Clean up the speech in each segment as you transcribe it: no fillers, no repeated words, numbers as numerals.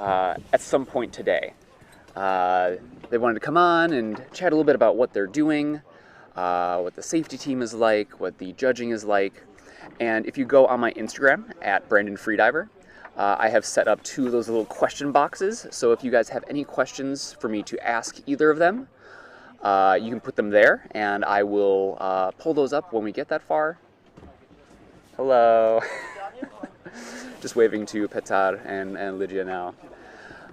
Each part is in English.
at some point today. They wanted to come on and chat a little bit about what they're doing, what the safety team is like, what the judging is like. And if you go on my Instagram, at Brandon Freediver, I have set up 2 of those little question boxes. So if you guys have any questions for me to ask either of them, you can put them there, and I will pull those up when we get that far. Hello. Just waving to Petar and Lydia now.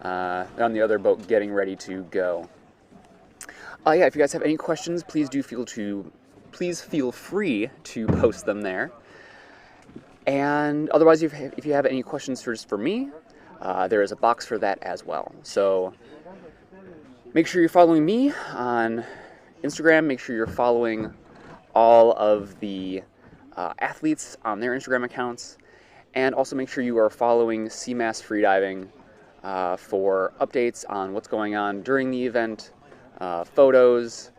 They're on the other boat getting ready to go. Yeah, if you guys have any questions, please feel free to post them there. And otherwise, if you have any questions for me, there is a box for that as well. So make sure you're following me on Instagram. Make sure you're following all of the athletes on their Instagram accounts. And also make sure you are following CMAS Freediving for updates on what's going on during the event, photos,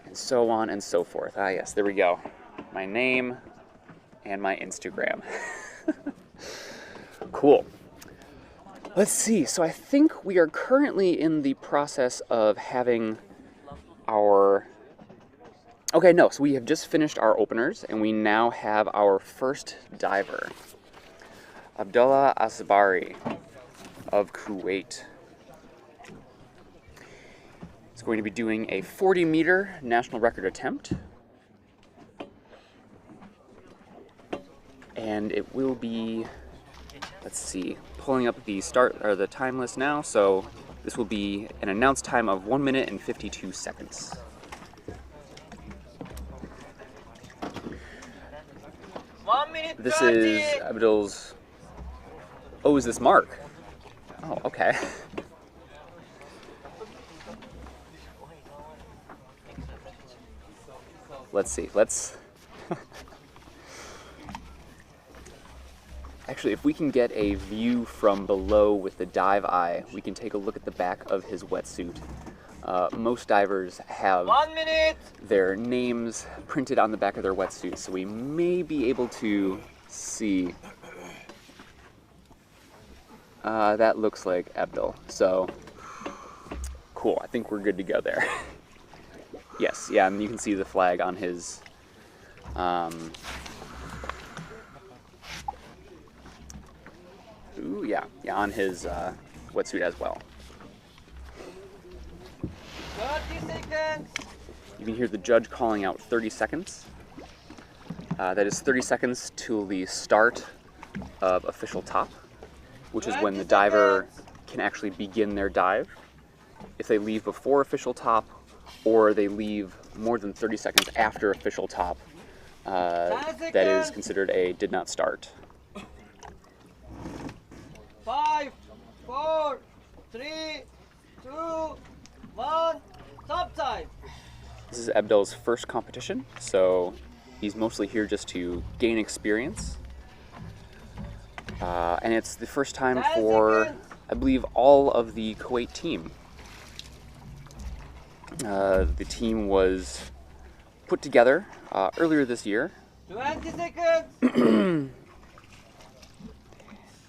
and so on and so forth. Ah, yes, there we go. My name and my Instagram. Cool. Let's see. So I think we are currently in the process of having our... Okay, no. So we have just finished our openers, and we now have our first diver. Abdullah Asbari of Kuwait. He's going to be doing a 40-meter national record attempt. And it will be, let's see, pulling up the the time list now. So this will be an announced time of 1 minute and 52 seconds. This is Abdul's. Oh, is this Mark? Oh, okay. Let's see. Actually, if we can get a view from below with the dive eye, we can take a look at the back of his wetsuit. Most divers have their names printed on the back of their wetsuit, so we may be able to see. That looks like Abdul, so cool. I think we're good to go there. Yes, yeah, and you can see the flag on his on his wetsuit as well. 30 seconds. You can hear the judge calling out 30 seconds. That is 30 seconds till the start of official top, which is when the diver can actually begin their dive. If they leave before official top, or they leave more than 30 seconds after official top, that is considered a did not start. 5, 4, 3, 2, 1, top time. This is Abdel's first competition, so he's mostly here just to gain experience. And it's the first time for, I believe, all of the Kuwait team. The team was put together earlier this year. 20 seconds.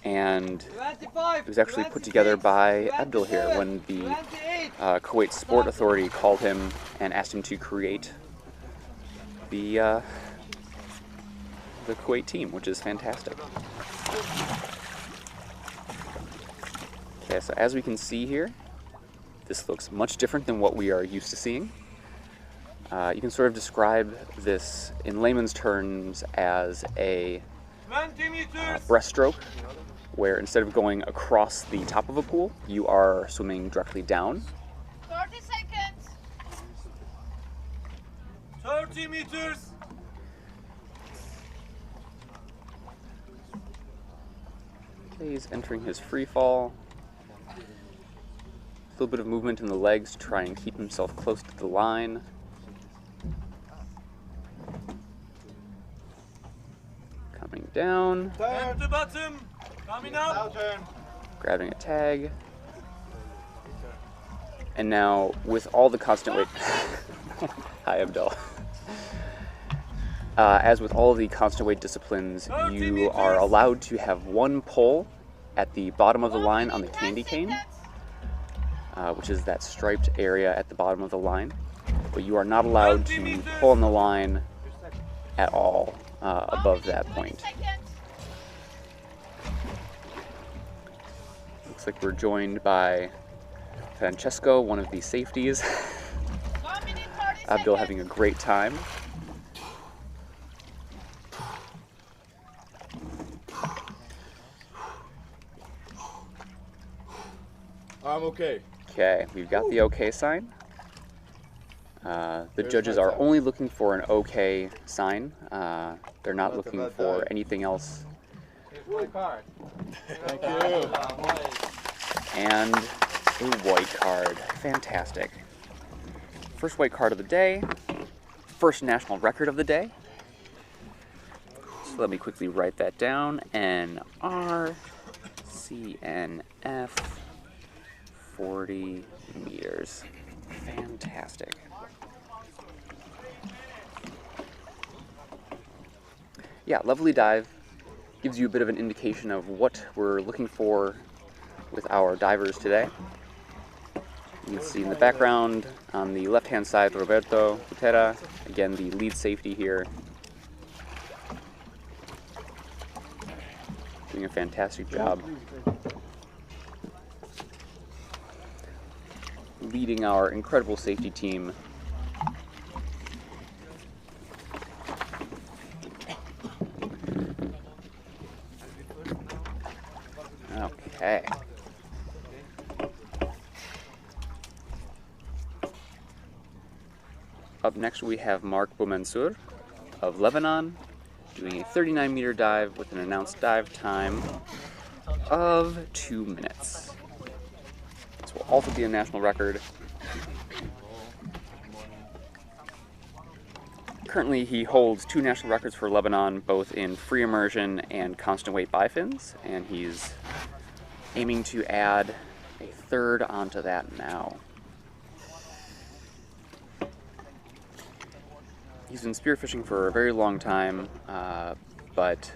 And 25, it was actually put together by Abdul here when the Kuwait Sport Authority called him and asked him to create the Kuwait team, which is fantastic. Okay, so as we can see here, this looks much different than what we are used to seeing. You can sort of describe this in layman's terms as a breaststroke, where instead of going across the top of a pool, you are swimming directly down. 30 seconds. 30 meters. Okay, he's entering his free fall. A little bit of movement in the legs to try and keep himself close to the line. Coming down. Turn to bottom. Coming up. Grabbing a tag. And now, with all the constant weight... Hi, Abdul. As with all the constant weight disciplines, you are allowed to have one pole at the bottom of the 1 line on the minute, 10 candy cane, seconds. which is that striped area at the bottom of the line. But you are not allowed to pull on the line at all above that point. Looks like we're joined by Francesco, one of the safeties. Abdul having a great time. I'm okay. Okay, we've got the okay sign. The judges are only looking for an okay sign. They're not looking for anything else. Here's my card. Thank you. And a white card. Fantastic. First white card of the day. First national record of the day. So let me quickly write that down. NR CNF 40 meters. Fantastic. Yeah, lovely dive. Gives you a bit of an indication of what we're looking for with our divers today. You can see in the background on the left-hand side, Roberto Petar, again the lead safety here. Doing a fantastic job. Leading our incredible safety team. Okay. Up next we have Mark Pomensur of Lebanon doing a 39-meter dive with an announced dive time of 2 minutes. This will also be a national record. Currently he holds 2 national records for Lebanon, both in free immersion and constant weight bifins, and he's aiming to add a 3rd onto that now. He's been spearfishing for a very long time, but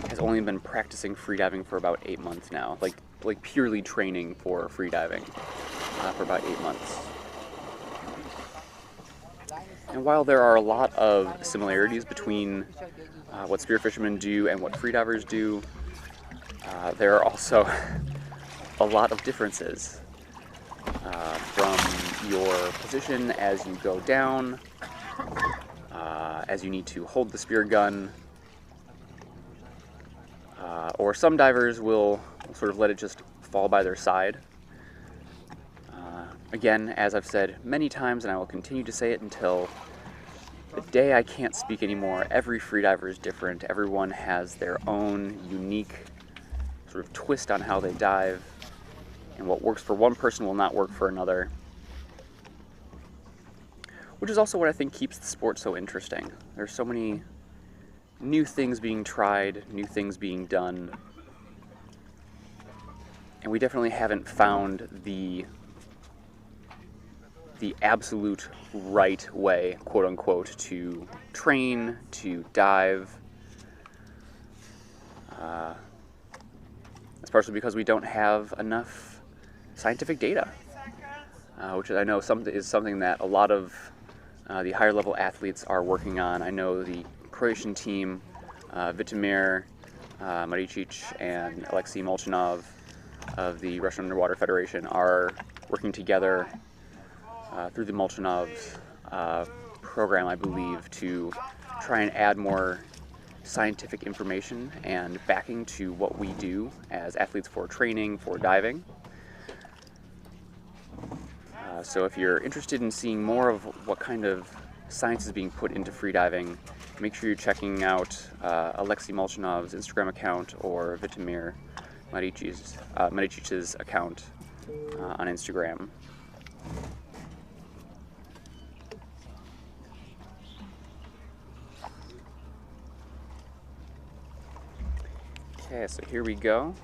has only been practicing freediving for about 8 months now, like purely training for freediving for about 8 months. And while there are a lot of similarities between what spearfishermen do and what freedivers do, there are also a lot of differences from your position as you go down, as you need to hold the spear gun, or some divers will sort of let it just fall by their side. Again, as I've said many times, and I will continue to say it until the day I can't speak anymore, every freediver is different. Everyone has their own unique sort of twist on how they dive, and what works for one person will not work for another. Which is also what I think keeps the sport so interesting. There's so many new things being tried, new things being done, and we definitely haven't found the absolute right way, quote unquote, to train, to dive. That's partially because we don't have enough scientific data, which I know is something that a lot of the higher level athletes are working on. I know the Croatian team, Vitimir Maricic and Lexi Molchenov of the Russian Underwater Federation are working together through the Molchenov's program, I believe, to try and add more scientific information and backing to what we do as athletes for training, for diving. So if you're interested in seeing more of what kind of science is being put into freediving, make sure you're checking out Alexei Molchenov's Instagram account or Vitimir Maricic's account on Instagram. Okay, so here we go.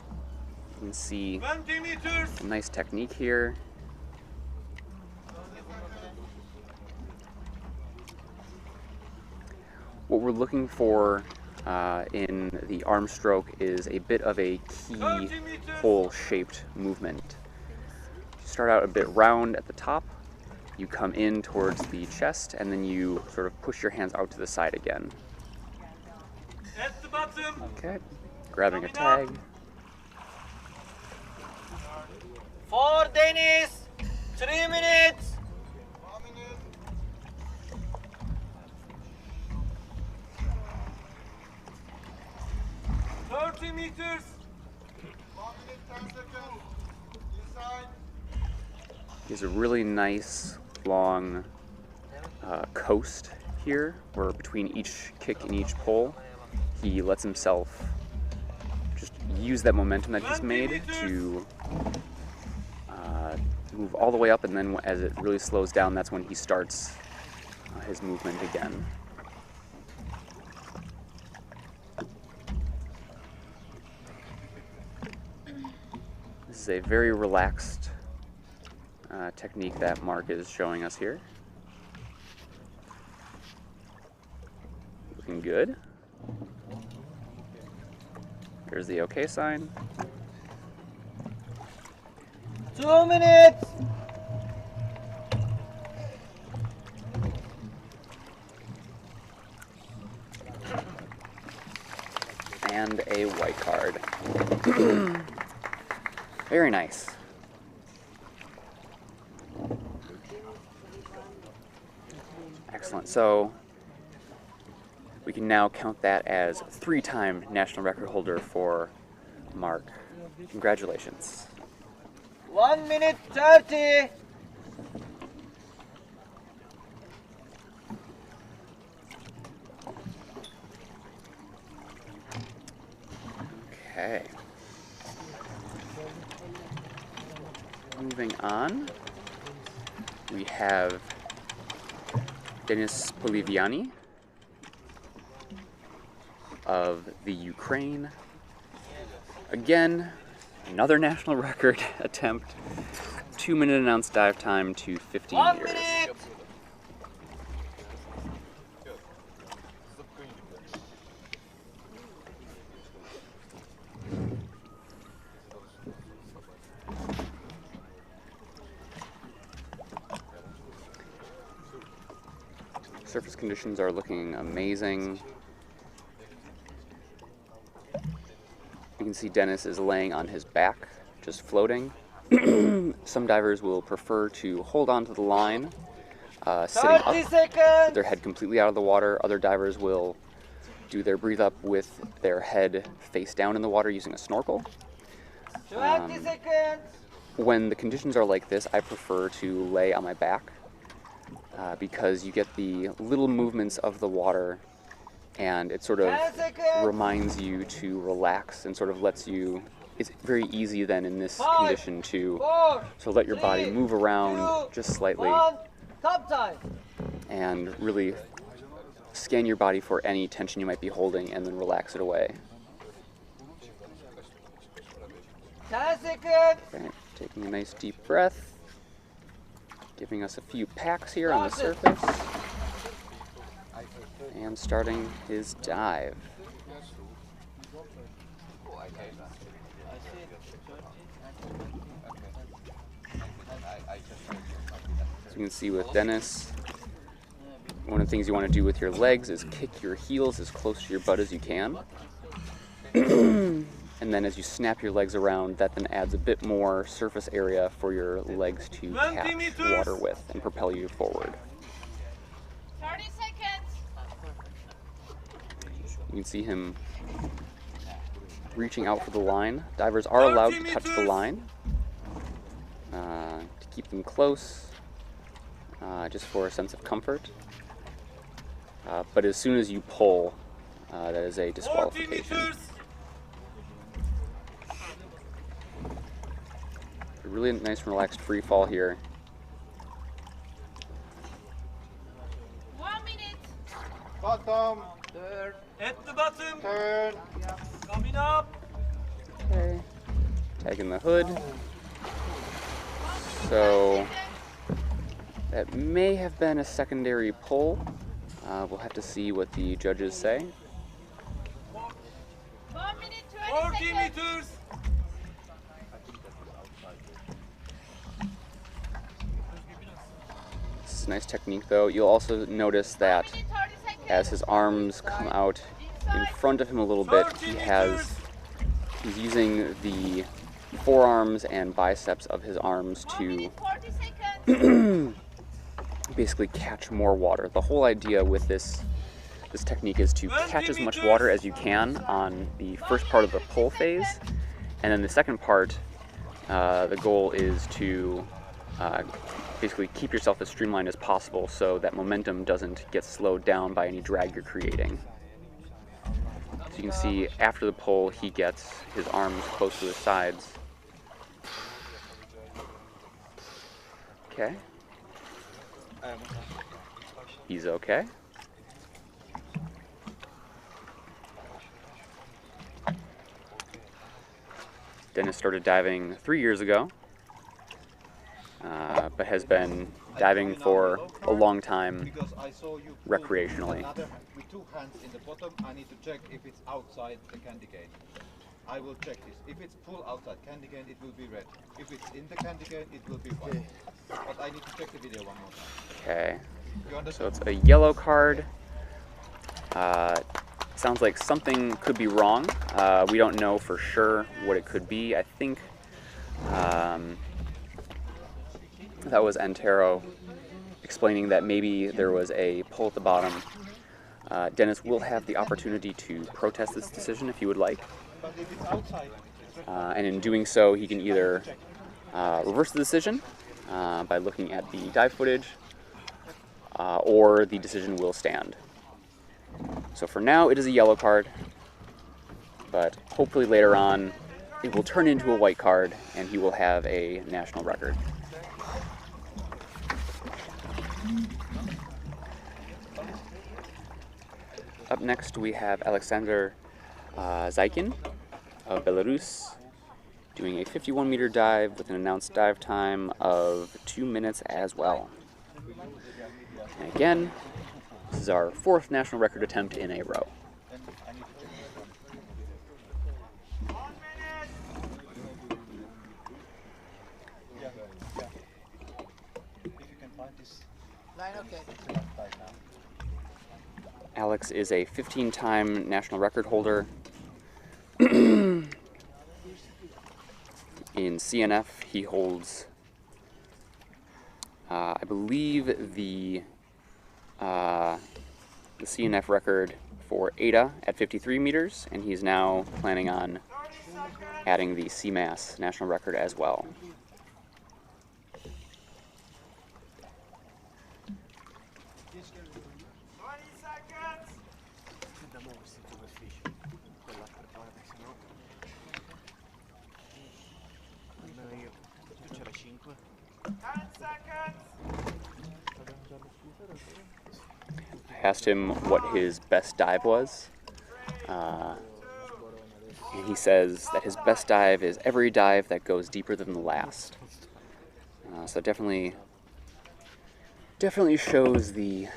You can see 20 meters. a nice technique here. What we're looking for in the arm stroke is a bit of a keyhole-shaped movement. Start out a bit round at the top, you come in towards the chest, and then you sort of push your hands out to the side again. At the bottom. Okay, grabbing a tag. For Denis, 3 minutes. 30 meters. 1 minute, 10 seconds. Inside. There's a really nice long coast here, where between each kick and each pull, he lets himself just use that momentum that he's made to move all the way up, and then as it really slows down, that's when he starts his movement again. This is a very relaxed technique that Mark is showing us here. Looking good. Here's the OK sign. 2 minutes. And a white card. Very nice. Excellent. So we can now count that as 3-time national record holder for Mark. Congratulations. 1 minute 30. Okay. Moving on, we have Denis Poligiani of the Ukraine. Again, another national record attempt. 2-minute announced dive time to 15 1 years. minute. Surface conditions are looking amazing. You can see Denis is laying on his back, just floating. Some divers will prefer to hold on to the line, sitting up, 30 seconds. their head completely out of the water. Other divers will do their breathe up with their head face down in the water using a snorkel. 20 seconds. When the conditions are like this, I prefer to lay on my back because you get the little movements of the water, and it sort of 10 seconds. reminds you to relax and sort of lets you. It's very easy then in this 5, condition to 4, let your body 3, move around 2, just slightly 1. Top time. and really scan your body for any tension you might be holding and then relax it away. 10 seconds. Okay, taking a nice deep breath, giving us a few packs here on the surface, and starting his dive. As you can see with Denis, one of the things you want to do with your legs is kick your heels as close to your butt as you can. And then as you snap your legs around, that then adds a bit more surface area for your legs to catch water with and propel you forward. 30 seconds. You can see him reaching out for the line. Divers are allowed to touch the line to keep them close, just for a sense of comfort. But as soon as you pull, that is a disqualification. A really nice and relaxed free fall here. 1 minute. Bottom. Turn. At the bottom. Turn. Coming up. Okay. Tagging the hood. So that may have been a secondary pull. We'll have to see what the judges say. 40 seconds. meters. This is a nice technique though. You'll also notice 1 that minute 30 seconds. as his arms come out in front of him a little bit, he's using the forearms and biceps of his arms 1 to minute 40 seconds. basically catch more water. The whole idea with this technique is to catch as much water as you can on the first part of the pull phase, and then the second part, the goal is to basically keep yourself as streamlined as possible so that momentum doesn't get slowed down by any drag you're creating. So you can see after the pull, he gets his arms close to his sides. Okay. He's okay. Denis started diving 3 years ago, but has been diving for a long time Because I saw you pull recreationally. another with 2 hands in the bottom. I need to check if it's outside the candy cane. I will check this. If it's pull outside candy cane, it will be red. If it's in the candy cane, it will be white. But I need to check the video one more time. Okay, You so understand? it's a yellow card. Sounds like something could be wrong. We don't know for sure what it could be. I think that was Antero explaining that maybe there was a pull at the bottom. Denis will have the opportunity to protest this decision if he would like. But if it's outside, And in doing so, he can either reverse the decision by looking at the dive footage, or the decision will stand. So for now, it is a yellow card, but hopefully later on, it will turn into a white card, and he will have a national record. Up next, we have Alexander Zaiken of Belarus, doing a 51-meter dive with an announced dive time of 2 minutes as well. And again, this is our 4th national record attempt in a row. then I need to check this one. 1 minute. Yeah. If you can find this. Line okay. It's the last dive now. Alex is a 15-time national record holder. In CNF, he holds, I believe, the CNF record for ADA at 53 meters, and he's now planning on adding the CMAS national record as well. 20 seconds. I asked him what his best dive was, and he says that his best dive is every dive that goes deeper than the last. So definitely shows the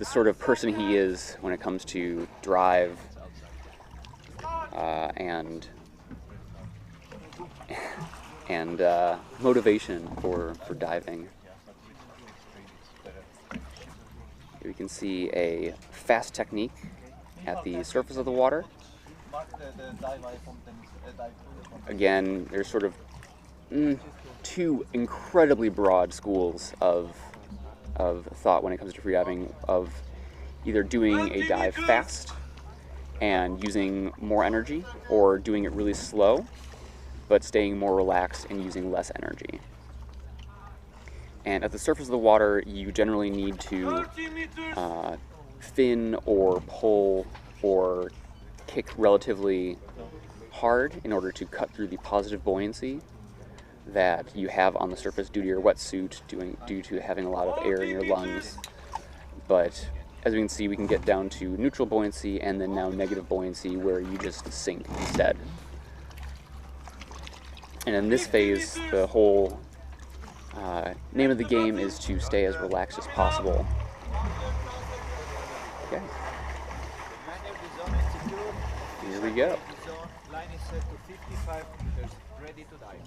sort of person he is when it comes to drive and motivation for diving. Here we can see a fast technique at the surface of the water. Again, there's sort of 2 incredibly broad schools of thought when it comes to freediving, of either doing a dive fast and using more energy, or doing it really slow but staying more relaxed and using less energy. And at the surface of the water, you generally need to 30 meters. fin or pull or kick relatively hard in order to cut through the positive buoyancy that you have on the surface due to your wetsuit, due to having a lot of air in your lungs. But as we can see, we can get down to neutral buoyancy and then now negative buoyancy, where you just sink instead. And in this phase, the whole name of the game is to stay as relaxed as possible. Okay. Here we go. 25 meters, ready to dive.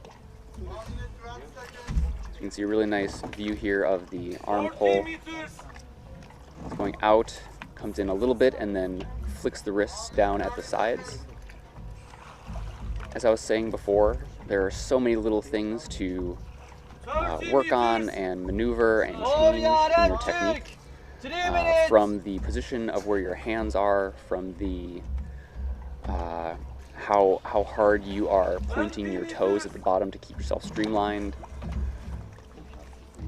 So you can see a really nice view here of the arm 40 pull. meters. It's going out, comes in a little bit, and then flicks the wrists down at the sides. As I was saying before, there are so many little things to 30 work on meters. and maneuver and change in your technique. 3 minutes. From the position of where your hands are, from the how hard you are pointing your toes at the bottom to keep yourself streamlined.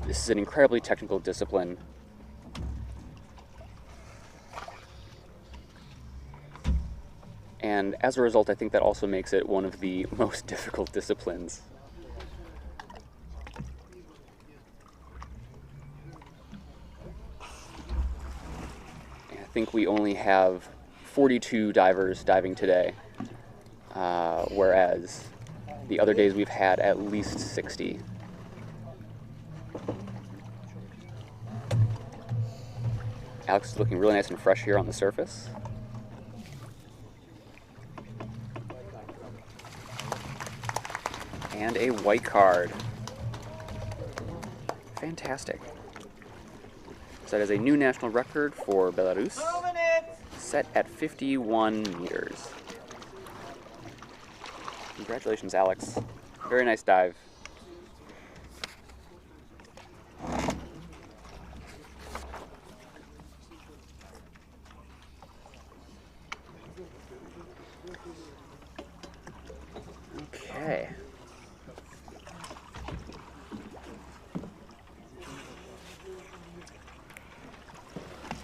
This is an incredibly technical discipline. And as a result, I think that also makes it one of the most difficult disciplines. I think we only have 42 divers diving today, whereas the other days we've had at least 60. Alex is looking really nice and fresh here on the surface. And a white card. Fantastic. So that is a new national record for Belarus, 2 minutes. set at 51 meters. Congratulations, Alex. Very nice dive. Okay.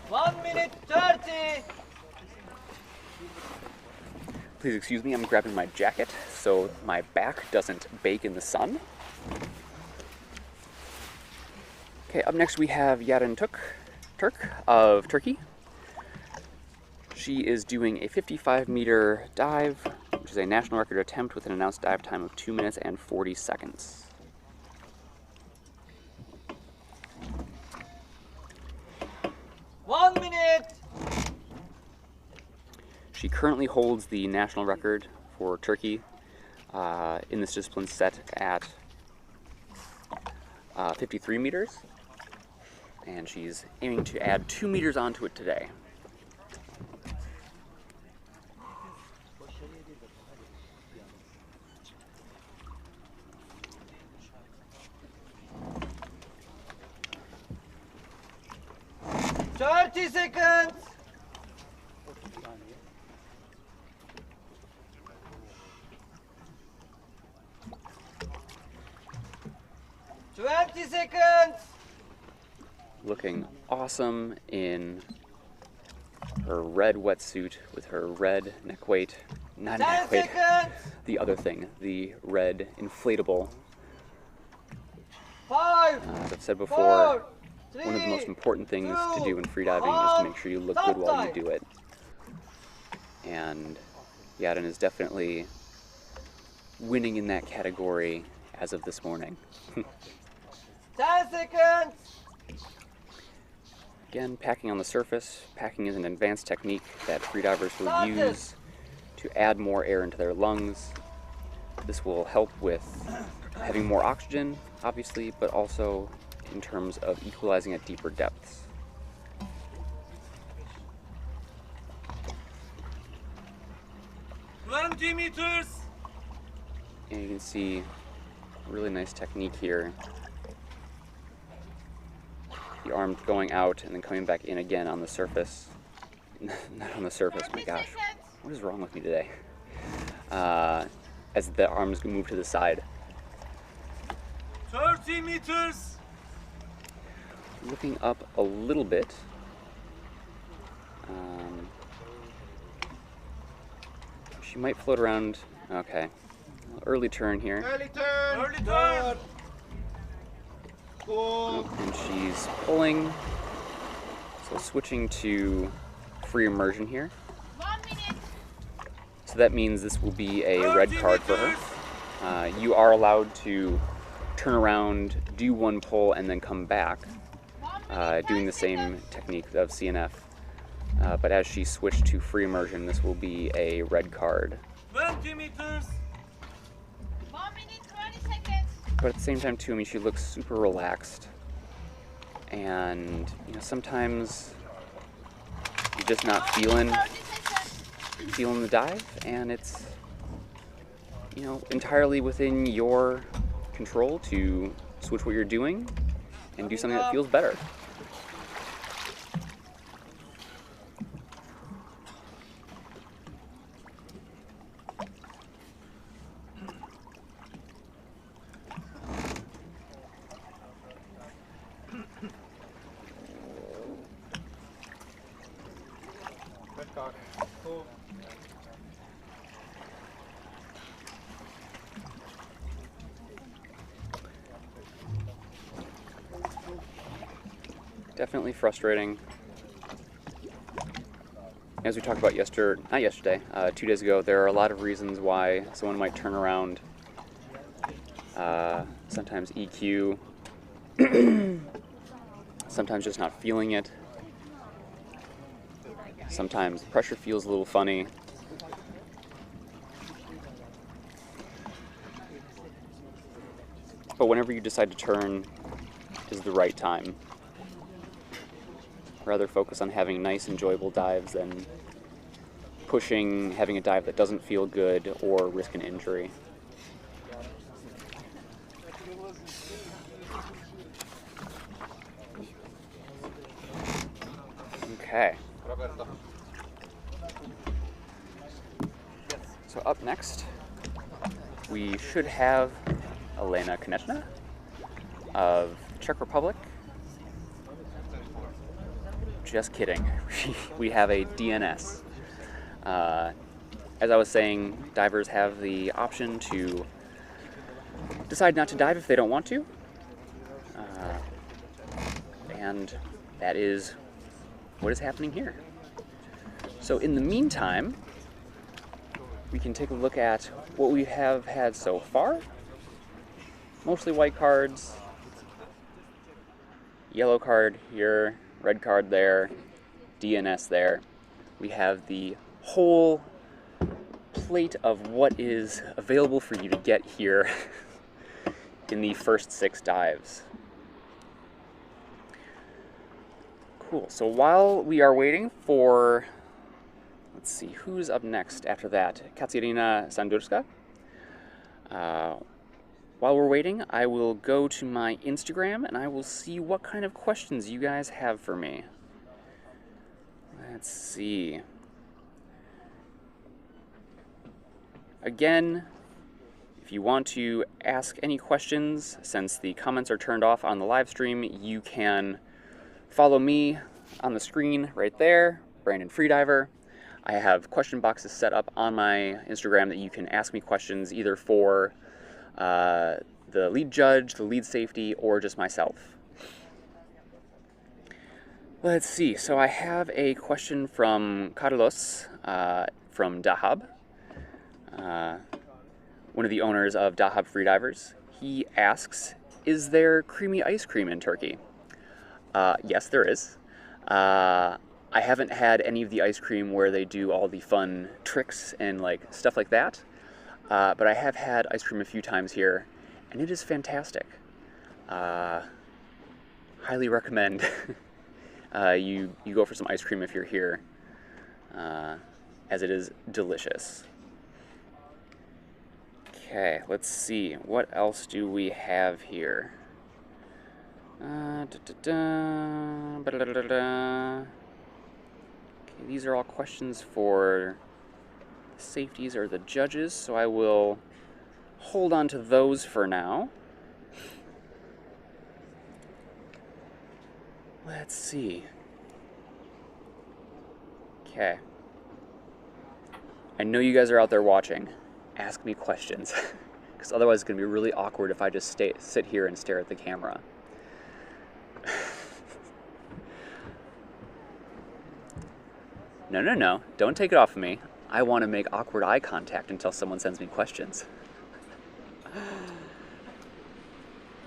One minute 30. Please excuse me, I'm grabbing my jacket so my back doesn't bake in the sun. Okay, up next we have Yaren Turk of Turkey. She is doing a 55-meter dive, which is a national record attempt with an announced dive time of 2 minutes and 40 seconds. One minute. She currently holds the national record for Turkey in this discipline, set at 53 meters, and she's aiming to add 2 meters onto it today. Thirty seconds. 20 seconds. Looking awesome in her red wetsuit with her red neck weight. Not 10 neck weight, seconds. the other thing, the red inflatable. 5, As I've said before, 4, 3, one of the most important things to do in freediving is to 1. make sure you look good while you do it. And Yaren is definitely winning in that category as of this morning. 10 seconds. Again, packing on the surface. Packing is an advanced technique that freedivers will use to add more air into their lungs. This will help with having more oxygen, obviously, but also in terms of equalizing at deeper depths. meters. And you can see a really nice technique here. The arms going out and then coming back in again on the surface. Not on the surface, my gosh. What is wrong with me today? As the arms move to the side. 30 meters. Looking up a little bit. She might float around. Okay. Early turn here. Early turn. Early turn. Cool. And she's pulling. So switching to free immersion here. 1 minute. So that means this will be a red card for her. You are allowed to turn around, do one pull, and then come back, 1 minute. doing the 5 same seconds. technique of CNF. But as she switched to free immersion, this will be a red card. 20 meters. But at the same time too, I mean, she looks super relaxed. And, you know, sometimes you're just not feeling the dive, and it's, you know, entirely within your control to switch what you're doing and do something that feels better. Definitely frustrating. As we talked about 2 days ago, there are a lot of reasons why someone might turn around. Sometimes EQ, sometimes just not feeling it. Sometimes pressure feels a little funny. But whenever you decide to turn is the right time. Rather focus on having nice, enjoyable dives than having a dive that doesn't feel good or risk an injury. Okay. So up next, we should have Elena Konechna of Czech Republic. Just kidding. We have a DNS. As I was saying, divers have the option to decide not to dive if they don't want to. And that is what is happening here. So in the meantime, we can take a look at what we have had so far. Mostly white cards, yellow card here, red card there, DNS there. We have the whole plate of what is available for you to get here in the first 6 dives. Cool, so while we are waiting for, let's see, who's up next after that? Catarina Sanduska. While we're waiting, I will go to my Instagram and I will see what kind of questions you guys have for me. Let's see. Again, if you want to ask any questions, since the comments are turned off on the live stream, you can follow me on the screen right there, Brandon Freediver. I have question boxes set up on my Instagram that you can ask me questions either for the lead judge, the lead safety, or just myself. Let's see, so I have a question from Carlos from Dahab, one of the owners of Dahab Freedivers. He asks, is there creamy ice cream in Turkey? Yes, there is. I haven't had any of the ice cream where they do all the fun tricks and like stuff like that. But I have had ice cream a few times here, and it is fantastic. Highly recommend you go for some ice cream if you're here, as it is delicious. Okay, let's see. What else do we have here? Okay, these are all questions for the safeties or the judges, so I will hold on to those for now. Let's see. Okay. I know you guys are out there watching. Ask me questions, because otherwise it's going to be really awkward if I just sit here and stare at the camera. No, don't take it off of me. I want to make awkward eye contact until someone sends me questions.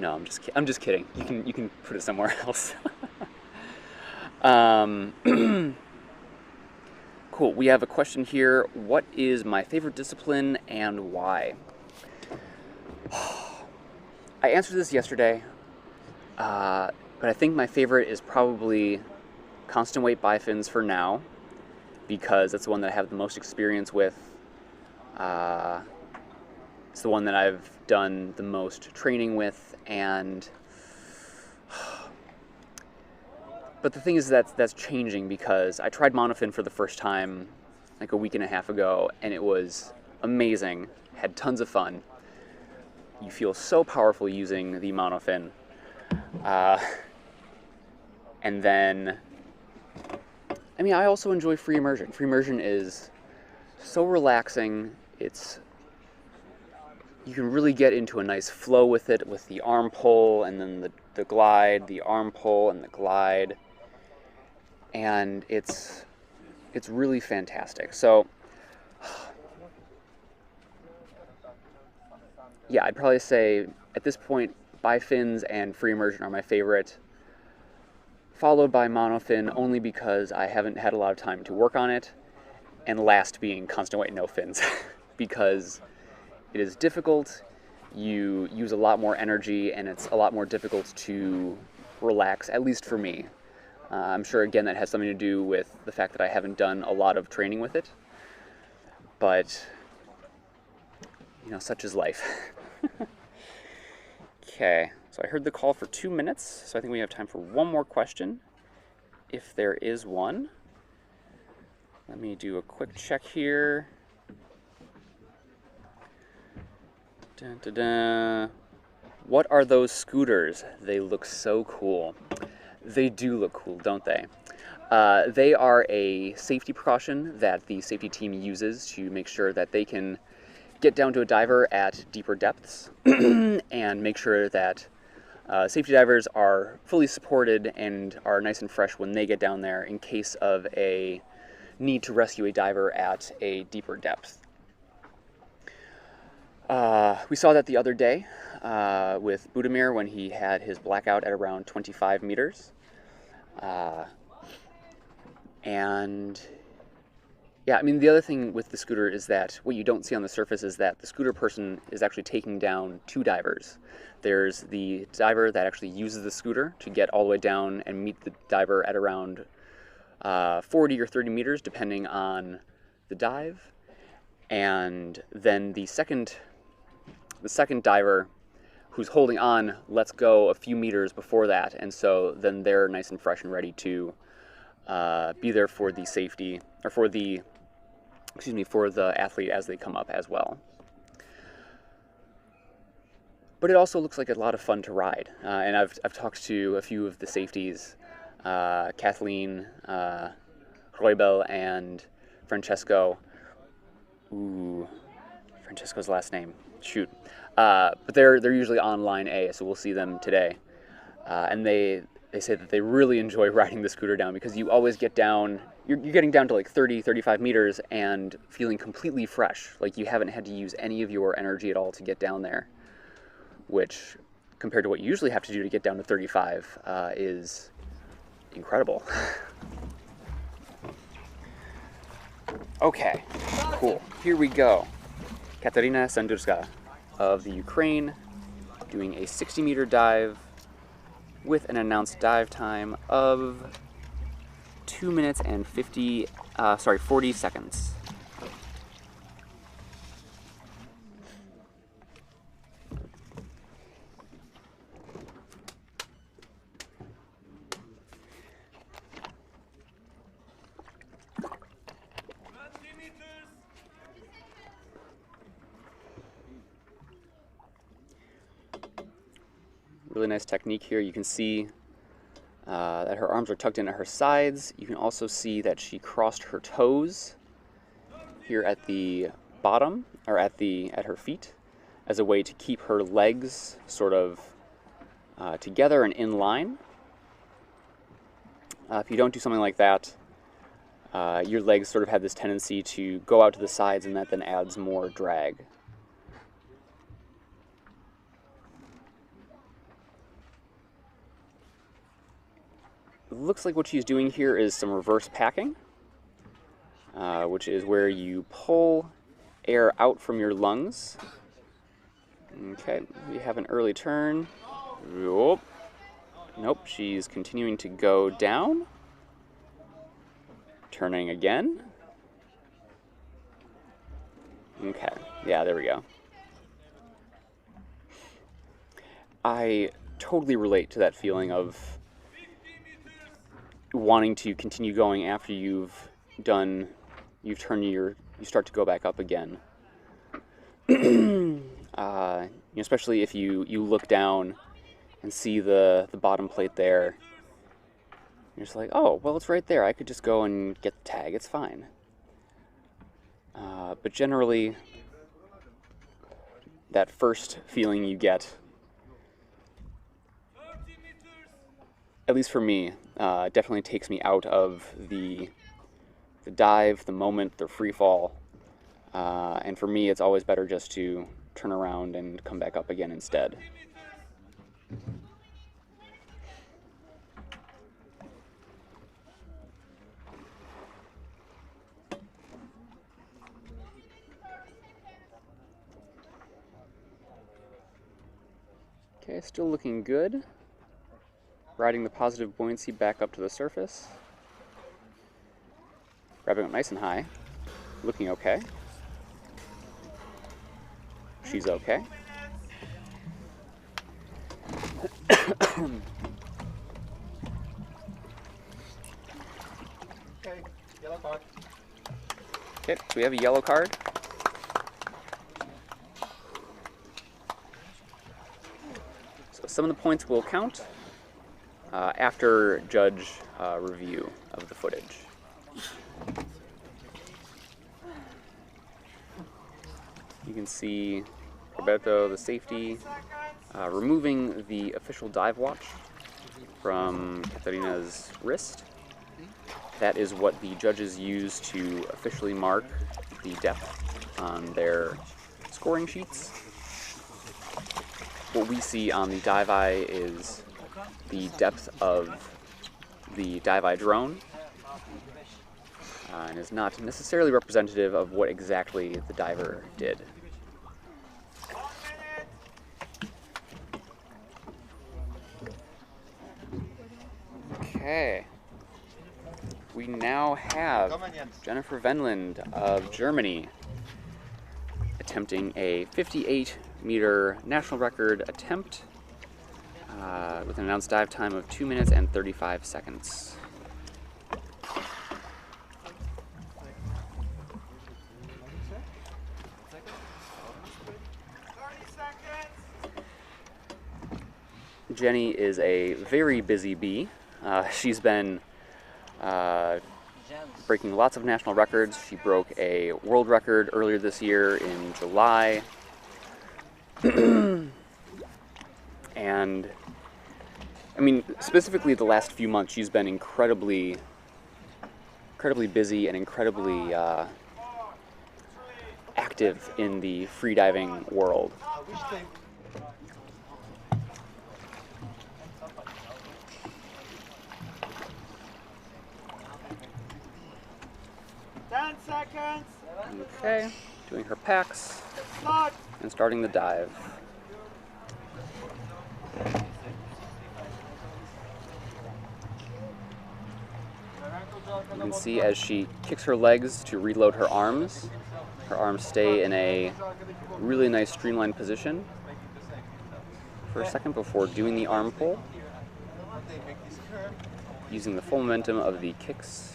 No, I'm just kidding. You can put it somewhere else. Cool. We have a question here. What is my favorite discipline and why? I answered this yesterday, but I think my favorite is probably constant weight bifins for now, because it's the one that I have the most experience with. It's the one that I've done the most training with, and but the thing is that's changing, because I tried monofin for the first time like a week and a half ago, and it was amazing. Had tons of fun. You feel so powerful using the monofin. And then, I mean, I also enjoy free immersion. Free immersion is so relaxing. You can really get into a nice flow with it, with the arm pull and then the glide, the arm pull and the glide. And it's really fantastic. So, yeah, I'd probably say at this point, bifins and free immersion are my favorite, followed by monofin only because I haven't had a lot of time to work on it, and last being constant weight no fins, because it is difficult, you use a lot more energy, and it's a lot more difficult to relax, at least for me. I'm sure, again, that has something to do with the fact that I haven't done a lot of training with it, but, you know, such is life. Okay, so I heard the call for 2 minutes, so I think we have time for one more question, if there is one. Let me do a quick check here. Dun, dun, dun. What are those scooters? They look so cool. They do look cool, don't they? They are a safety precaution that the safety team uses to make sure that they can get down to a diver at deeper depths and make sure that safety divers are fully supported and are nice and fresh when they get down there in case of a need to rescue a diver at a deeper depth. We saw that the other day with Budimir when he had his blackout at around 25 meters. And yeah, I mean, the other thing with the scooter is that what you don't see on the surface is that the scooter person is actually taking down 2 divers. There's the diver that actually uses the scooter to get all the way down and meet the diver at around 40 or 30 meters, depending on the dive. And then the second diver who's holding on lets go a few meters before that, and so then they're nice and fresh and ready to be there for the safety, or for the athlete as they come up as well. But it also looks like a lot of fun to ride, and I've talked to a few of the safeties, Kathleen, Roybel, and Francesco. Ooh, Francesco's last name. Shoot. But they're usually on line A, so we'll see them today. And they say that they really enjoy riding the scooter down, because you always get down, you're getting down to like 30, 35 meters and feeling completely fresh. Like you haven't had to use any of your energy at all to get down there, which compared to what you usually have to do to get down to 35 is incredible. Okay, cool. Here we go. Catarina Sanduska of the Ukraine doing a 60-meter dive with an announced dive time of 2 minutes and 40 seconds. Really nice technique here. You can see that her arms are tucked in at her sides. You can also see that she crossed her toes here at the bottom, or at her feet, as a way to keep her legs sort of together and in line. If you don't do something like that, your legs sort of have this tendency to go out to the sides, and that then adds more drag. It looks like what she's doing here is some reverse packing, which is where you pull air out from your lungs. Okay, we have an early turn. Nope. Nope, she's continuing to go down. Turning again. Okay, yeah, there we go. I totally relate to that feeling of wanting to continue going after you start to go back up again. Especially if you look down and see the bottom plate there. You're just like, oh, well, it's right there. I could just go and get the tag. It's fine. But generally, that first feeling you get, at least for me, definitely takes me out of the dive, the moment, the free fall. And for me, it's always better just to turn around and come back up again instead. Okay, still looking good. Riding the positive buoyancy back up to the surface. Grabbing up nice and high. Looking okay. She's okay. Okay, yellow card. Okay, so we have a yellow card. So some of the points will count after judge review of the footage. You can see Roberto, the safety, removing the official dive watch from Catarina's wrist. That is what the judges use to officially mark the depth on their scoring sheets. What we see on the dive eye is the depth of the dive eye drone, and is not necessarily representative of what exactly the diver did. Okay. We now have Jennifer Venland of Germany attempting a 58-meter national record attempt with an announced dive time of 2 minutes and 35 seconds. Jenny is a very busy bee. She's been breaking lots of national records. She broke a world record earlier this year in July. And, I mean, specifically the last few months, she's been incredibly busy and incredibly active in the freediving world. 10 seconds. Okay, doing her packs and starting the dive. You can see as she kicks her legs to reload her arms stay in a really nice streamlined position for a second before doing the arm pull, using the full momentum of the kicks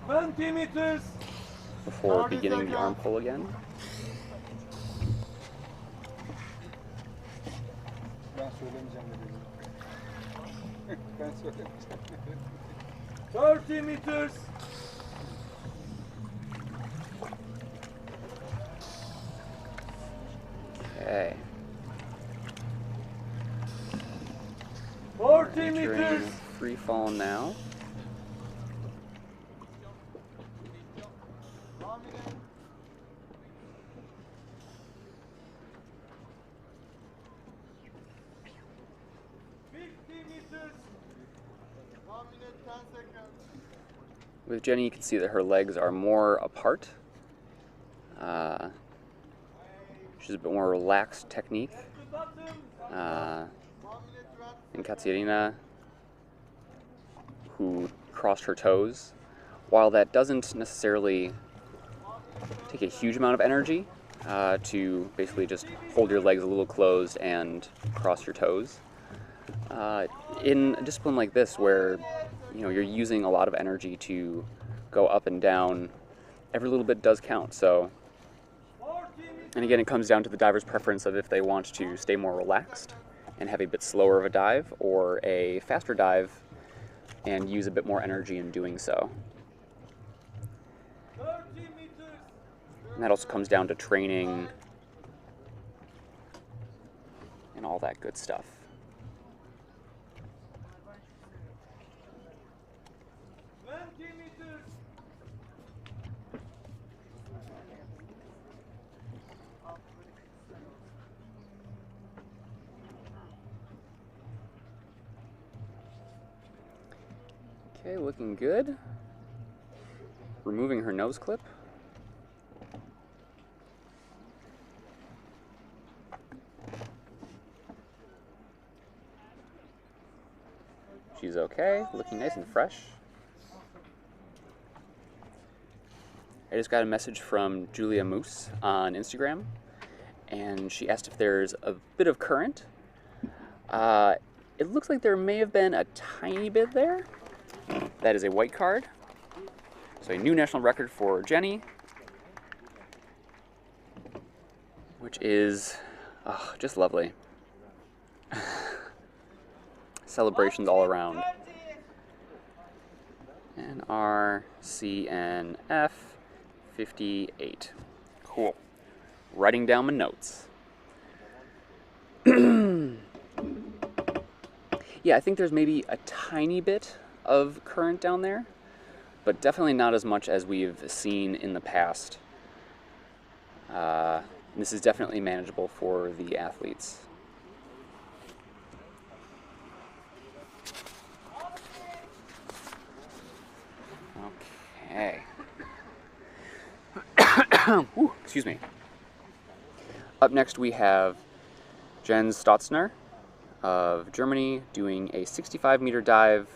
20 meters. before beginning the arm pull again. Ben söylemeyeceğim dedi. Ben söylemeyeceğim. 30 meters. Okay. 40 Entering meters. free fall now. With Jenny, you can see that her legs are more apart. She's a bit more relaxed technique. And Catarina, who crossed her toes. While that doesn't necessarily take a huge amount of energy to basically just hold your legs a little closed and cross your toes, in a discipline like this where you're using a lot of energy to go up and down, every little bit does count. So, and again, it comes down to the diver's preference of if they want to stay more relaxed and have a bit slower of a dive, or a faster dive and use a bit more energy in doing so. And that also comes down to training and all that good stuff. Okay, looking good. Removing her nose clip. She's okay, looking nice and fresh. I just got a message from Julia Moose on Instagram, and she asked if there's a bit of current. It looks like there may have been a tiny bit there. That is a white card. So a new national record for Jenny, which is just lovely. Celebrations all around. And our CNF 58. Cool. Writing down my notes. Yeah, I think there's maybe a tiny bit of current down there, but definitely not as much as we've seen in the past. This is definitely manageable for the athletes. Okay. Ooh, excuse me. Up next we have Jens Stotzner of Germany doing a 65-meter dive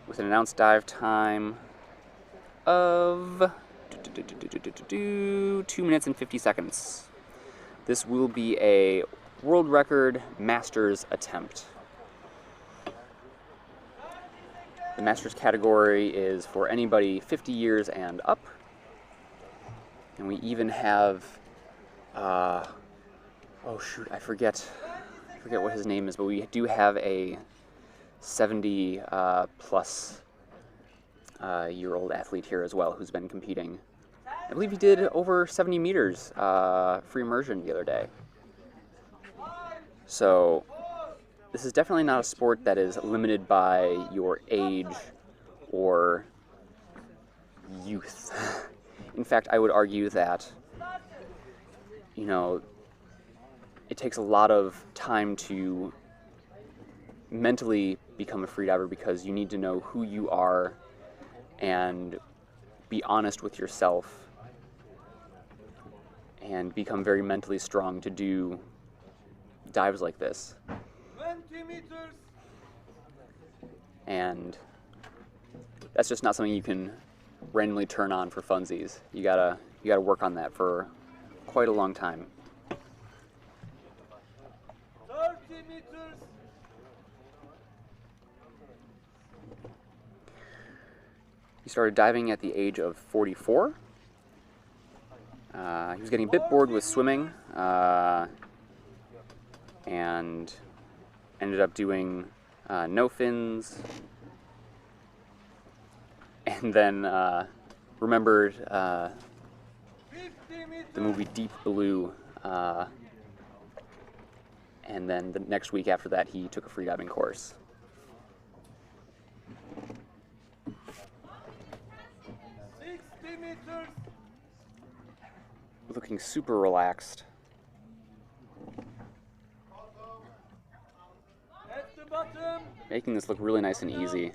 with an announced dive time of 2 minutes and 50 seconds. This will be a world record Masters attempt. The Masters category is for anybody 50 years and up. And we even have, oh shoot, I forget what his name is, but we do have a 70 plus year-old athlete here as well who's been competing. I believe he did over 70 meters free immersion the other day. So this is definitely not a sport that is limited by your age or youth. In fact, I would argue that, it takes a lot of time to mentally become a freediver because you need to know who you are and be honest with yourself and become very mentally strong to do dives like this. 20 meters. And that's just not something you can randomly turn on for funsies. You gotta work on that for quite a long time. 30 meters. He started diving at the age of 44. He was getting a bit bored with swimming and ended up doing no fins, and then remembered the movie Deep Blue, and then the next week after that he took a freediving course. 60 meters. Looking super relaxed. At the bottom. Making this look really nice and easy.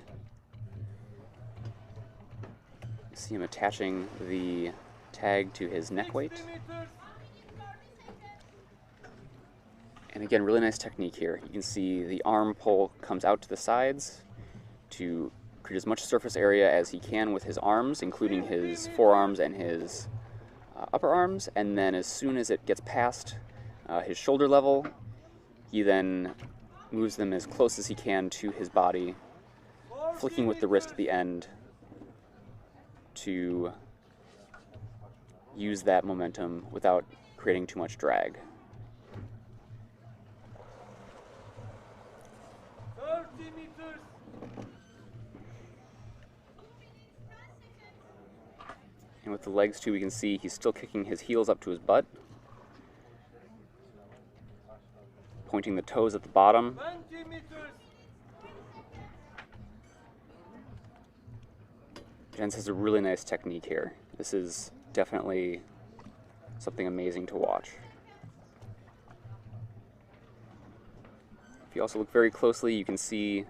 You see him attaching the tag to his neck weight. 60 meters. And again, really nice technique here. You can see the arm pull comes out to the sides to create as much surface area as he can with his arms, including his forearms and his upper arms, and then as soon as it gets past his shoulder level, he then moves them as close as he can to his body, flicking with the wrist at the end to use that momentum without creating too much drag. 30 meters. And with the legs too, we can see he's still kicking his heels up to his butt, pointing the toes at the bottom. 20 meters. Jens has a really nice technique here. This is definitely something amazing to watch. If you also look very closely, you can see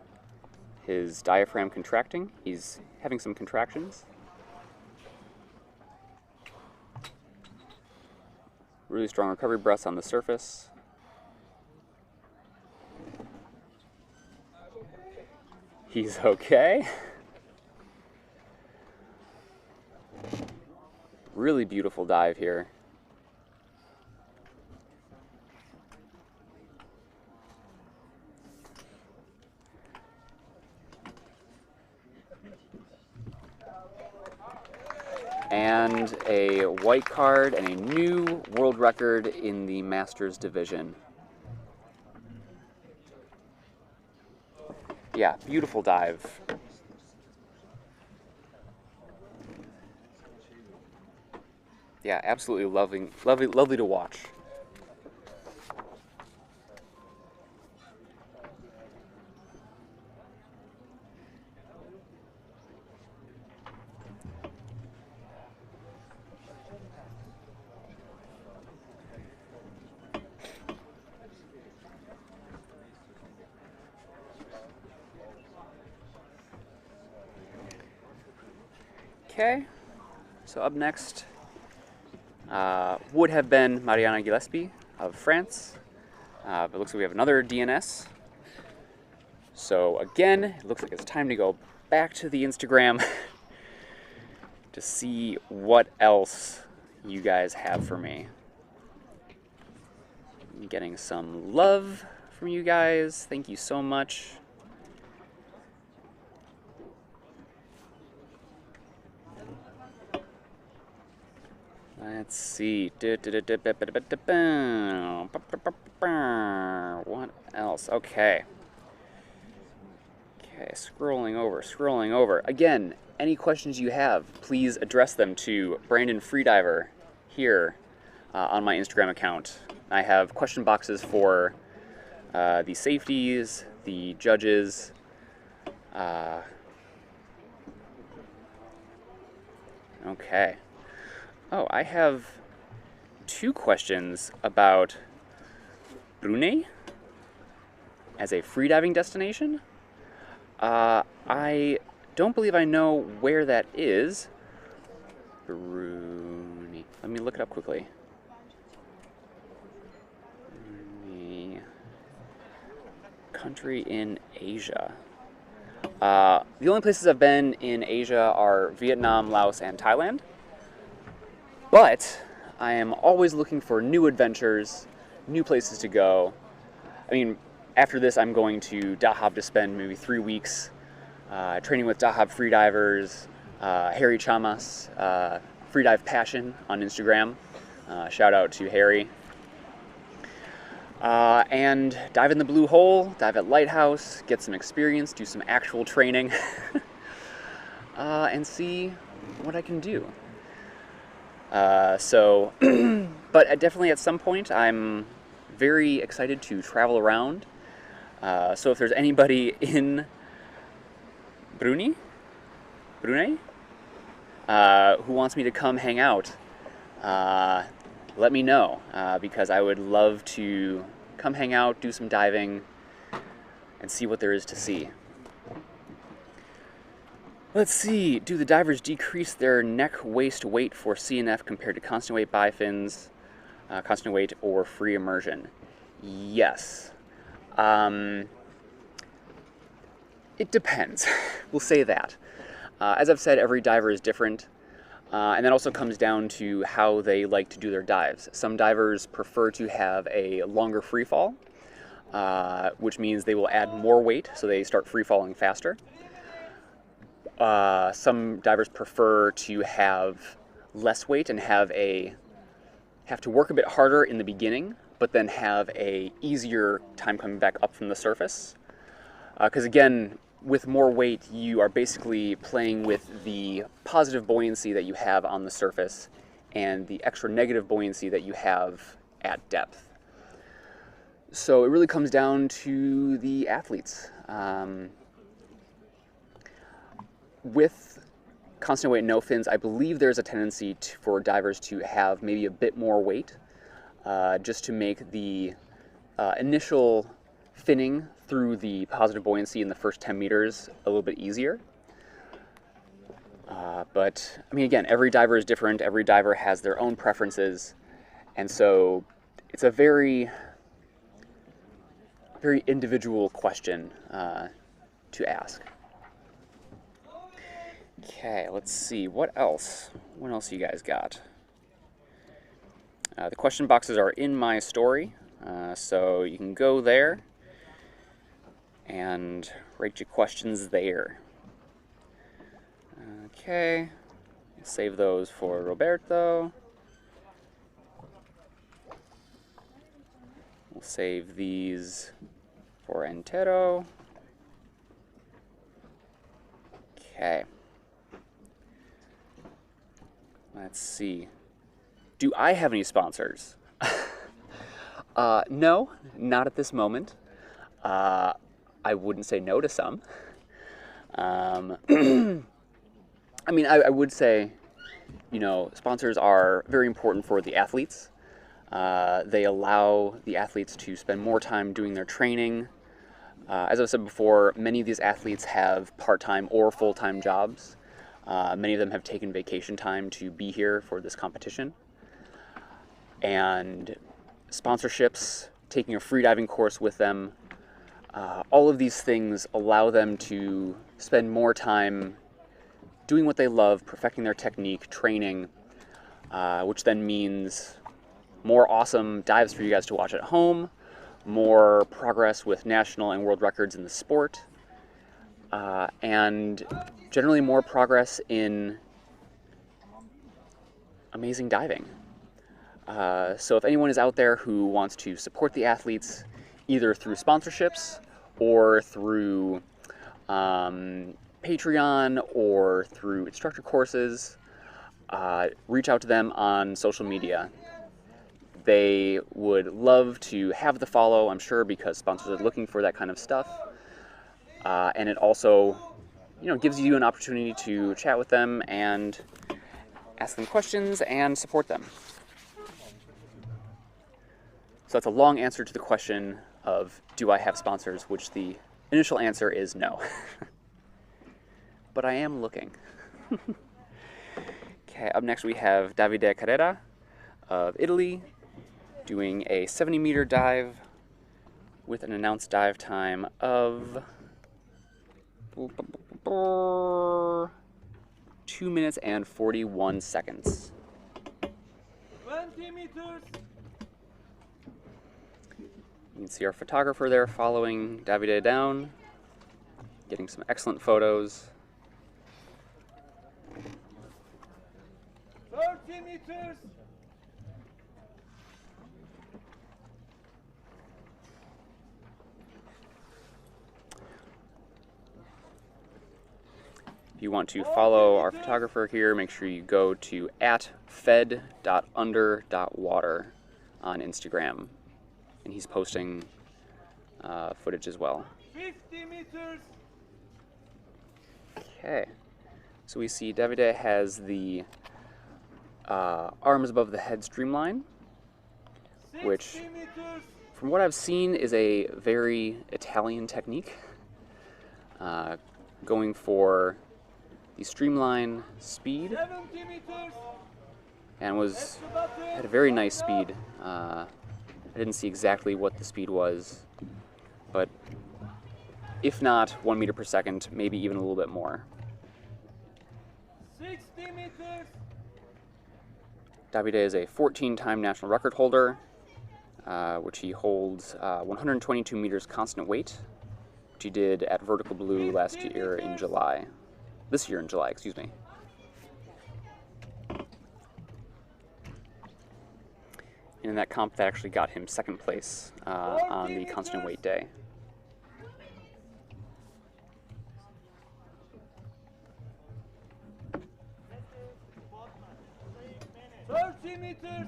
his diaphragm contracting. He's having some contractions. Really strong recovery breaths on the surface. He's okay. Really beautiful dive here. And a white card and a new world record in the Masters division. Yeah, beautiful dive. Yeah, absolutely lovely to watch. Okay, so up next would have been Mariana Gillespie of France, but it looks like we have another DNS. So again, it looks like it's time to go back to the Instagram to see what else you guys have for me. I'm getting some love from you guys. Thank you so much. Let's see. What else? Okay. Okay, scrolling over. Again, any questions you have, please address them to Brandon Freediver here on my Instagram account. I have question boxes for the safeties, the judges, okay. Oh, I have 2 questions about Brunei as a freediving destination. I don't believe I know where that is. Brunei. Let me look it up quickly. Brunei. Country in Asia. The only places I've been in Asia are Vietnam, Laos, and Thailand. But I am always looking for new adventures, new places to go. I mean, after this, I'm going to Dahab to spend maybe 3 weeks training with Dahab freedivers, Harry Chamas, Freedive Passion on Instagram. Shout out to Harry. And dive in the Blue Hole, dive at Lighthouse, get some experience, do some actual training, and see what I can do. But definitely at some point, I'm very excited to travel around. So if there's anybody in Brunei, who wants me to come hang out, let me know, because I would love to come hang out, do some diving, and see what there is to see. Let's see, do the divers decrease their neck waist weight for CNF compared to constant weight bifins, constant weight, or free immersion? Yes. It depends. We'll say that. As I've said, every diver is different. And that also comes down to how they like to do their dives. Some divers prefer to have a longer free fall, which means they will add more weight, so they start free falling faster. Some divers prefer to have less weight and have to work a bit harder in the beginning, but then have a easier time coming back up from the surface. Because again, with more weight, you are basically playing with the positive buoyancy that you have on the surface and the extra negative buoyancy that you have at depth. So it really comes down to the athletes. With constant weight, no fins, I believe there's a tendency for divers to have maybe a bit more weight, just to make the initial finning through the positive buoyancy in the first 10 meters a little bit easier. But, I mean, again, every diver is different. Every diver has their own preferences. And so it's a very, very individual question to ask. Okay, let's see. What else? What else you guys got? The question boxes are in my story, so you can go there and write your questions there. Okay, save those for Roberto. We'll save these for Antero. Okay. Let's see. Do I have any sponsors? No, not at this moment. I wouldn't say no to some. I mean, I would say, you know, sponsors are very important for the athletes. They allow the athletes to spend more time doing their training. As I've said before, many of these athletes have part-time or full-time jobs. Many of them have taken vacation time to be here for this competition. And sponsorships, taking a freediving course with them, all of these things allow them to spend more time doing what they love, perfecting their technique, training, which then means more awesome dives for you guys to watch at home, more progress with national and world records in the sport, and generally more progress in amazing diving. So if anyone is out there who wants to support the athletes, either through sponsorships or through Patreon or through instructor courses, reach out to them on social media. They would love to have the follow, I'm sure, because sponsors are looking for that kind of stuff. And it also, you know, gives you an opportunity to chat with them and ask them questions and support them. So that's a long answer to the question of, do I have sponsors, which the initial answer is no. But I am looking. Okay, up next we have Davide Carrera of Italy doing a 70-meter dive with an announced dive time of 2 minutes and 41 seconds. 20 meters. You can see our photographer there following Davide down, getting some excellent photos. 30 meters. If you want to follow our photographer here, make sure you go to @fed.under.water on Instagram. And he's posting footage as well. 50 meters. Okay, so we see Davide has the arms above the head streamline, which, 60 meters. from what I've seen, is a very Italian technique. Going for the streamline speed, 70 meters. and had a very nice speed I didn't see exactly what the speed was, but if not 1 meter per second, maybe even a little bit more. 60 meters. Davide is a 14-time national record holder, which he holds 122 meters constant weight, which he did at Vertical Blue last year in July. This year in July, excuse me. And in that comp, that actually got him second place on the constant weight day. Meters.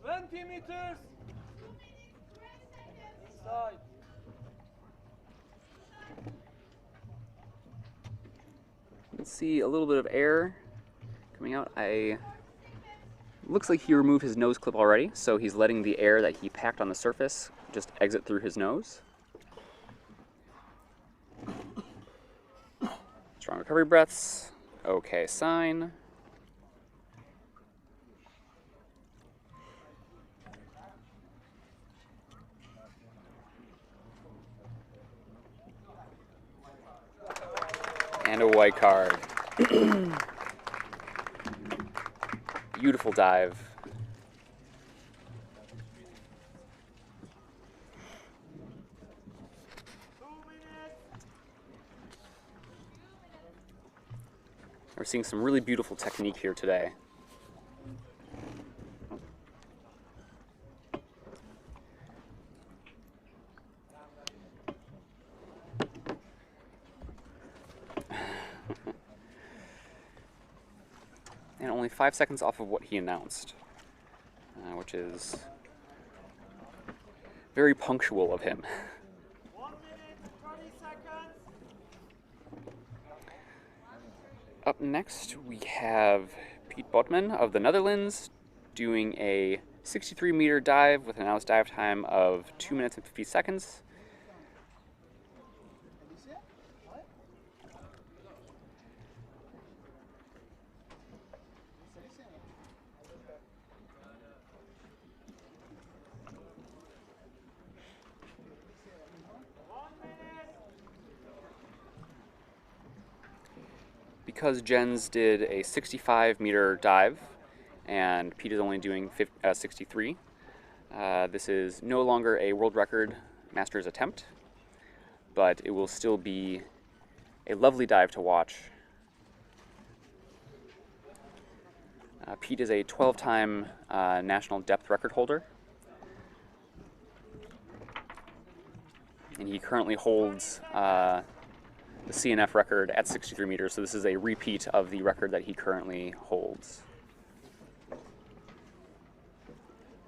20 meters. Inside. Let's see a little bit of air coming out. Looks like he removed his nose clip already, so he's letting the air that he packed on the surface just exit through his nose. Strong recovery breaths. Okay sign. And a white card. Beautiful dive. We're seeing some really beautiful technique here today. And only 5 seconds off of what he announced, which is very punctual of him. 1 minute, 30 seconds. Up next, we have Piet Botman of the Netherlands doing a 63-meter dive with an announced dive time of 2 minutes and 50 seconds. Because Jens did a 65-meter dive and Pete is only doing 63, this is no longer a world record master's attempt, but it will still be a lovely dive to watch. Pete is a 12-time national depth record holder, and he currently holds the CNF record at 63 meters, so this is a repeat of the record that he currently holds.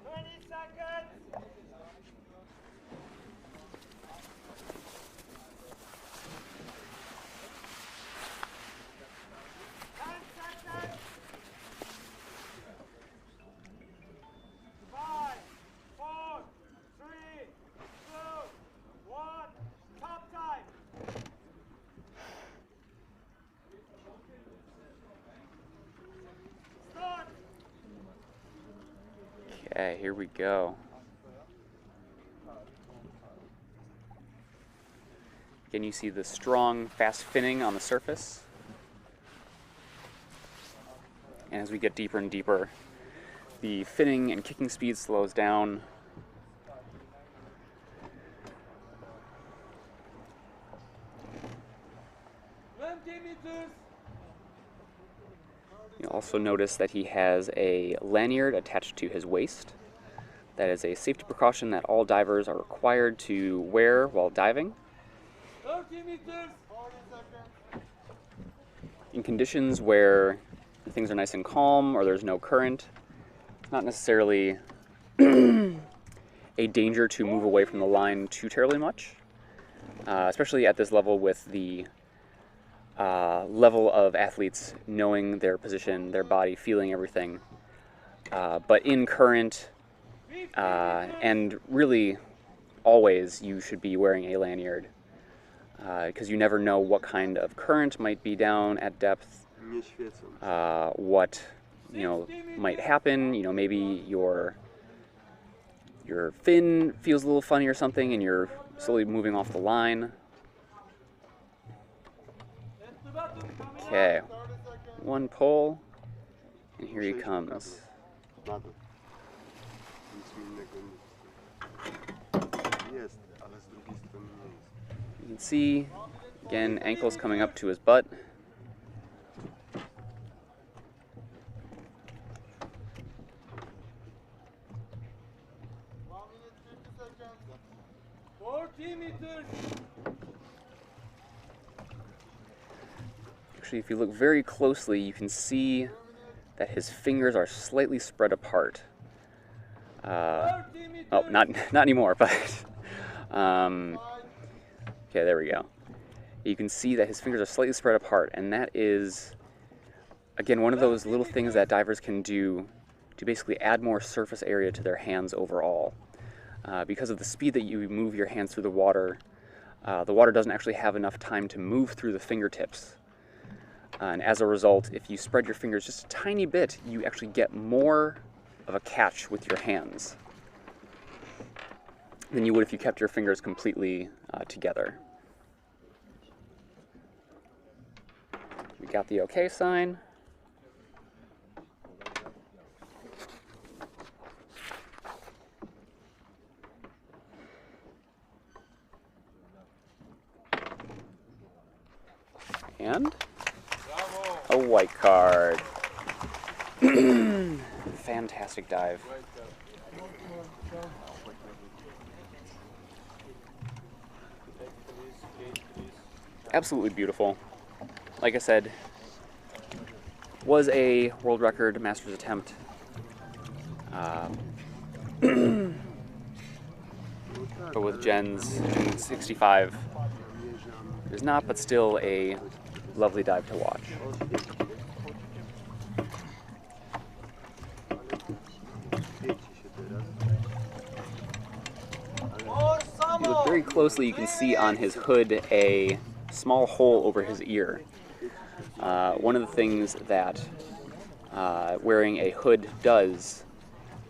20 seconds. Okay, here we go. Again, you see the strong, fast finning on the surface. And as we get deeper and deeper, the finning and kicking speed slows down. You'll also notice that he has a lanyard attached to his waist. That is a safety precaution that all divers are required to wear while diving. 30 meters. 40 seconds. In conditions where things are nice and calm or there's no current, it's not necessarily a danger to move away from the line too terribly much, especially at this level with the level of athletes knowing their position, their body, feeling everything. But in current, and really always, you should be wearing a lanyard because you never know what kind of current might be down at depth, what might happen. Maybe your fin feels a little funny or something, and you're slowly moving off the line. Okay, one pull, and here he comes. You can see, again, ankles coming up to his butt. Actually, if you look very closely, you can see that his fingers are slightly spread apart. Oh, not anymore, but okay, there we go. You can see that his fingers are slightly spread apart, and that is, again, one of those little things that divers can do to basically add more surface area to their hands overall. Because of the speed that you move your hands through the water doesn't actually have enough time to move through the fingertips. And as a result, if you spread your fingers just a tiny bit, you actually get more of a catch with your hands than you would if you kept your fingers completely together. We got the OK sign. And a white card. Fantastic dive. Absolutely beautiful. Like I said, was a world record master's attempt. But with Jen's 65, there's not, but still a lovely dive to watch. If you look very closely, you can see on his hood a small hole over his ear. One of the things that wearing a hood does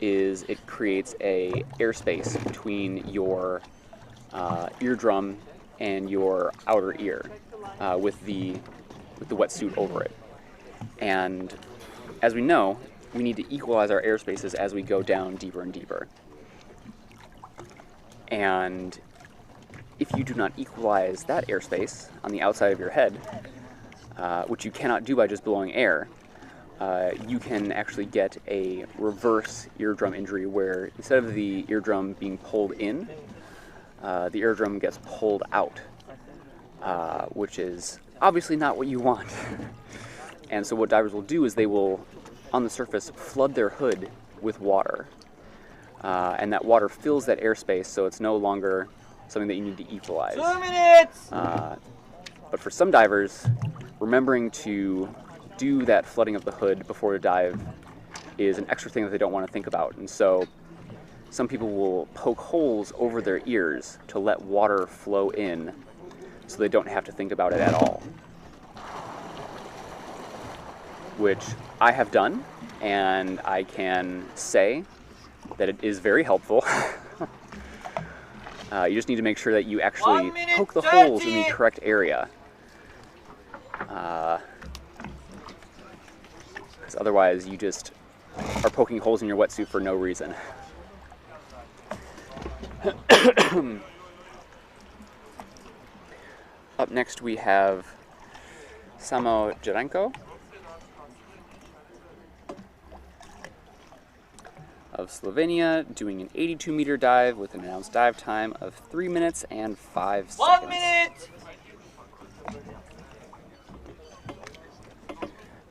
is it creates a airspace between your eardrum and your outer ear with the wetsuit over it. And as we know, we need to equalize our airspaces as we go down deeper and deeper. And if you do not equalize that airspace on the outside of your head, which you cannot do by just blowing air, you can actually get a reverse eardrum injury where instead of the eardrum being pulled in, the eardrum gets pulled out, which is obviously not what you want. And so what divers will do is they will, on the surface, flood their hood with water. And that water fills that airspace, so it's no longer something that you need to equalize. 2 minutes! But for some divers, remembering to do that flooding of the hood before a dive is an extra thing that they don't want to think about. And so some people will poke holes over their ears to let water flow in so they don't have to think about it at all. Which I have done, and I can say that it is very helpful. You just need to make sure that you actually poke the holes in the correct area. Because otherwise you just are poking holes in your wetsuit for no reason. Up next we have Samo Jarenko of Slovenia, doing an 82-meter dive with an announced dive time of 3 minutes and 5 seconds. 1 minute!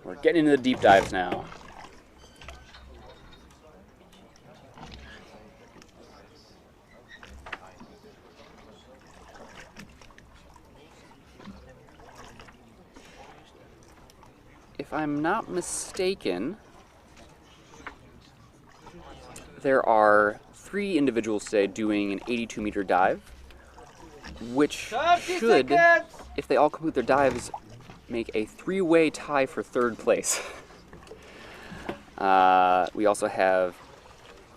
We're getting into the deep dives now. If I'm not mistaken, there are 3 individuals today doing an 82-meter dive. which 30 should, seconds. if they all complete their dives, make a 3-way tie for 3rd place. We also have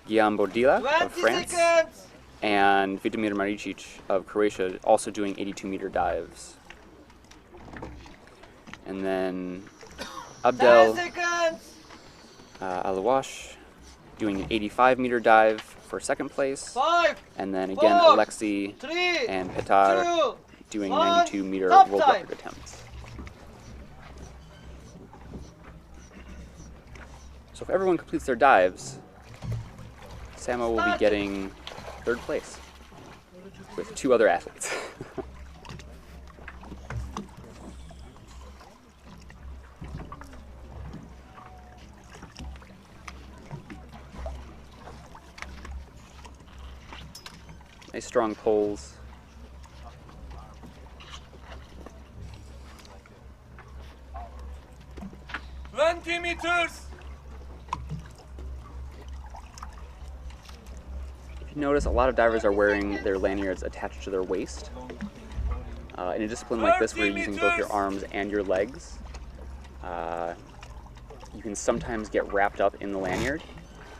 Guillaume Bordilla of 20 France seconds. and Vitomir Maricic of Croatia also doing 82-meter dives. And then 10 Abdel seconds. Awash doing an 85-meter dive for 2nd place. 5, And then again, 4, Lexi 3, and Petar 2, doing 1, 92-meter stop world time. record attempts. So if everyone completes their dives, Samo will be getting 3rd place with 2 other athletes. Nice strong poles. meters. If you notice, a lot of divers are wearing their lanyards attached to their waist. In a discipline like this where you're using both your arms and your legs, you can sometimes get wrapped up in the lanyard.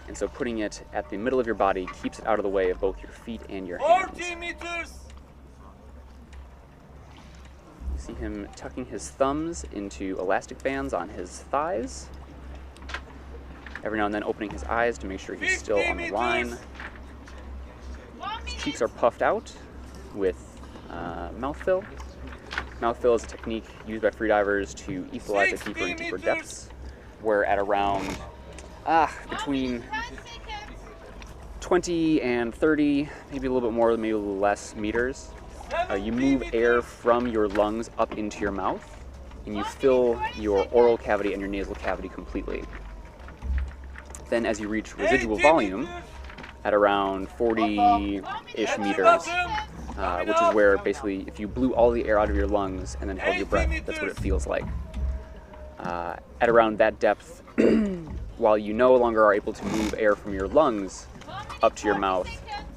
And so putting it at the middle of your body keeps it out of the way of both your feet and your hands. 40 meters. You see him tucking his thumbs into elastic bands on his thighs. Every now and then opening his eyes to make sure he's still on the line. His cheeks are puffed out with mouth fill. Mouth fill is a technique used by freedivers to equalize at deeper and deeper depths, where at around between 20 and 30, maybe a little bit more, maybe a little less meters, you move air from your lungs up into your mouth, and you fill your oral cavity and your nasal cavity completely. Then as you reach residual volume, at around 40-ish meters, which is where basically if you blew all the air out of your lungs and then held your breath, that's what it feels like. At around that depth, while you no longer are able to move air from your lungs up to your mouth,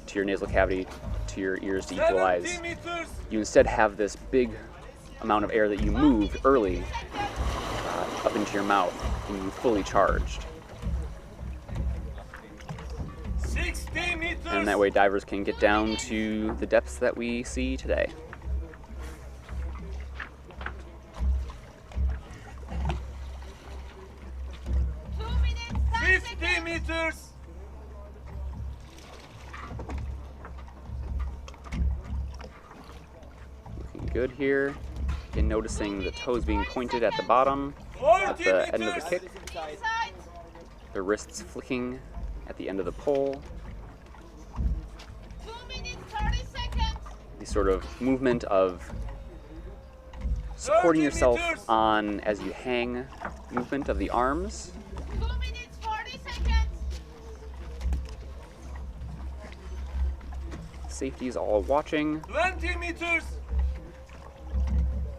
to your nasal cavity, to your ears to equalize, you instead have this big amount of air that you moved early up into your mouth, and you fully charged. 60 meters. And that way divers can get down to the depths that we see today. Meters. Looking good here. Again, noticing the toes being pointed at the bottom, at the end of the kick. The wrists flicking at the end of the pole. 2 minutes, 30 seconds. The sort of movement of supporting yourself on as you hang movement of the arms. 2 minutes, 40 seconds. Safety is all watching. 20 meters.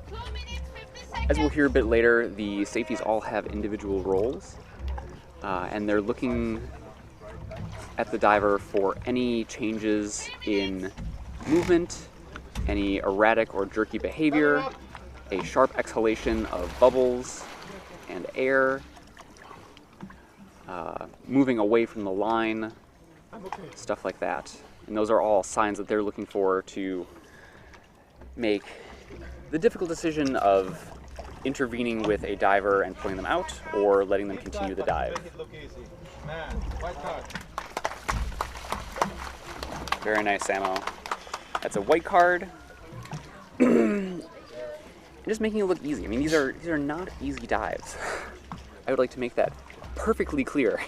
2 minutes, 50 seconds. As we'll hear a bit later, the safeties all have individual roles, and they're looking at the diver for any changes in movement, any erratic or jerky behavior, a sharp exhalation of bubbles and air, moving away from the line, stuff like that. And those are all signs that they're looking for to make the difficult decision of intervening with a diver and pulling them out, or letting them continue the dive. Make it look easy. Man, white card. Very nice, Samo. That's a white card. Just making it look easy. I mean, these are not easy dives. I would like to make that perfectly clear.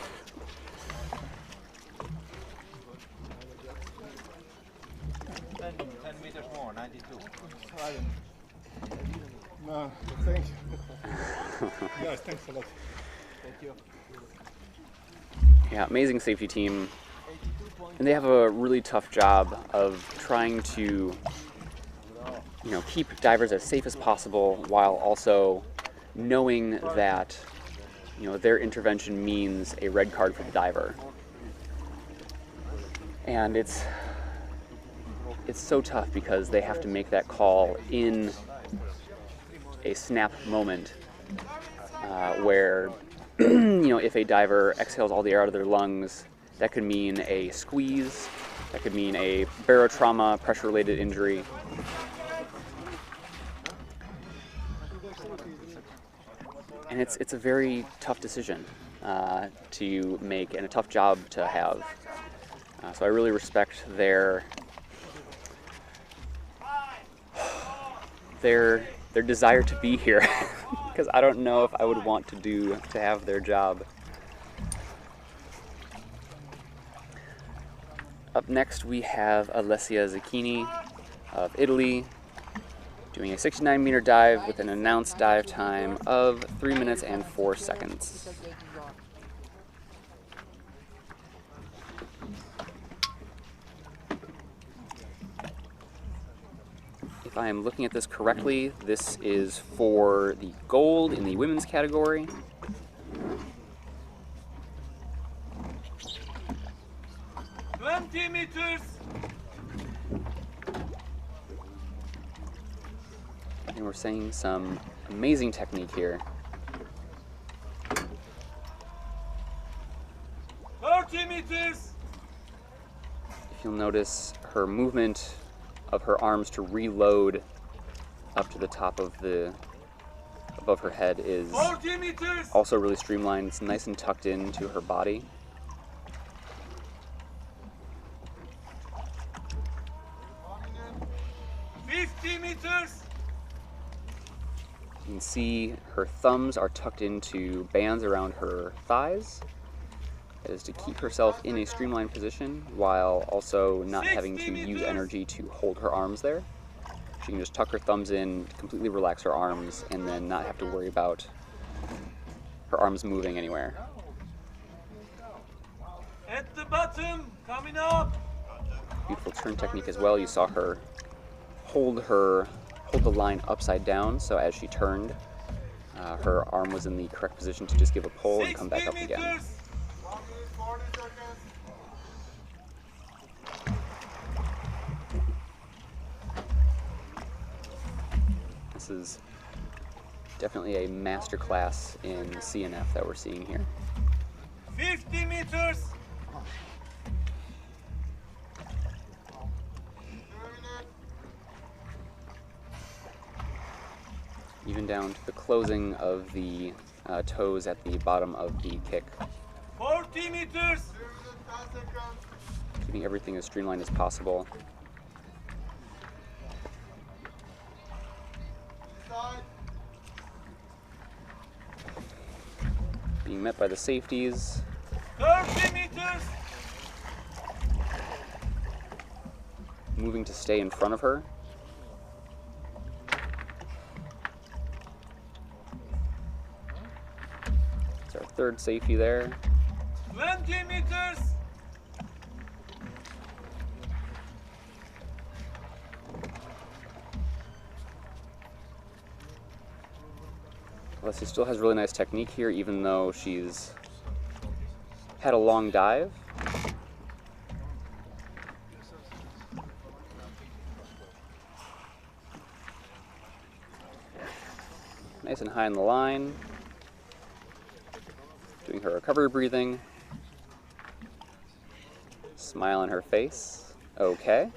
Ten meters more, 92. No, thank you. Guys, thanks a lot. Thank you. Yeah, amazing safety team. And they have a really tough job of trying to, keep divers as safe as possible while also knowing that, their intervention means a red card for the diver. And it's it's so tough because they have to make that call in a snap moment where, if a diver exhales all the air out of their lungs, that could mean a squeeze, that could mean a barotrauma, pressure-related injury. And it's a very tough decision to make and a tough job to have. So I really respect their desire to be here, because I don't know if I would want to have their job. Up next we have Alessia Zaiken of Italy, doing a 69-meter dive with an announced dive time of 3 minutes and 4 seconds. If I am looking at this correctly, this is for the gold in the women's category. meters. And we're seeing some amazing technique here. 30 meters. If you'll notice, her movement of her arms to reload up to the top of above her head is 40 meters. also really streamlined. It's nice and tucked into her body. Meters. You can see her thumbs are tucked into bands around her thighs. That is to keep herself in a streamlined position while also not having to use energy to hold her arms there. She can just tuck her thumbs in, completely relax her arms, and then not have to worry about her arms moving anywhere. At the bottom, coming up. Beautiful turn technique as well. You saw her hold the line upside down, so as she turned, her arm was in the correct position to just give a pull and come back up again. This is definitely a masterclass in CNF that we're seeing here. 50 meters. Even down to the closing of the toes at the bottom of the kick. 40 meters. Keeping everything as streamlined as possible. Being met by the safeties. 30 meters. Moving to stay in front of her. It's our third safety there. 20 meters. Alessia still has really nice technique here, even though she's had a long dive. Nice and high in the line. Doing her recovery breathing. Smile on her face. Okay.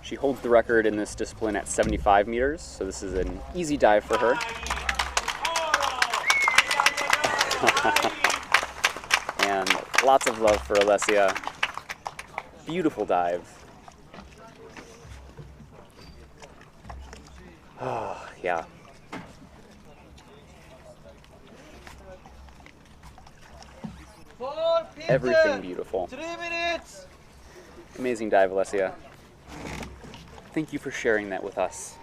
She holds the record in this discipline at 75 meters, so this is an easy dive for her. And lots of love for Alessia. Beautiful dive. Oh, yeah. Everything beautiful. 3 minutes. Amazing dive, Alessia. Thank you for sharing that with us.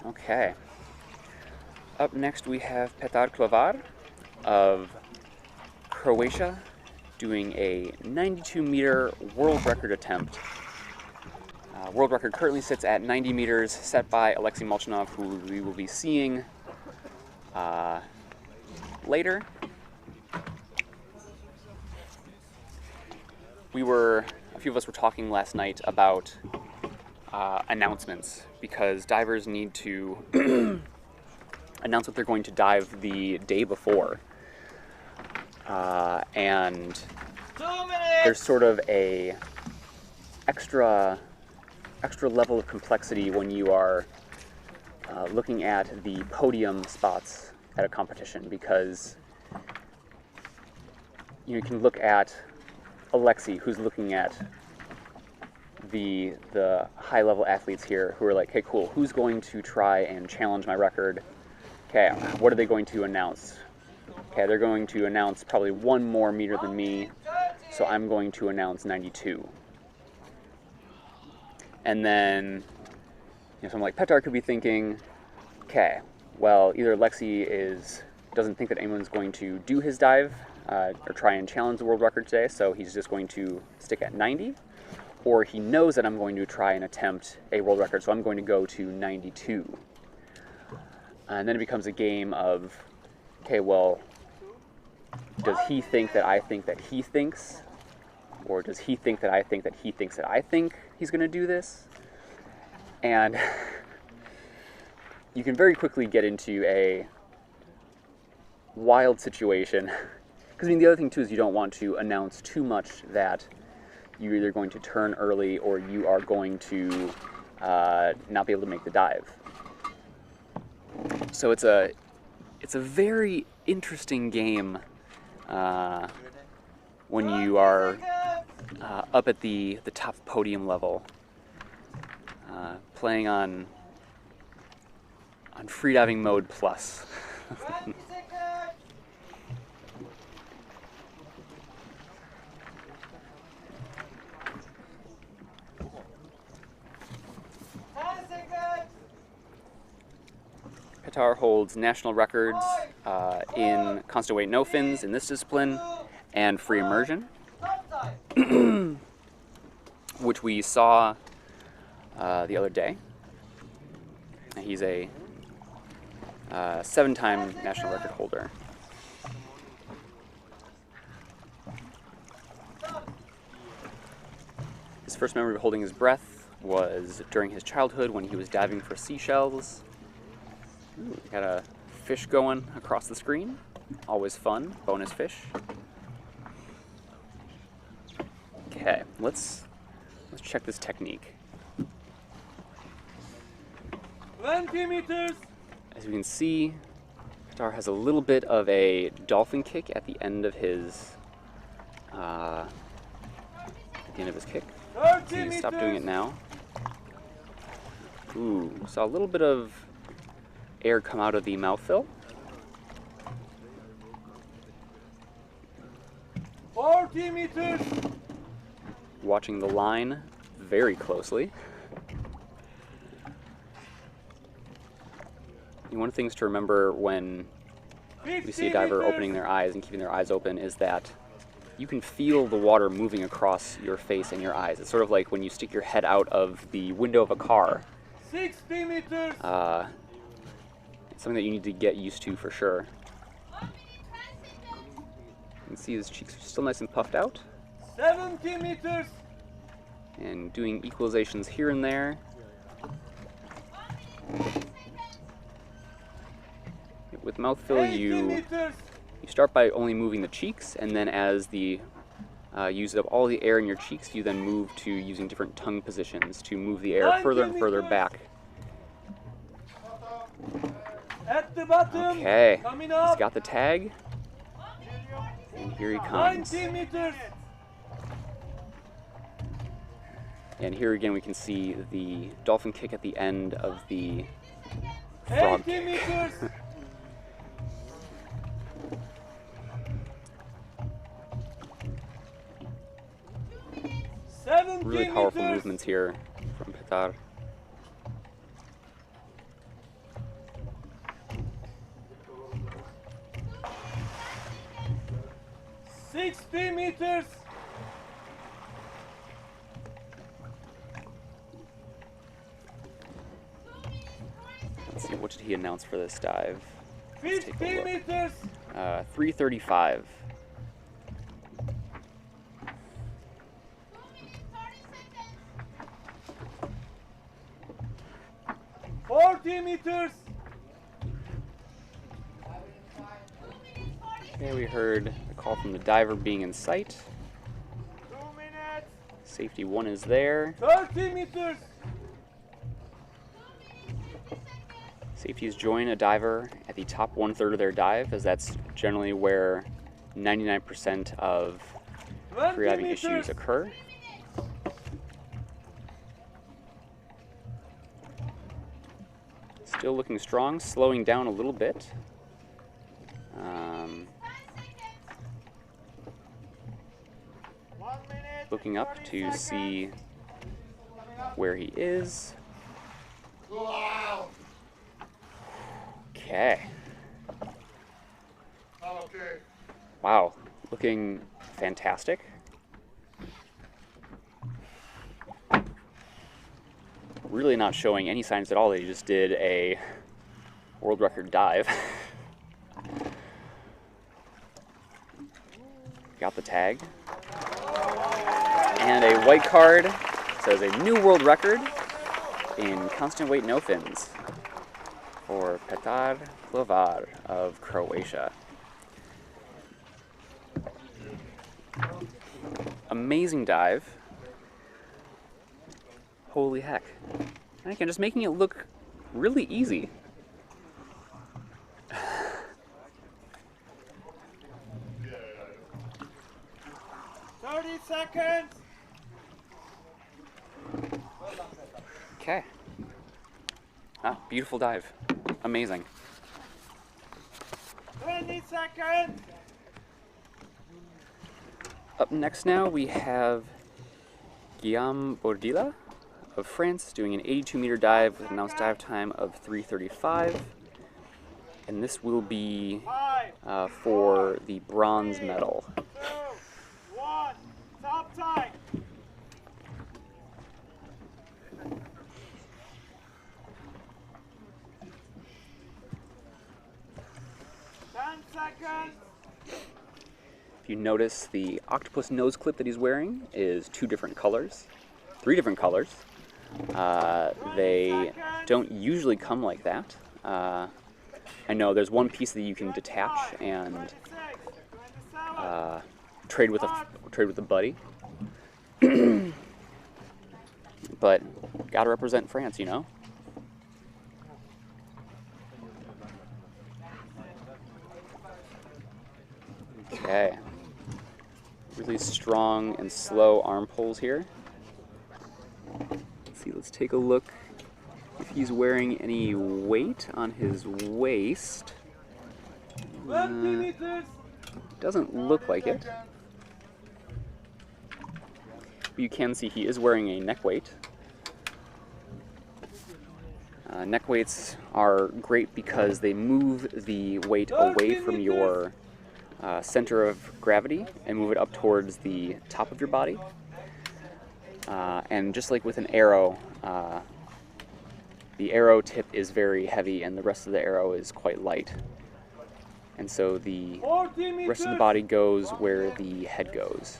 Okay. Up next we have Petar Clavar of Croatia doing a 92-meter world record attempt. World record currently sits at 90 meters, set by Lexi Molchenov, who we will be seeing later. A few of us were talking last night about announcements, because divers need to announce what they're going to dive the day before. And 2 minutes. there's sort of a extra level of complexity when you are looking at the podium spots at a competition, because you can look at Alexi, who's looking at the high-level athletes here, who are like, hey, cool, who's going to try and challenge my record? Okay, what are they going to announce? Okay, they're going to announce probably 1 more meter than me, so I'm going to announce 92. And then, someone like Petar could be thinking, okay, well, either Lexi doesn't think that anyone's going to do his dive or try and challenge the world record today, so he's just going to stick at 90, or he knows that I'm going to try and attempt a world record, so I'm going to go to 92. And then it becomes a game of, okay, well, does he think that I think that he thinks? Or does he think that I think that he thinks that I think he's going to do this? And you can very quickly get into a wild situation. Because, the other thing, too, is you don't want to announce too much that you're either going to turn early or you are going to not be able to make the dive. So it's a very interesting game when you are up at the top podium level, playing on freediving mode plus. 20 seconds. Petar holds national records in constant weight no fins in this discipline and free immersion, Stop time. which we saw the other day. He's a 7-time national record holder. His first memory of holding his breath was during his childhood when he was diving for seashells. Ooh, got a fish going across the screen. Always fun. Bonus fish. Okay, let's check this technique. 20 meters. As you can see, Petar has a little bit of a dolphin kick at the end of his kick. 30 He's meters. stop doing it now. Ooh, saw a little bit of air come out of the mouthfill. 40 meters. Watching the line very closely. One of the things to remember when we see a diver opening their eyes and keeping their eyes open is that you can feel the water moving across your face and your eyes. It's sort of like when you stick your head out of the window of a car. 60 meters. It's something that you need to get used to for sure. You can see his cheeks are still nice and puffed out. 70 meters. And doing equalizations here and there. With mouthfill, 80 you meters. start by only moving the cheeks, and then as the use up all the air in your cheeks, you then move to using different tongue positions to move the air further and further back. At the bottom. Okay, Coming he's up. got the tag, and here he comes. 90 meters. And here again we can see the dolphin kick at the end of the frog 80 kick. meters. Really powerful meters. movements here from Petar. 60 meters. Let's see, what did he announce for this dive? Let's take 50 a look. meters. 335. 40 meters. Okay, we heard a call from the diver being in sight. 2 minutes. Safety 1 is there. 30 meters. Safeties join a diver at the top 1/3 of their dive, as that's generally where 99% of 20 freediving meters. issues occur. Still looking strong, slowing down a little bit. Looking up to see where he is. Okay. Wow, looking fantastic. Really not showing any signs at all that he just did a world record dive. Got the tag. And a white card says a new world record in constant weight no fins for Petar Clavar of Croatia. Amazing dive. Holy heck. And again, just making it look really easy. 30 seconds. Okay. Ah, beautiful dive. Amazing. 20 seconds. Up next now we have Guillaume Bordilla of France doing an 82-meter dive with an announced dive time of 3:35. And this will be 5, for the bronze medal. 2, 1. Stop time. Seconds. If you notice, the octopus nose clip that he's wearing is 2 different colors, 3 different colors. They don't usually come like that. I know there's one piece that you can detach and trade with a buddy, but gotta represent France, you know. Okay. Really strong and slow arm pulls here. Let's see, let's take a look if he's wearing any weight on his waist. 20 meters. Doesn't look like it. But you can see he is wearing a neck weight. Neck weights are great because they move the weight away from your center of gravity and move it up towards the top of your body. And just like with an arrow, the arrow tip is very heavy and the rest of the arrow is quite light. And so the 40 meters. rest of the body goes where the head goes.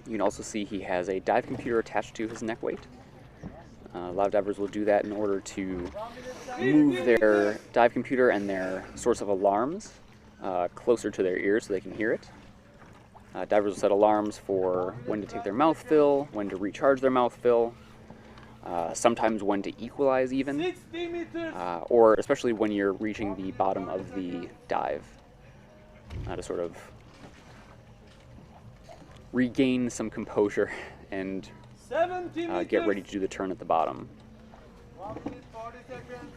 You can also see he has a dive computer attached to his neck weight. A lot of divers will do that in order to move their dive computer and their source of alarms closer to their ears so they can hear it. Divers will set alarms for when to take their mouth fill, when to recharge their mouth fill, sometimes when to equalize even, 60 meters. or especially when you're reaching the bottom of the dive, to sort of regain some composure and 70 meters. get ready to do the turn at the bottom. 1 minute 40 seconds.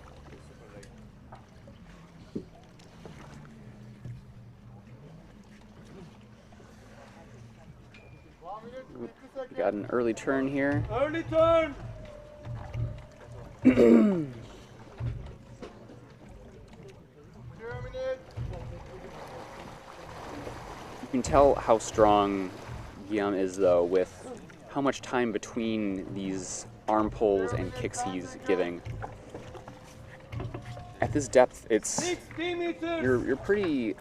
We got an early turn here. Early turn. 2 minutes. can tell how strong Guillaume is, though, with how much time between these arm pulls and kicks he's giving. At this depth, it's 60 meters. you're pretty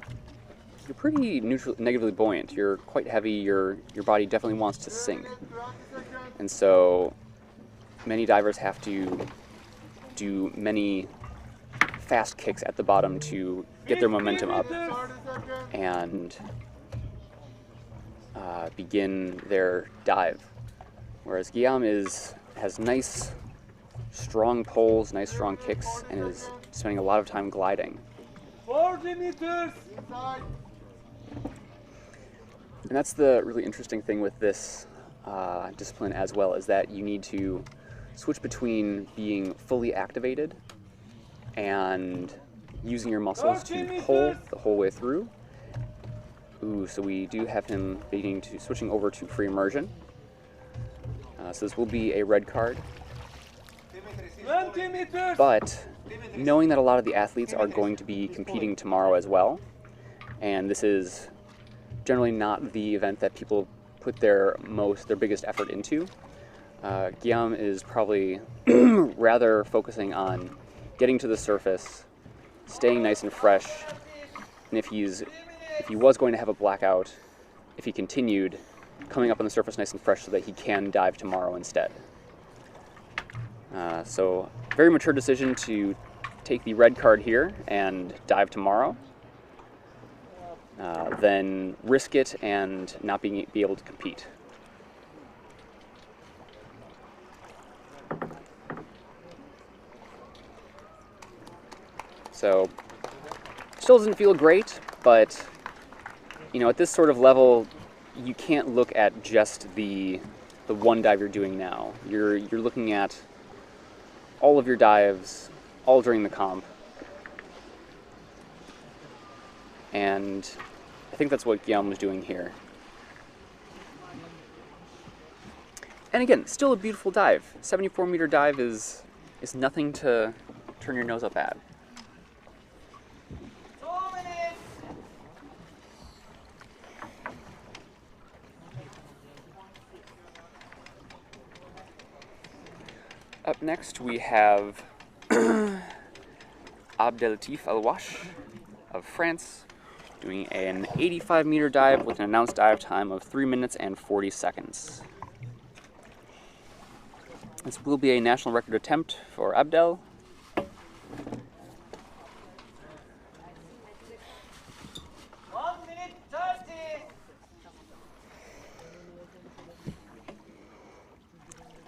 negatively buoyant. You're quite heavy. Your body definitely wants to sink, and so many divers have to do many fast kicks at the bottom to get their momentum up and begin their dive. Whereas Guillaume has nice, strong pulls, nice, strong kicks, and is spending a lot of time gliding. 40 meters. And that's the really interesting thing with this discipline as well, is that you need to switch between being fully activated and using your muscles to pull the whole way through. Ooh, so we do have him switching over to free immersion. So this will be a red card. 20 meters. But knowing that a lot of the athletes are going to be competing tomorrow as well, and this is generally not the event that people put their biggest effort into, Guillaume is probably rather focusing on getting to the surface, staying nice and fresh, and if he was going to have a blackout, if he continued, coming up on the surface nice and fresh so that he can dive tomorrow instead. So very mature decision to take the red card here and dive tomorrow, then risk it and not be able to compete. So still doesn't feel great, but at this sort of level, you can't look at just the one dive you're doing now. You're looking at all of your dives, all during the comp. And I think that's what Guillaume was doing here. And again, still a beautiful dive. 74-meter dive is nothing to turn your nose up at. 2 minutes. Up next we have Abdellatif Awash of France doing an 85-meter dive with an announced dive time of 3 minutes and 40 seconds. This will be a national record attempt for Abdel.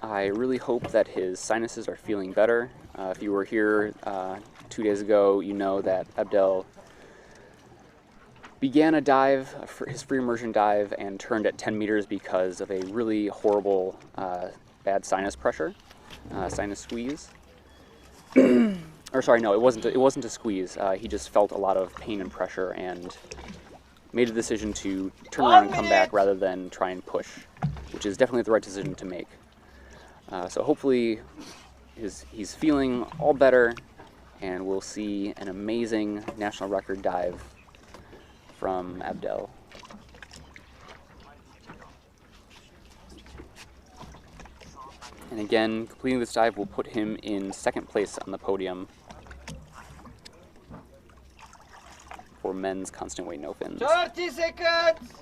I really hope that his sinuses are feeling better. If you were here 2 days ago, you know that Abdel began a dive, his free immersion dive, and turned at 10 meters because of a really horrible bad sinus pressure, sinus squeeze. Or sorry, no, it wasn't a squeeze. He just felt a lot of pain and pressure and made a decision to turn around and come back rather than try and push, which is definitely the right decision to make. So hopefully he's feeling all better, and we'll see an amazing national record dive from Abdel. And again, completing this dive will put him in second place on the podium for men's constant weight no fins. 30 seconds.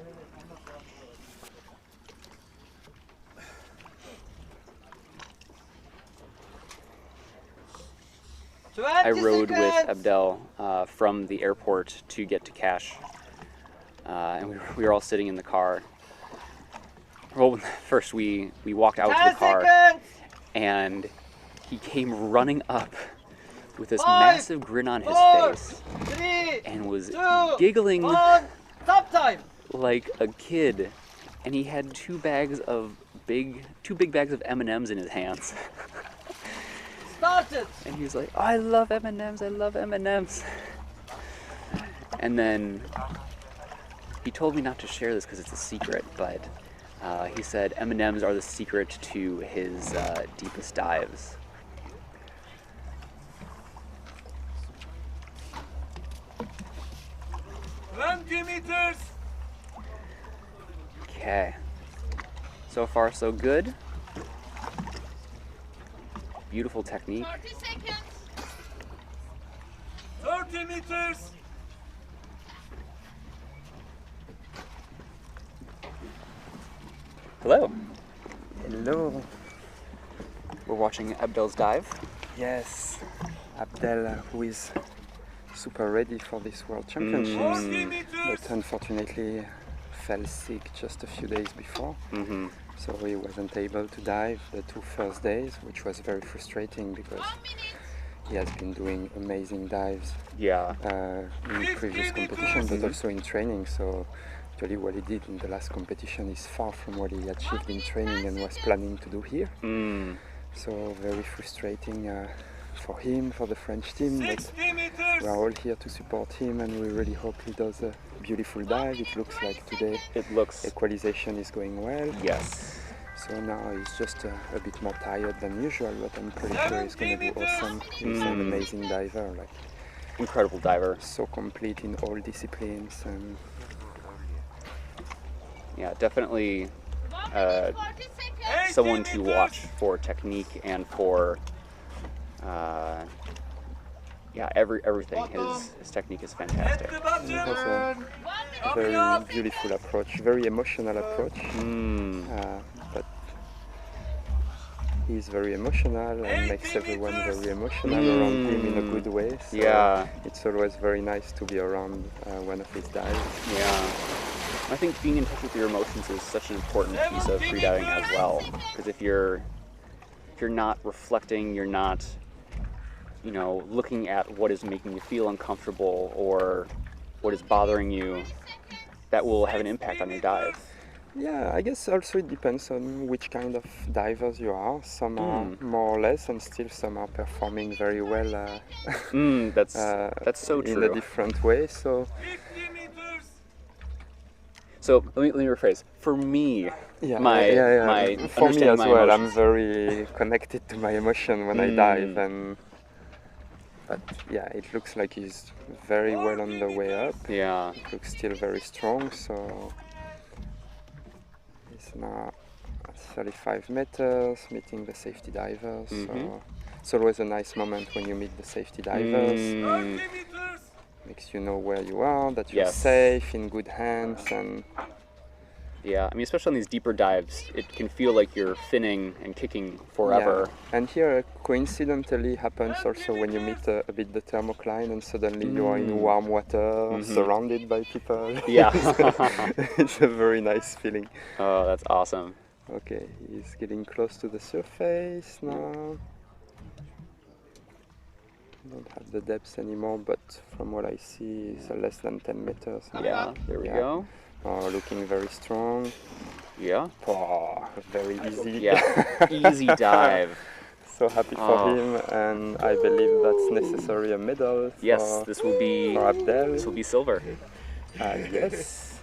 I rode with Abdel from the airport to get to Cache, and we were all sitting in the car. Well, first we walked out to the car, and he came running up with this massive grin on his face and was giggling like a kid, and he had two big bags of M&Ms in his hands. And he was like, oh, I love M&Ms, I love M&Ms. And then he told me not to share this because it's a secret, but he said M&Ms are the secret to his deepest dives. $20 meters. Okay. So far, so good. Beautiful technique. 30 seconds. 30 meters. Hello. Hello. We're watching Abdel's dive. Yes, Abdel, who is super ready for this World Championships, 40 meters. but unfortunately fell sick just a few days before. Mm-hmm. So he wasn't able to dive the 2 first days, which was very frustrating because 1 minute. he has been doing amazing dives Yeah. in previous competitions, but also in training. So actually what he did in the last competition is far from what he achieved in training and was planning to do here. Mm. So very frustrating for him, for the French team, but 60 meters. we are all here to support him and we really hope he does a beautiful dive. It looks like today It looks. equalization is going well. Yes. So now he's just a bit more tired than usual, but I'm pretty sure he's going to do awesome. He's an amazing diver, like Incredible diver. so complete in all disciplines. And Yeah, definitely 1 minute 40 seconds. someone to watch for technique and for everything. His technique is fantastic. At the bottom. he has a 1 minute. very beautiful approach, very emotional approach. Mm. But he's very emotional and makes everyone very emotional around him in a good way. So Yeah. it's always very nice to be around one of his dives. Yeah. I think being in touch with your emotions is such an important piece of freediving as well. Because if you're not reflecting, you're not, looking at what is making you feel uncomfortable or what is bothering you, that will have an impact on your dive. Yeah, I guess also it depends on which kind of divers you are. Some are more or less, and still some are performing very well That's so in true. a different way. So 50 meters. So let me rephrase. For me, yeah, my for me understanding as my well, I'm emotions- very connected to my emotion when I dive, but yeah, it looks like he's very well on the way up. Yeah. It looks still very strong, so he's now at 35 meters, meeting the safety divers. So it's always a nice moment when you meet the safety divers. 30 meters. Makes you know where you are, that you're Yes. safe, in good hands, and Yeah, I mean, especially on these deeper dives, it can feel like you're finning and kicking forever. yeah. And here coincidentally happens also when you meet a bit the thermocline and suddenly you are in warm water, surrounded by people. Yeah. It's a very nice feeling. Oh, that's awesome. Okay, he's getting close to the surface now. Don't have the depth anymore, but from what I see, it's less than 10 meters. Yeah, there we Yeah. go. Oh, looking very strong. Yeah. Oh, very easy. Yeah. Easy dive. So happy for Oh. him, and I believe that's necessary a medal for, Yes, this will be for Abdel. this will be silver. Yes,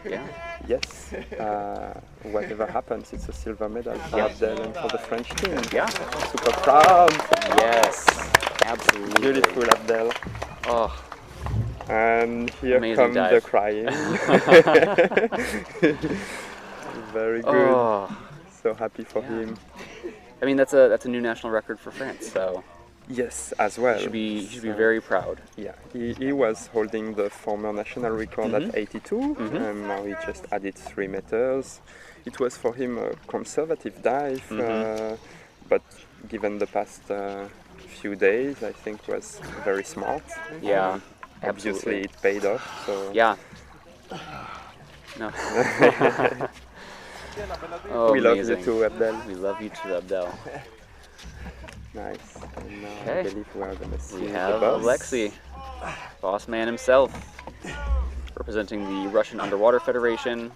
Yeah. yes. Whatever happens, it's a silver medal for Yeah. Abdel and for the French team. Yeah. Super proud. Yes. Absolutely. Beautiful Abdel. Oh. And here Amazing comes dive. the crying. Very good. Oh. So happy for him. I mean, that's a new national record for France. So Yes, as well. he should be very proud. Yeah, he was holding the former national record at 82, and now he just added 3 meters. It was for him a conservative dive, but given the past few days, I think was very smart. Yeah. Obviously, Absolutely. it paid off. So Yeah. No. Oh, we love amazing. you too, Abdel. We love you too, Abdel. Nice. And now Okay. I believe we are gonna see We the have boss. Lexi, boss man himself, representing the Russian Underwater Federation.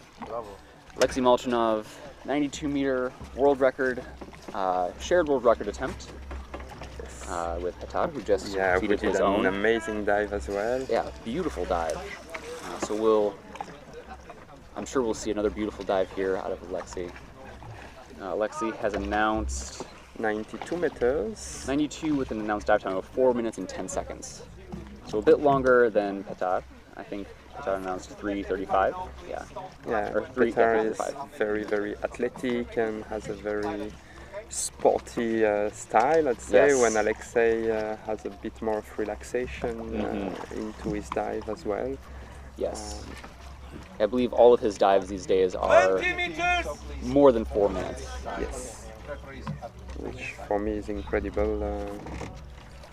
Lexi Molchenov, 92-meter world record, shared world record attempt with Petar, who just Yeah, we completed did his an own. amazing dive as well. Yeah, beautiful dive. I'm sure we'll see another beautiful dive here out of Lexi. Lexi has announced 92 meters. 92 with an announced dive time of 4 minutes and 10 seconds. So a bit longer than Petar. I think Petar announced 3:35. Yeah. Yeah, Or three, Petar yeah, is 5. very, very athletic and has a very sporty style, I'd say, Yes. when Alexei has a bit more of relaxation into his dive as well. Yes. I believe all of his dives these days are 20 meters. more than 4 minutes. Yes, which for me is incredible.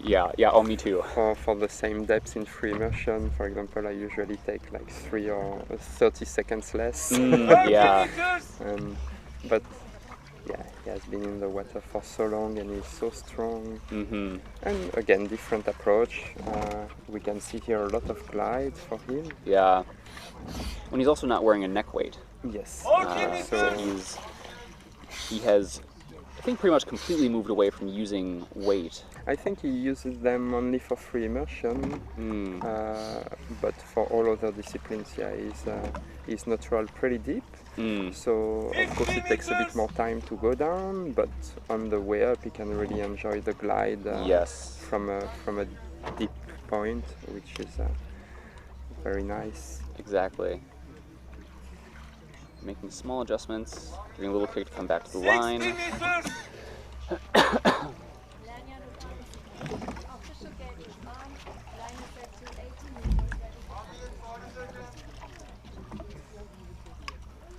Yeah, oh, me too. For the same depths in free immersion, for example, I usually take like 3 or 30 seconds less. Yeah. But yeah, he has been in the water for so long and he's so strong. And again, different approach. We can see here a lot of glide for him. Yeah. When he's also not wearing a neck weight. Yes. So he has, I think, pretty much completely moved away from using weight. I think he uses them only for free immersion, but for all other disciplines, yeah, he's natural pretty deep. So of course it takes a bit more time to go down, but on the way up he can really enjoy the glide Yes. from a deep point, which is very nice. Exactly. Making small adjustments, giving a little kick to come back to the 60 line. meters.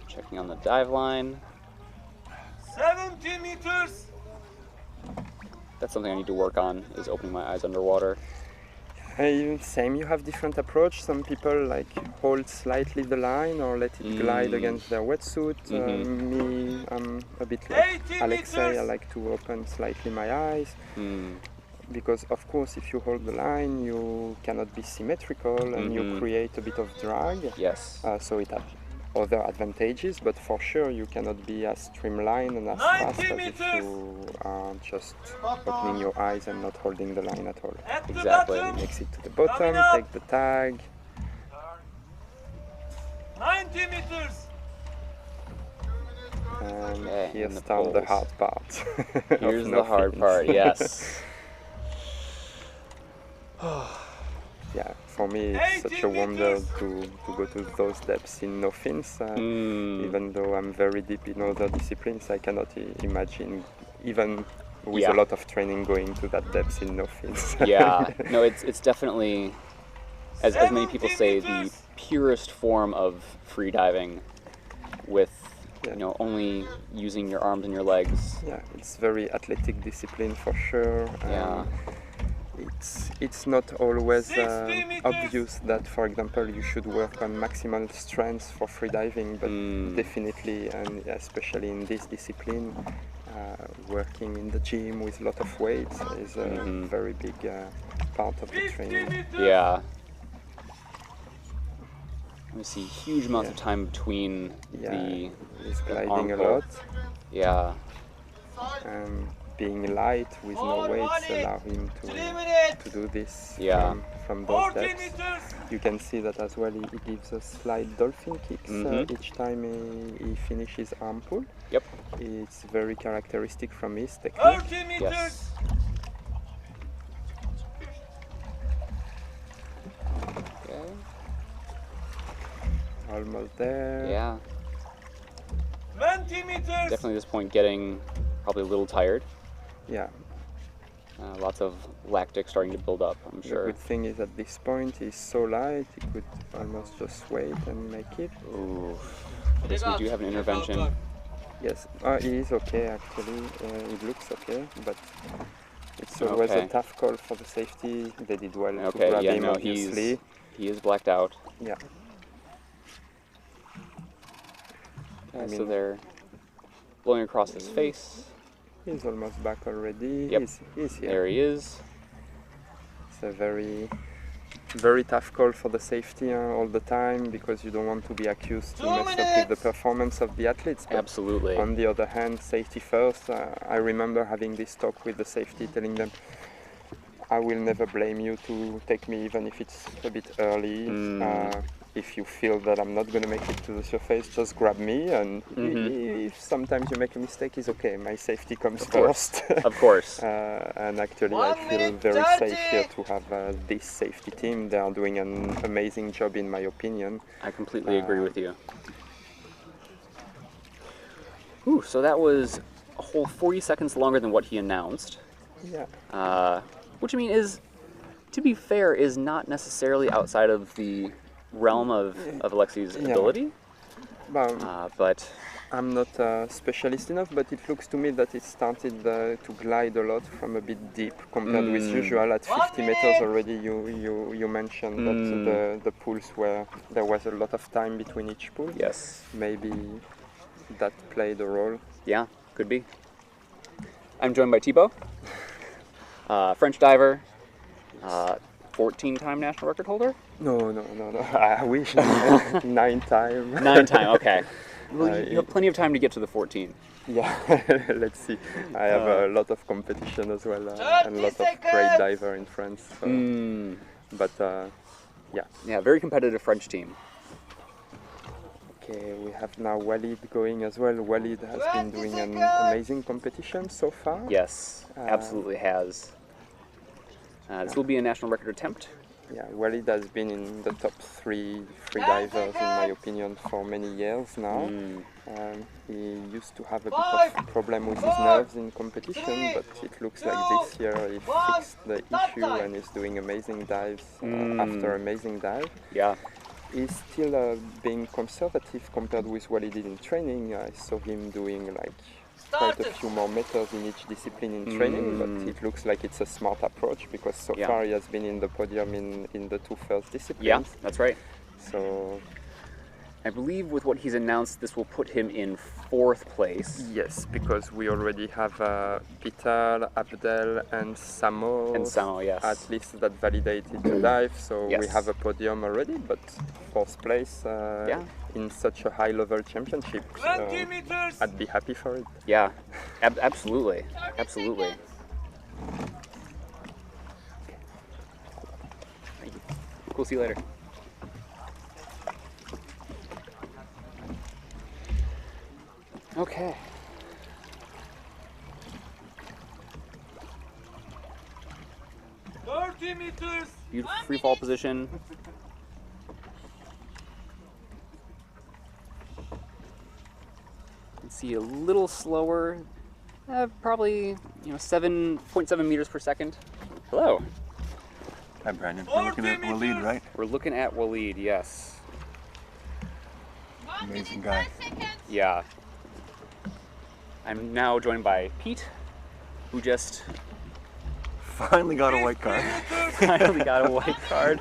Checking on the dive line. 70 meters. That's something I need to work on, is opening my eyes underwater. Same, you have different approach. Some people like hold slightly the line or let it glide against their wetsuit. Me, I'm a bit like 80 Alexei, I meters. like to open slightly my eyes. Because of course if you hold the line you cannot be symmetrical and you create a bit of drag. Yes. So it has other advantages, but for sure you cannot be as streamlined and as 90 fast as if meters. you are just opening your eyes and not holding the line at all. At the Exactly. bottom. Makes it to the bottom, Coming up. take the tag. 90 meters. And Okay, here and the starts the poles. hard part. Here's of the no hard fins. part, yes. Yeah, for me it's such a 80 wonder meters. to go to those depths in no fins. Even though I'm very deep in other disciplines, I cannot imagine, even with Yeah. a lot of training, going to that depths in no fins. Yeah, no, it's definitely, as many people say, the purest form of free diving, with only using your arms and your legs. Yeah, it's very athletic discipline for sure. Yeah. It's not always 60 meters. obvious that, for example, you should work on maximal strength for freediving, but definitely, and especially in this discipline, working in the gym with a lot of weights is a very big part of the 50 training. meters. Yeah. We see huge amounts of time between the He's gliding arm a pull. lot. Yeah. Being light with no weights allow him 3 minutes. to do this Yeah. from those 40 depths. meters. You can see that as well. He gives us slight dolphin kicks each time he finishes arm pull. Yep. It's very characteristic from his technique. 30 meters. Yes. Okay. Almost there. Yeah. 20 meters. Definitely at this point getting probably a little tired. Yeah. Lots of lactic starting to build up, I'm The sure. good thing is at this point he's so light he could almost just wait and make it. Ooh. Okay, so we do have an intervention. Yes, he is okay actually. It looks okay, but it's always a Okay. tough call for the safety. They did well to Okay, grab yeah, him, no, obviously. he is blacked out. Yeah. Okay, I so mean- they're blowing across his face. He's almost back already. Yep. He's here. There he is. It's a very tough call for the safety all the time, because you don't want to be accused to 2 mess up with the minutes. performance of the athletes. But Absolutely. on the other hand, safety first. I remember having this talk with the safety, telling them, I will never blame you to take me even if it's a bit early. if you feel that I'm not going to make it to the surface, just grab me. And if sometimes you make a mistake, it's okay. My safety comes first. Of course. And actually, I 1 feel minute very 30. safe here to have this safety team. They are doing an amazing job, in my opinion. I completely agree with you. Ooh, so that was a whole 40 seconds longer than what he announced. Yeah. Which I mean is, to be fair, is not necessarily outside of the realm of Lexi's ability. But I'm not a specialist enough, but it looks to me that it started to glide a lot from a bit deep compared with usual. At 50 meters already, you mentioned that the pools where there was a lot of time between each pool. yes, Maybe that played a role. yeah, could be. I'm joined by Thibaut, French diver, 14-time national record holder. No. I wish. 9 time. 9-time, okay. Well, you have plenty of time to get to the 14. Yeah, let's see. I have a lot of competition as well, and a lot of great diver in France. So. But yeah. Yeah, very competitive French team. Okay, we have now Walid going as well. Walid has been doing an amazing competition so far. Yes, absolutely has. This will be a national record attempt. Yeah, Walid has been in the top 3 free divers, in my opinion, for many years now. He used to have a bit of problem with his nerves in competition, but it looks like this year he fixed the issue and is doing amazing dives after amazing dive. Yeah. He's still being conservative compared with what he did in training. I saw him doing like quite a few more meters in each discipline in training, but it looks like it's a smart approach because so far he has been in the podium in the 2 first disciplines. Yeah, that's right. So I believe with what he's announced, this will put him in 4th place. yes, because we already have Petar, Abdel, and Samo. And Samo, yes. At least that validated to dive. So we Yes. have a podium already, but 4th place in such a high-level championship. 20 meters. I'd be happy for it. Yeah, absolutely, absolutely. Thank you. We'll see you later. Okay. meters. Beautiful free fall position. You can see a little slower, probably 7.7 meters per second. Hello. Hi, Brandon. We're looking at Walid, right? We're looking at Walid, yes. Amazing guy. Yeah. I'm now joined by Pete, who just Finally got a white card. finally got a white card.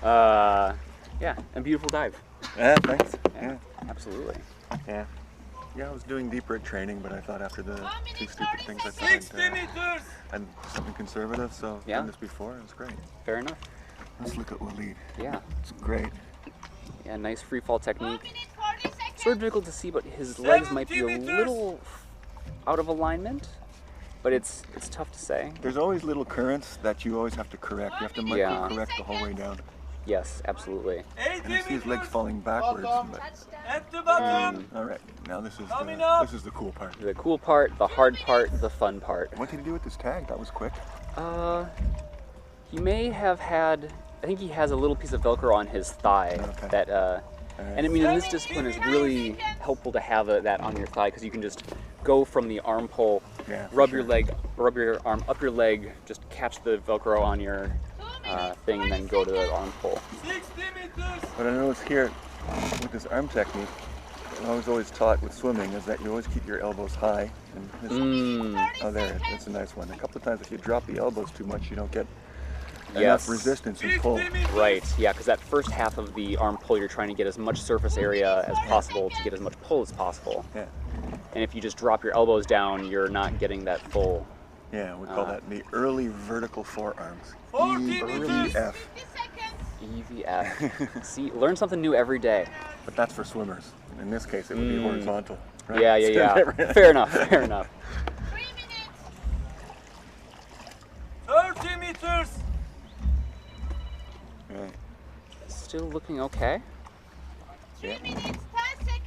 Yeah, and beautiful dive. Yeah, thanks. Yeah. Absolutely. Yeah. Yeah, I was doing deeper at training, but I thought after the 2 stupid things I 60 thought meters. I'd something conservative, so I've Yeah. done this before. It was great. Fair enough. Let's look at Walid. Yeah. It's great. Yeah, nice free fall 1 technique. minute 40 seconds. Sort of difficult to see, but his legs might be a 70 meters. little out of alignment. But it's tough to say. There's always little currents that you always have to correct. You have to Yeah. correct the whole way down. Yes, absolutely. 80 And you see his legs meters. falling backwards. But, At the bottom. all right, now this is Coming up. the cool part. The cool part, the hard part, the fun part. What did he do with this tag? That was quick. He may have had. I think he has a little piece of Velcro on his thigh Okay. that. And I mean, in this discipline, it's really helpful to have that on your thigh because you can just go from the arm pull, Yeah, for rub sure. your leg, rub your arm up your leg, just catch the Velcro on your thing, and then go to the arm pull. 60 meters. What I noticed here with this arm technique, and I was always taught with swimming, is that you always keep your elbows high. And this, oh, there, that's a nice one. A couple of times, if you drop the elbows too much, you don't get enough resistance and pull. 50 meters. Right, yeah, because that first half of the arm pull, you're trying to get as much surface area as possible to get as much pull as possible. Yeah, And if you just drop your elbows down, you're not getting that full. yeah, we call that the early vertical forearms. 40 meters. EVF. 50 seconds. EVF. See, learn something new every day. But that's for swimmers. In this case, it would be horizontal. Right? Yeah. Fair enough, fair enough. 3 minutes. 30 meters. Right. still looking okay. 2 minutes, 10 seconds.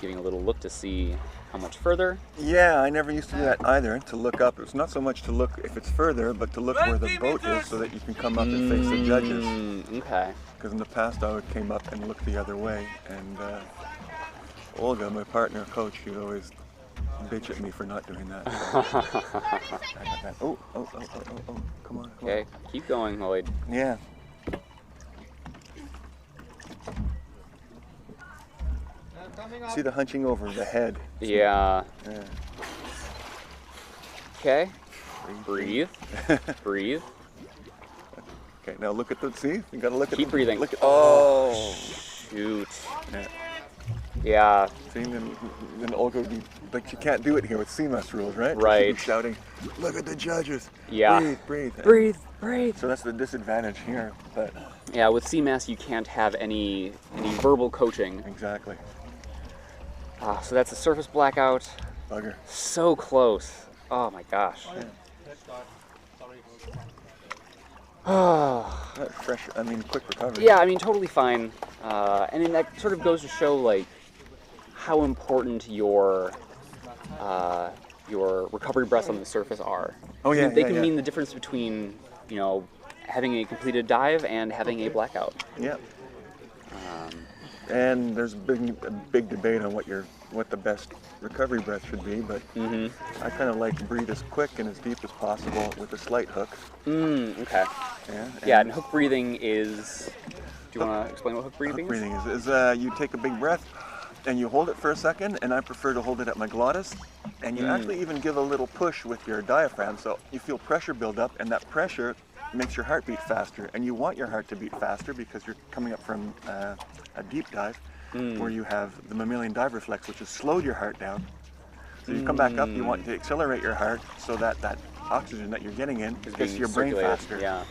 Giving a little look to see how much further. Yeah, I never used to do that either, to look up. It's not so much to look if it's further, but to look where the boat is so that you can come up and face the judges. Okay. Because in the past I would came up and look the other way, and Olga, my partner coach, she would always bitch at me for not doing that. Oh, come on. Okay, keep going, Lloyd. Yeah. Coming up. See the hunching over the head. Yeah. Yeah. Okay. Breathe. Breathe. Okay, now look at the, see? You gotta look at Keep breathing. Look at, oh. Shoot. Yeah. Yeah. See, then Olga would be, like, you can't do it here with CMAS rules, right? Right. She'd be shouting, look at the judges. Yeah. Breathe. Breathe. Breathe. So that's the disadvantage here, but. Yeah, with CMAS you can't have any verbal coaching. Exactly. So that's a surface blackout. Bugger. So close. Oh my gosh. Fresh, I mean, quick recovery. Yeah, I mean, totally fine. And then that sort of goes to show, like, how important your recovery breaths on the surface are. Oh yeah, They can mean the difference between, you know, having a completed dive and having a blackout. Yeah. And there's a big debate on what the best recovery breath should be, but I kind of like to breathe as quick and as deep as possible with a slight hook. Okay. Yeah. And hook breathing is. Do you want to explain what hook breathing Hook breathing is you take a big breath and you hold it for a second, and I prefer to hold it at my glottis, and you actually even give a little push with your diaphragm, so you feel pressure build up, and that pressure makes your heart beat faster, and you want your heart to beat faster because you're coming up from a deep dive where you have the mammalian dive reflex, which has slowed your heart down. So you come back up, you want to accelerate your heart so that that oxygen that you're getting in gets to your brain faster. Yeah.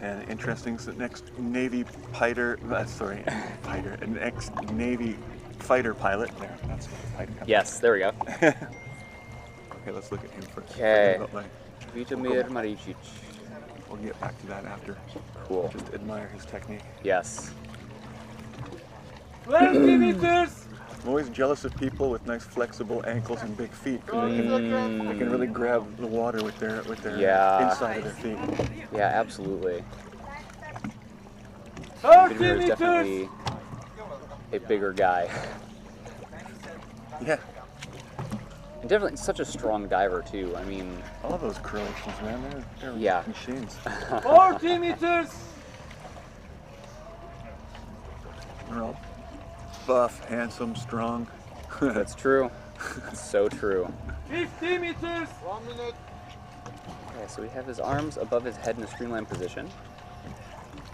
And interesting, so next Navy fighter, an ex-Navy fighter pilot. There, that's fighter. Yes, there we go. Okay, let's look at him first. Okay. Vitamir Maricic. We'll get back to that after. Cool. Just admire his technique. Yes. 20 meters. I'm always jealous of people with nice flexible ankles and big feet, because they can really grab the water with their inside of their feet. Yeah, absolutely. 30 Vitamir is meters. definitely a bigger guy. Yeah. And definitely such a strong diver too. I mean, All those Croatians, man, they're Yeah. machines. 40 meters. They're all buff, handsome, strong. that's true. That's so true. 50 meters. 1 minute. Okay, so we have his arms above his head in a streamline position.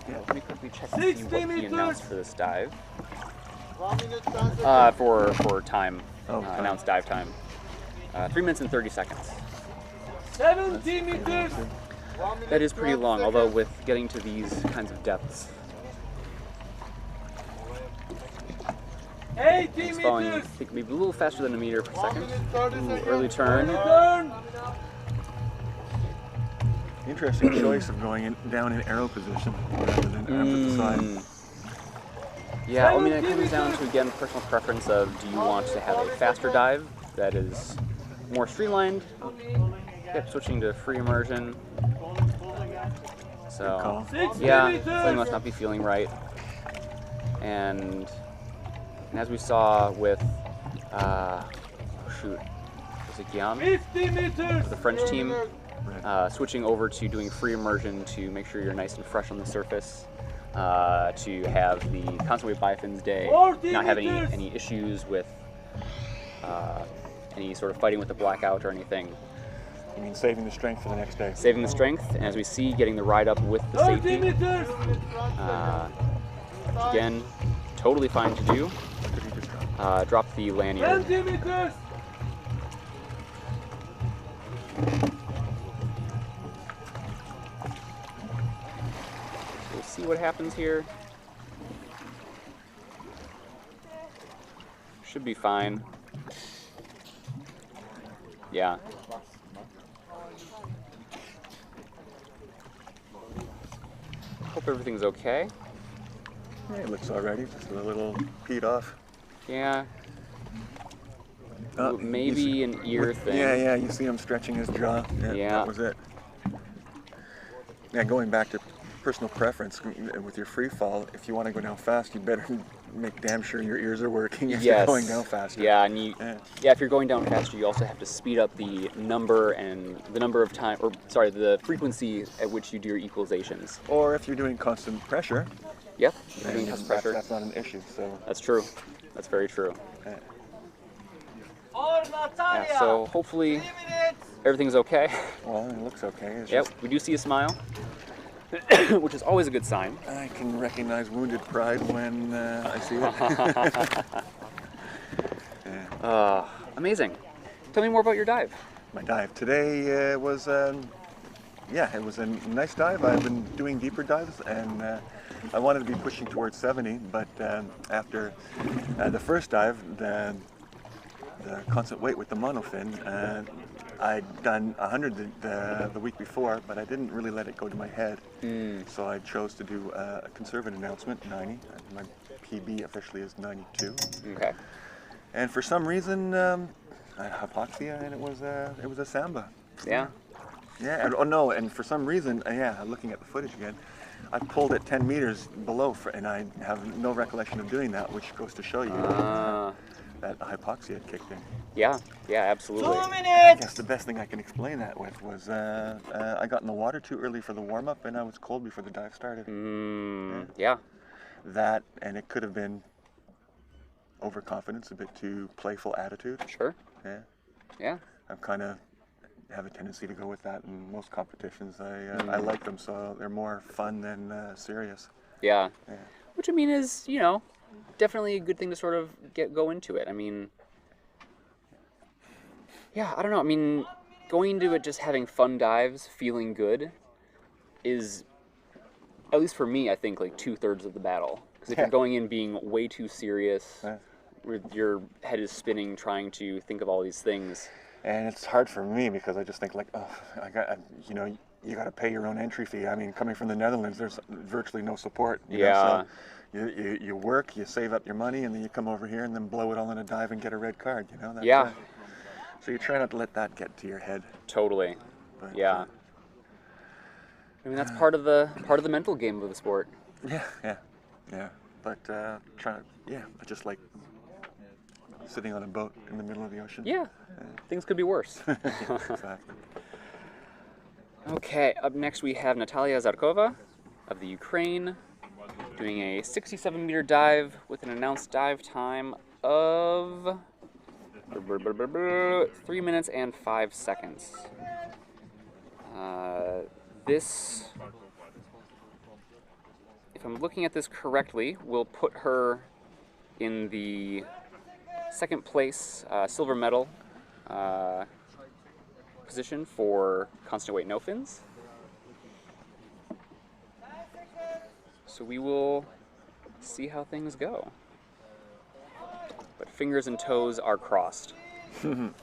Yeah. Let me quickly check and see 60 what he meters. announced for this dive. 1 minute, 10 seconds. For time, Oh, time. announced dive time. 3 minutes and 30 seconds. 70 meters. 1 minute, That is pretty 12 long, seconds. although with getting to these kinds of depths, 80 he's falling, meters. it can be a little faster than a meter per 1 second. minute, 30 Ooh, seconds. early turn. Turn. Interesting choice of going down in arrow position rather than up at the side. Yeah, I mean, it comes down to, again, personal preference of do you want to have a faster dive that is more streamlined, yep, switching to free immersion. So, call. 60 yeah, meters. something must not be feeling right. And as we saw with, was it Guillaume, 50 meters. the French team, switching over to doing free immersion to make sure you're nice and fresh on the surface, to have the constant wave bifins day, 40 not have meters. any issues with any sort of fighting with the blackout or anything. I mean, saving the strength for the next day. Saving the strength, and as we see, getting the ride up with the 30 safety. meters. Again, totally fine to do. Drop the lanyard. 20 meters. We'll see what happens here. Should be fine. Yeah. Hope everything's okay. Yeah, it looks alrighty. Just a little peed off. Yeah. Oh, Maybe you see- an ear thing. Yeah, you see him stretching his jaw. Yeah. That was it. Yeah, going back to personal preference with your free fall, if you want to go down fast, you better make damn sure your ears are working if you're going down faster. Yeah, and Yeah. if you're going down faster, you also have to speed up the number of time, or sorry, the frequency at which you do your equalizations. Or if you're doing constant pressure, Yep, you're then doing constant pressure. that's not an issue. So That's true. That's very true. For Natalia. Yeah, so hopefully 3 minutes. everything's okay. well, it looks okay. It's Yep, just, we do see a smile, which is always a good sign. I can recognize wounded pride when I see it. Amazing. Tell me more about your dive. My dive today was, it was a nice dive. I've been doing deeper dives, and I wanted to be pushing towards 70, but after the first dive, the constant weight with the monofin, I'd done 100 the week before, but I didn't really let it go to my head. So I chose to do a conservative announcement, 90. My PB officially is 92. Okay. And for some reason, I had hypoxia, and it was a samba. Yeah. Yeah. And for some reason, looking at the footage again, I pulled it 10 meters below, and I have no recollection of doing that, which goes to show you that hypoxia had kicked in. Yeah, absolutely. 2 I minutes. guess the best thing I can explain that with was I got in the water too early for the warm-up, and I was cold before the dive started. Yeah. That, and it could have been overconfidence, a bit too playful attitude. Sure. Yeah. Yeah. I'm kind of have a tendency to go with that in most competitions. I like them, so they're more fun than serious. Yeah. Yeah. Which I mean is, definitely a good thing to sort of go into it. I mean, yeah, I don't know. I mean, going into it just having fun dives, feeling good, is, at least for me, I think, like 2/3 of the battle. Because if you're going in being way too serious, with your head is spinning, trying to think of all these things. And it's hard for me because I just think like, you got to pay your own entry fee. I mean, coming from the Netherlands, there's virtually no support. You know, so you work, you save up your money, and then you come over here and then blow it all in a dive and get a red card. That's, so you try not to let that get to your head. Totally. But, I mean, that's part of the mental game of the sport. Yeah. But I just like sitting on a boat in the middle of the ocean. Yeah. Things could be worse. Exactly. Okay, up next we have Natalia Zarkova of the Ukraine doing a 67-meter dive with an announced dive time of 3 minutes and 5 seconds. This, if I'm looking at this correctly, will put her in the second place silver medal position for constant weight no fins. So we will see how things go. But fingers and toes are crossed. No,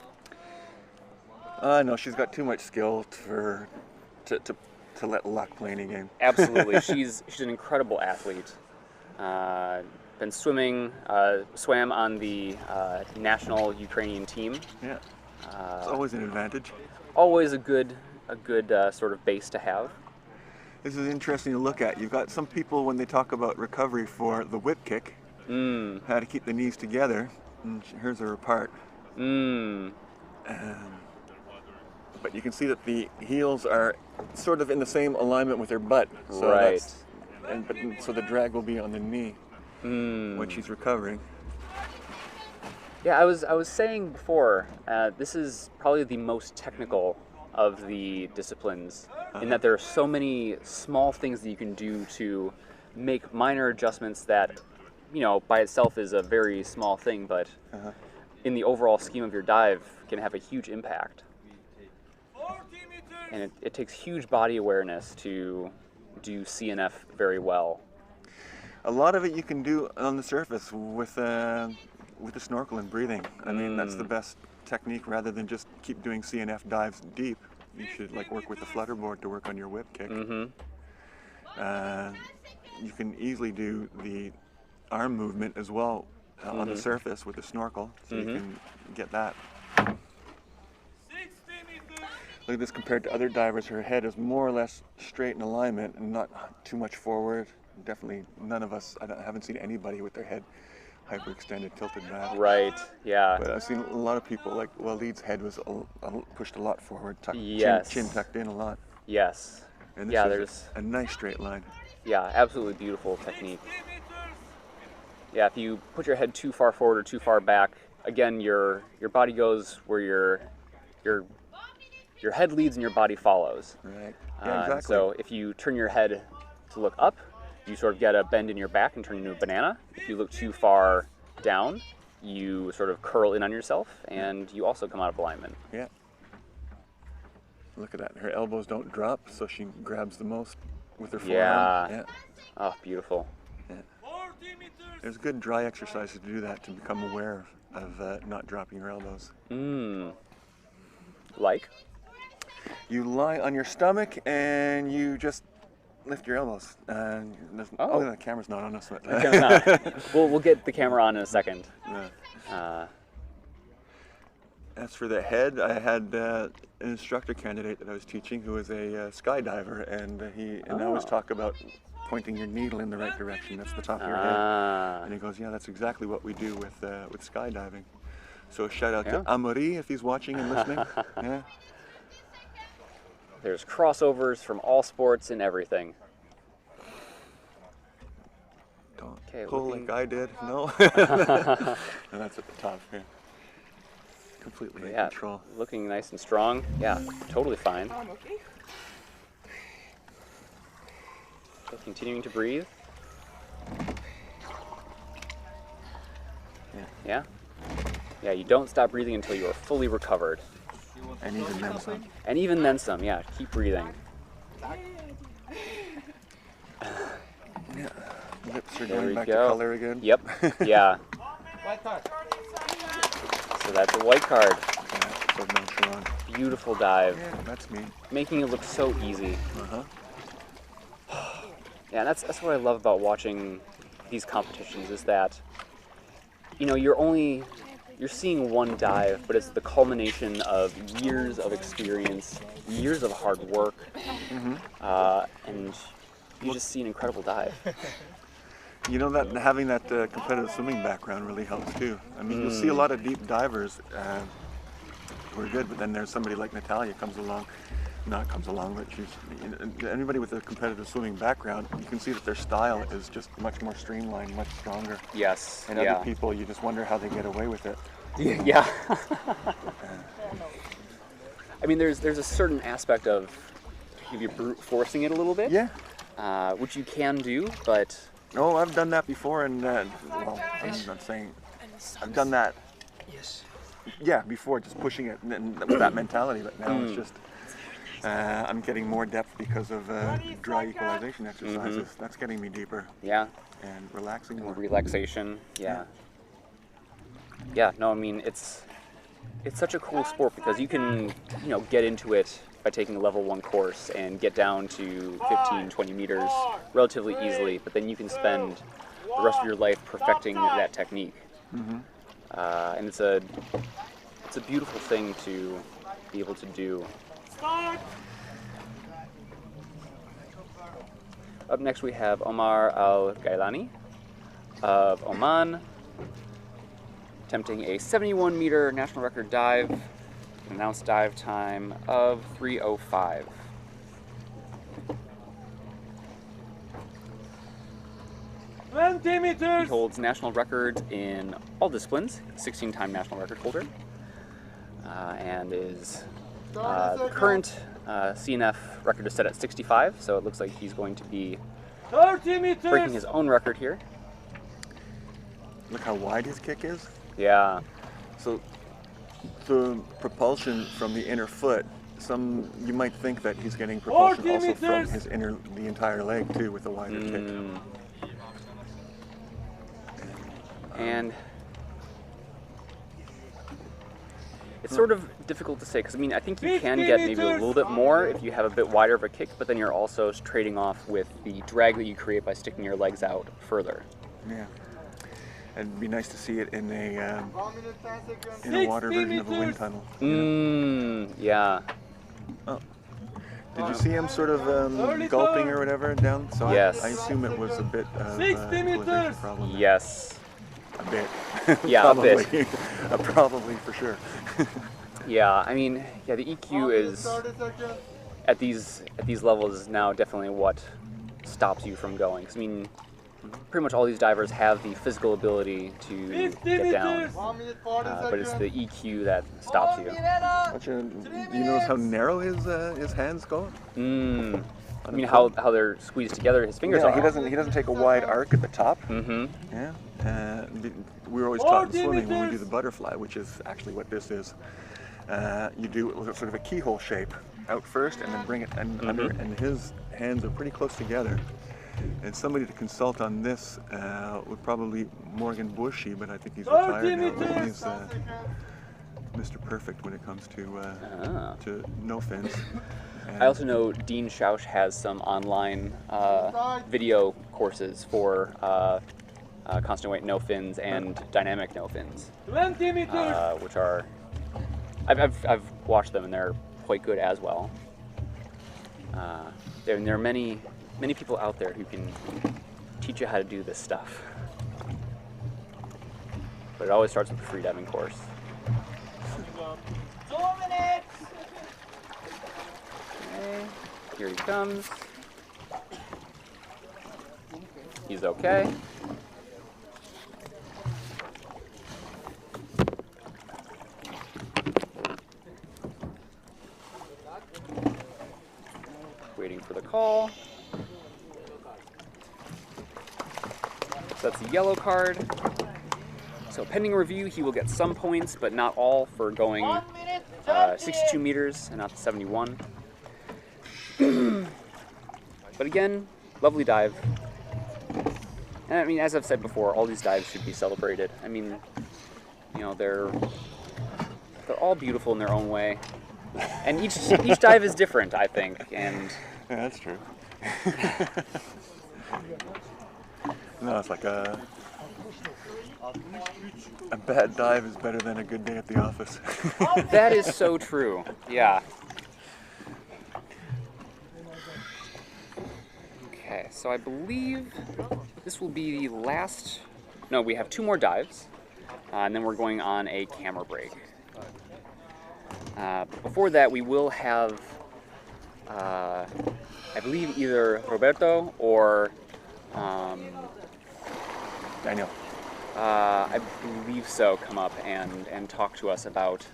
she's got too much skill to let luck play any game. Absolutely, she's an incredible athlete. Been swimming, swam on the national Ukrainian team. Yeah, it's always an advantage. Always a good sort of base to have. This is interesting to look at. You've got some people when they talk about recovery for the whip kick, how to keep the knees together. And here's her apart. But you can see that the heels are sort of in the same alignment with her butt. So right. So the drag will be on the knee when she's recovering. Yeah, I was saying before, this is probably the most technical of the disciplines, in that there are so many small things that you can do to make minor adjustments that, by itself is a very small thing, but in the overall scheme of your dive can have a huge impact. 40 meters. And it takes huge body awareness to do CNF very well. A lot of it you can do on the surface with the snorkel and breathing. I mean, that's the best technique rather than just keep doing CNF dives deep. You should work with the flutterboard to work on your whip kick. you can easily do the arm movement as well on the surface with the snorkel, so you can get that. 60 meters. Look at this compared to other divers. Her head is more or less straight in alignment and not too much forward. Definitely none of us, I haven't seen anybody with their head hyperextended, tilted back. Right, yeah. But I've seen a lot of people, like Walid's head was pushed a lot forward, Yes. chin tucked in a lot. Yes. And this Yeah, is there's, a nice straight line. yeah, absolutely beautiful technique. Yeah, if you put your head too far forward or too far back, again, your body goes where your head leads and your body follows. Right. Yeah, exactly. So if you turn your head to look up, you sort of get a bend in your back and turn into a banana. If you look too far down, you sort of curl in on yourself and you also come out of alignment. Yeah. Look at that. Her elbows don't drop, so she grabs the most with her forearm. Yeah. Yeah. Oh, beautiful. 40 meters. There's good dry exercises to do that, to become aware of not dropping your elbows. Like? You lie on your stomach and you just lift your elbows. Oh, the camera's not on us. But, We'll get the camera on in a second. yeah. As for the head, I had an instructor candidate that I was teaching who was a skydiver, and I always talk about pointing your needle in the right direction. That's the top of your head. And he goes, yeah, that's exactly what we do with skydiving. So shout out to Amaury if he's watching and listening. Yeah. There's crossovers from all sports and everything. Don't Okay, pull looking- like I did. No. And that's at the top here. Completely in control. Looking nice and strong. Yeah, totally fine. So continuing to breathe. Yeah. Yeah, you don't stop breathing until you are fully recovered. And even then some. And even then some, yeah. Keep breathing. Yeah. Lips are There going we back go. to color again. Yep. Yeah. White card. So that's a white card. Yeah, so nonchalant. Beautiful dive. Yeah, that's me. Making it look so easy. Uh-huh. Yeah, and that's what I love about watching these competitions is that, you know, you're seeing one dive, but it's the culmination of years of experience, years of hard work, and you just see an incredible dive. You know, that having that competitive swimming background really helps too. I mean, you'll see a lot of deep divers who are good, but then there's somebody like Natalia comes along, but anybody with a competitive swimming background, you can see that their style is just much more streamlined, much stronger. Yes. And other people, you just wonder how they get away with it. Yeah. I mean, there's a certain aspect of maybe brute forcing it a little bit. Yeah. Which you can do, but Oh, I've done that before, and well, I'm not saying I've done that. Yes. Yeah, before, just pushing it and with that mentality, but now it's just I'm getting more depth because of dry equalization exercises. That's getting me deeper. Yeah. And relaxing more. Relaxation. Yeah. Yeah. No, I mean it's such a cool sport because you can get into it by taking a level 1 course and get down to 15, 20 meters relatively easily, but then you can spend the rest of your life perfecting that technique. And it's a beautiful thing to be able to do. Up next we have Omar Gailany of Oman, attempting a 71-meter national record dive, an announced dive time of 3:05. He holds national records in all disciplines, 16-time national record holder, and is the current CNF record is set at 65, so it looks like he's going to be 30 meters. breaking his own record here. Look how wide his kick is. Yeah. So the propulsion from the inner foot, you might think that he's getting propulsion 40 also from meters. his the entire leg too, with a wider kick. It's sort of difficult to say because I mean I think you can get maybe a little bit more if you have a bit wider of a kick, but then you're also trading off with the drag that you create by sticking your legs out further. Yeah. It'd be nice to see it in a water version of a wind tunnel. Yeah. Oh. Did you see him sort of gulping or whatever down? So Yes. I assume it was a bit of 60 equalization meters. problem there. Yes. A bit. Yeah, probably. a bit. Probably for sure. Yeah, I mean, yeah, the EQ is at these levels is now definitely what stops you from going. 'Cause, I mean, pretty much all these divers have the physical ability to get down, but it's the EQ that stops you. Do you notice how narrow his hands go? I mean, how they're squeezed together. His fingers Yeah, are. he doesn't take a wide arc at the top. Mm-hmm. Yeah. We were always taught in swimming when we do the butterfly, which is actually what this is. You do it with sort of a keyhole shape out first, and then bring it under. And his hands are pretty close together. And somebody to consult on this would probably Morgan Bushy, but I think he's retired now. He's Mr. Perfect when it comes to no fins. I also know Dean Schausch has some online video courses for constant weight no fins and dynamic no fins, 20 meters. which are I've watched them and they're quite good as well. There are many people out there who can teach you how to do this stuff, but it always starts with a freediving course. 2 minutes. Okay, here he comes. He's okay. Waiting for the call. So that's the yellow card. So pending review, he will get some points, but not all for going 1 minute. 62 meters and not the 71. But again, lovely dive. And I mean, as I've said before, all these dives should be celebrated. I mean, you know, they're all beautiful in their own way. And each dive is different, I think. And Yeah, that's true. No, it's like a bad dive is better than a good day at the office. that is so true. Yeah. Okay, so I believe this will be the last. No, we have 2 more dives, and then we're going on a camera break. But before that, we will have, I believe, either Roberto or Daniel. I believe so, come up and talk to us about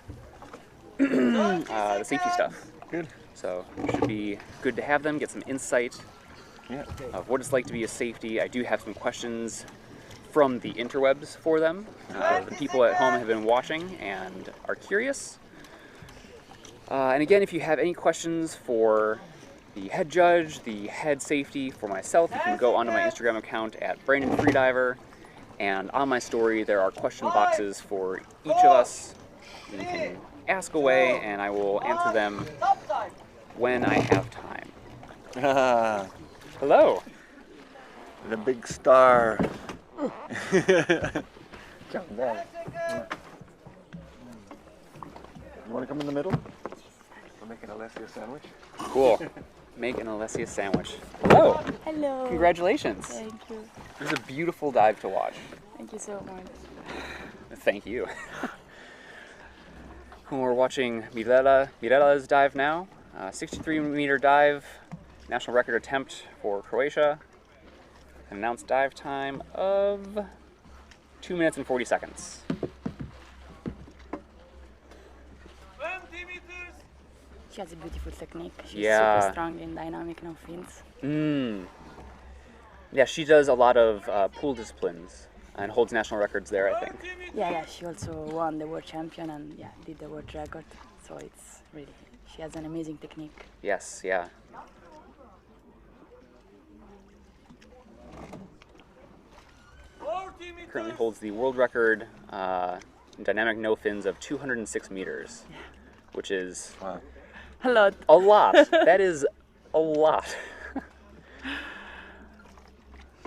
the safety stuff. Good. So it should be good to have them, get some insight Yeah. of what it's like to be a safety. I do have some questions from the interwebs for them. The people at home have been watching and are curious. And again, if you have any questions for the head judge, the head safety, for myself, you can go onto my Instagram account at Brandon Freediver. And on my story, there are question boxes for each of us. You can ask away, and I will answer them when I have time. Ah, Hello. the big star. You want to come in the middle? We're making a Alessia sandwich. Cool. Make an Alessia sandwich. Hello. Hello. Congratulations. Thank you. It was a beautiful dive to watch. Thank you so much. Thank you. We're watching Mirella's dive now. 63-meter dive, national record attempt for Croatia. An announced dive time of 2 minutes and 40 seconds. 20 meters. She has a beautiful technique. She's Yeah. super strong in dynamic no fins. Yeah, she does a lot of pool disciplines and holds national records there, I think. Yeah, she also won the world champion and did the world record. So it's really, she has an amazing technique. Yes, yeah. Currently holds the world record dynamic no fins of 206 meters, which is Wow. A lot. a lot. That is a lot.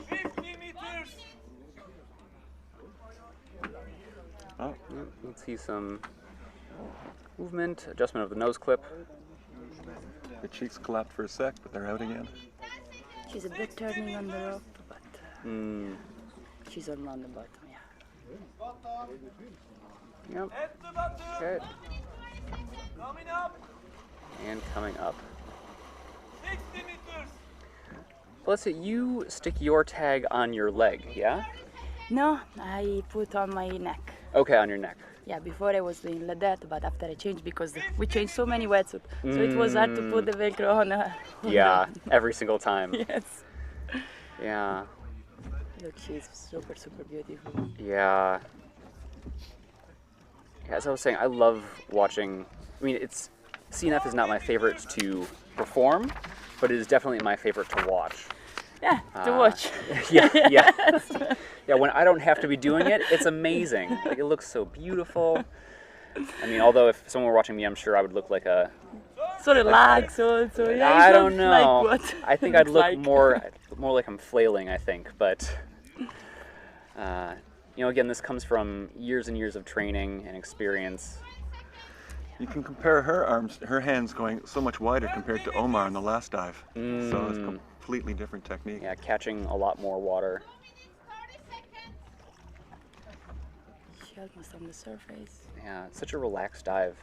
50 meters. Oh, Let's see some movement, adjustment of the nose clip. the cheeks collapsed for a sec, but they're out again. She's a bit turning on the rope, but Mm, she's on the bottom, yeah. yep. At the bottom. Okay. Coming up. And coming up. 60 meters. Let's say you stick your tag on your leg, yeah? No, I put on my neck. Okay, on your neck. Yeah, before I was doing like that, but after I changed, because we changed so many wetsuits, so it was hard to put the Velcro on. Yeah, every single time. Yes. Yeah, Look, she's super, super beautiful. yeah. Yeah, as I was saying, I love watching. I mean, CNF is not my favorite to perform, but it is definitely my favorite to watch. Yeah, to watch. Yeah, yeah. Yeah, when I don't have to be doing it, it's amazing. Like, it looks so beautiful. I mean, although if someone were watching me, I'm sure I would look like a... So relaxed, so yeah. I it's don't not know. Like what I think I'd it's look like. more like I'm flailing, I think. But, you know, again, this comes from years and years of training and experience. You can compare her arms, her hands going so much wider compared to Omar in the last dive. So it's completely different technique. Yeah, catching a lot more water. She almost on the surface. Yeah, it's such a relaxed dive.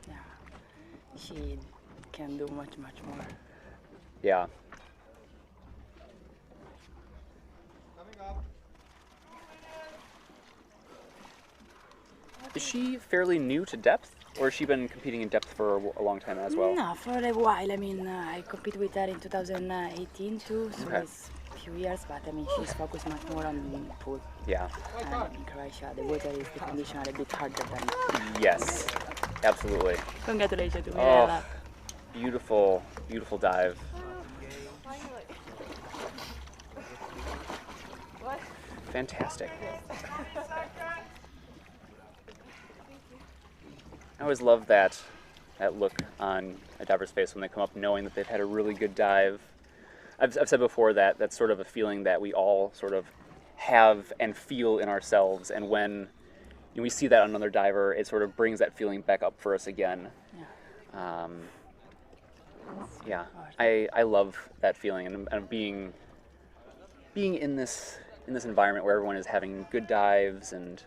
Yeah, she can do much, much more. Yeah. Is she fairly new to depth, or has she been competing in depth for a long time as well? No, for a while. I mean, I competed with her in 2018 too, so Okay. it's a few years, but I mean, she's focused much more on the pool. Yeah. And in Croatia, the water is, the conditions are a bit harder than. Yes. Absolutely. Congratulations to Oh, Mirella. beautiful, beautiful dive. Fantastic. I always love that look on a diver's face when they come up knowing that they've had a really good dive. I've said before that that's sort of a feeling that we all sort of have and feel in ourselves, and when we see that on another diver, it sort of brings that feeling back up for us again. Yeah, I love that feeling, and being in this environment where everyone is having good dives and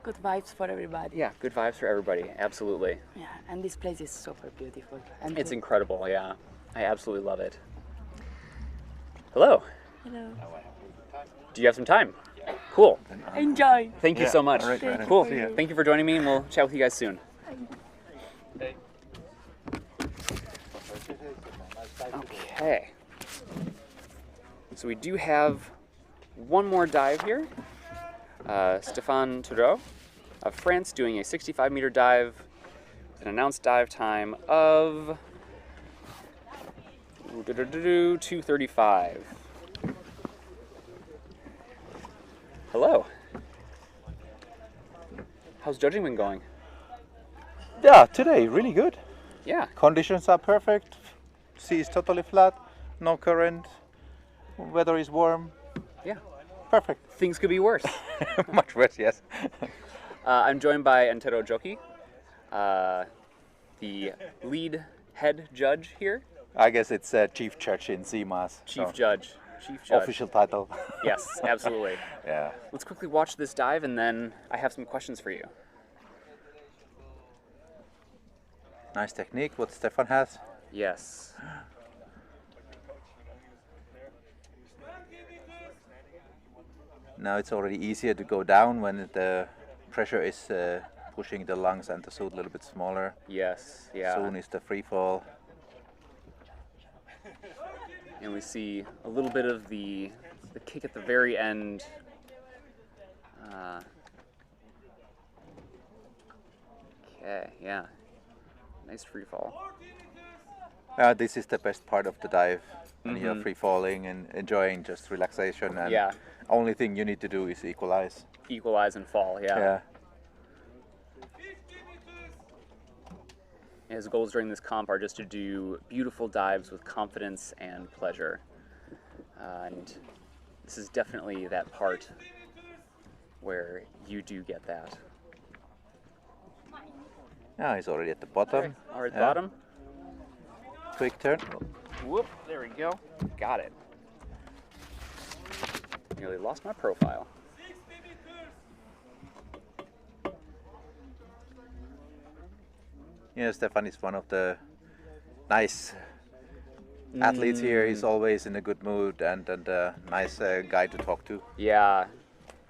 Good vibes for everybody. yeah, good vibes for everybody. Absolutely, Yeah, and this place is super beautiful. And it's incredible. Yeah, I absolutely love it. Hello. Hello. Do you have some time? Cool. Enjoy. Thank you Yeah, so much. all right, Ryan. Cool. See ya. Thank you for joining me, and we'll chat with you guys soon. Okay. So we do have one more dive here. Stéphane Toureau of France doing a 65-meter dive with an announced dive time of 2:35. Hello. How's judging been going? Yeah, today really good. Yeah. Conditions are perfect. Sea is totally flat, no current. Weather is warm. Yeah. Perfect. Things could be worse. Much worse, yes. I'm joined by Antero Joki, the lead head judge here. I guess it's chief judge in CMAS. Chief judge. Chief judge. Official title. Yes, absolutely. Yeah. Let's quickly watch this dive, and then I have some questions for you. Nice technique, what Stefan has. Yes. Now it's already easier to go down when the pressure is pushing the lungs and the suit a little bit smaller. Yes, yeah. Soon is the free fall. And we see a little bit of the kick at the very end. Okay, yeah. Nice free fall. This is the best part of the dive. When you're free falling and enjoying just relaxation. And Yeah. only thing you need to do is equalize. Equalize and fall, yeah. Yeah. His goals during this comp are just to do beautiful dives with confidence and pleasure. And this is definitely that part where you do get that. Yeah, he's already at the bottom. Or at the bottom. Quick turn. Whoop, there we go. Got it. Nearly lost my profile. Yeah, Stefan is one of the nice athletes here. He's always in a good mood and a nice guy to talk to. Yeah,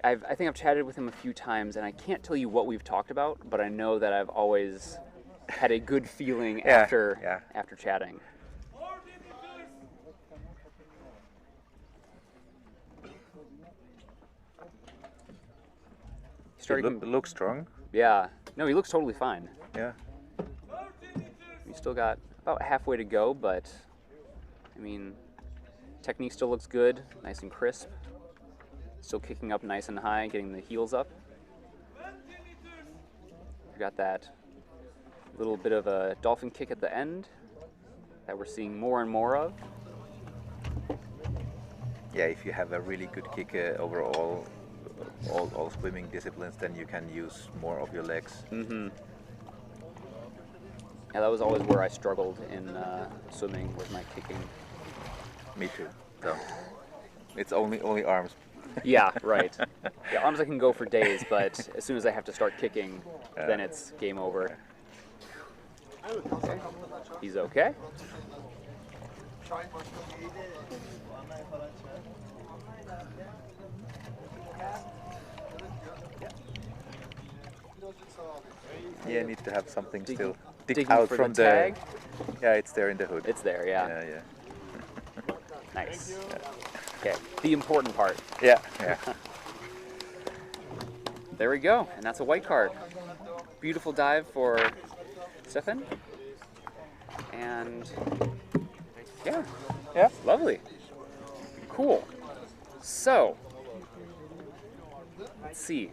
I think I've chatted with him a few times, and I can't tell you what we've talked about, but I know that I've always had a good feeling after chatting. Looks strong. Yeah, no, he looks totally fine. Yeah. We still got about halfway to go, but I mean, technique still looks good, nice and crisp. Still kicking up nice and high, getting the heels up. We got that little bit of a dolphin kick at the end that we're seeing more and more of. Yeah, if you have a really good kick overall, all swimming disciplines, then you can use more of your legs. Mm-hmm. Yeah, that was always where I struggled in swimming, with my kicking. Me too. So it's only arms. Yeah, right. Yeah, arms I can go for days, but as soon as I have to start kicking, then it's game over. Okay. He's okay. Yeah, I need to have something still. Dig digging out for from the tag. Yeah, it's there in the hood. It's there, yeah. Yeah. Nice. Okay, the important part. Yeah, yeah. There we go, and that's a white card. Beautiful dive for Stefan. And yeah, lovely. Cool. So, let's see.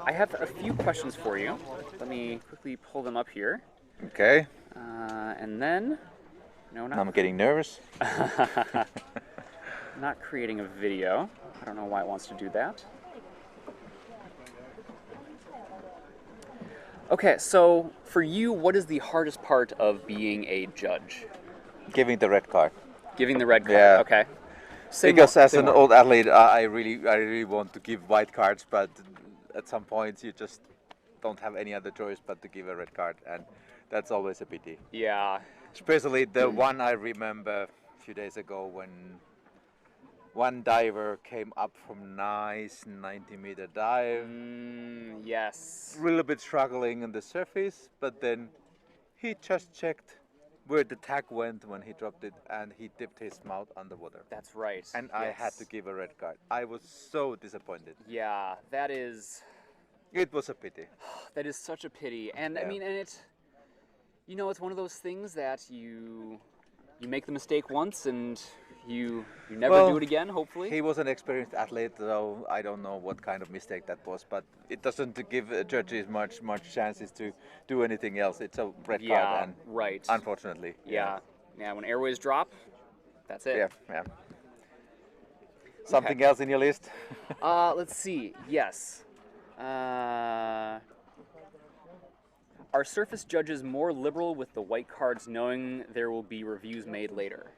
I have a few questions for you. Let me quickly pull them up here. Okay. And then, no, not. I'm getting nervous. Not creating a video. I don't know why it wants to do that. Okay, so for you, what is the hardest part of being a judge? Giving the red card. Giving the red card. Yeah. Okay. Because as an old athlete, I really want to give white cards, but at some points you just don't have any other choice but to give a red card, and that's always a pity. Yeah. Especially the one I remember a few days ago when one diver came up from nice 90-meter dive. Yes. A little bit struggling on the surface, but then he just checked where the tag went when he dropped it, and he dipped his mouth underwater. That's right. And I had to give a red card. I was so disappointed. Yeah, that is... It was a pity. That is such a pity. And I mean, and it... You know, it's one of those things that you make the mistake once and you never do it again, hopefully. He was an experienced athlete, so I don't know what kind of mistake that was, but it doesn't give judges much chances to do anything else. It's a red card, and right. Unfortunately. Yeah, when airways drop, that's it. Yeah. Something else in your list? Let's see. Yes. Are surface judges more liberal with the white cards, knowing there will be reviews made later?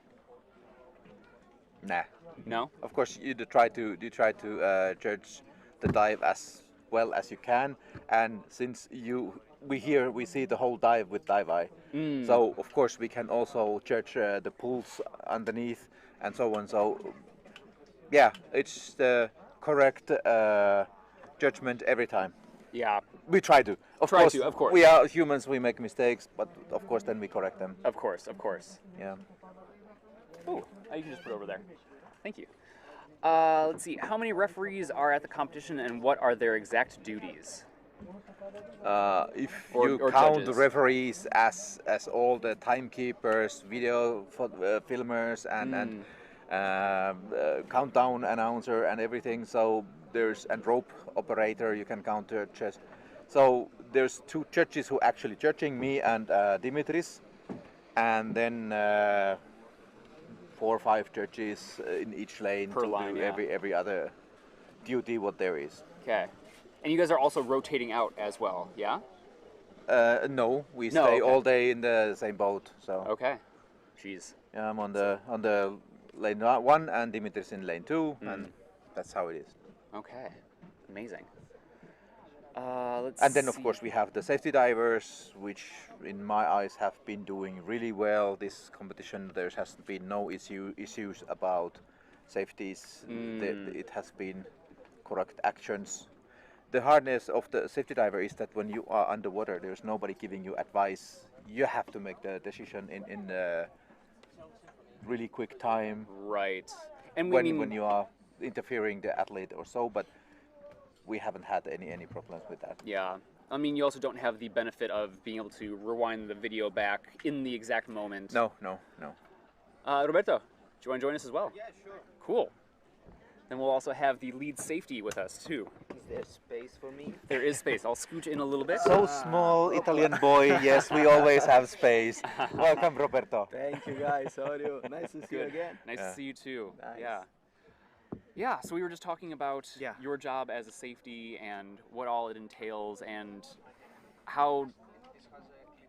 Nah. No. Of course, you try to judge the dive as well as you can, and since we see the whole dive with dive eye, so of course we can also judge the pools underneath and so on. So yeah, it's the correct judgment every time. Yeah. We try to. Of course. We are humans, we make mistakes, but of course then we correct them. Of course. Yeah. Oh, you can just put it over there. Thank you. Let's see. How many referees are at the competition, and what are their exact duties? If you count the referees as all the timekeepers, video filmers, and countdown announcer and everything, so there's a rope operator. You can count the chest. So there's 2 judges who actually judging, me and Dimitris, and then 4 or 5 judges in each lane Per to line, do yeah. every other duty what there is. Okay. And you guys are also rotating out as well, yeah? No, we No, stay okay. all day in the same boat. So Okay. Jeez. yeah, I'm on the lane 1 and Dimitris in lane 2, and that's how it is. Okay. Amazing. Let's And then of see. course we have the safety divers, which in my eyes have been doing really well. This competition there has been no issues about safeties. It has been correct actions. The hardness of the safety diver is that when you are underwater, there's nobody giving you advice. You have to make the decision in a really quick time. Right. And When you are interfering the athlete or so, but we haven't had any problems with that. Yeah. I mean, you also don't have the benefit of being able to rewind the video back in the exact moment. No. Roberto, do you want to join us as well? Yeah, sure. Cool. Then we'll also have the lead safety with us too. Is there space for me? There is space. I'll scooch in a little bit. So small Italian boy, yes, we always have space. Welcome, Roberto. Thank you guys. How are you? Nice to see you again. Nice to see you too. Nice. Yeah. Yeah, so we were just talking about Yeah. your job as a safety and what all it entails and how,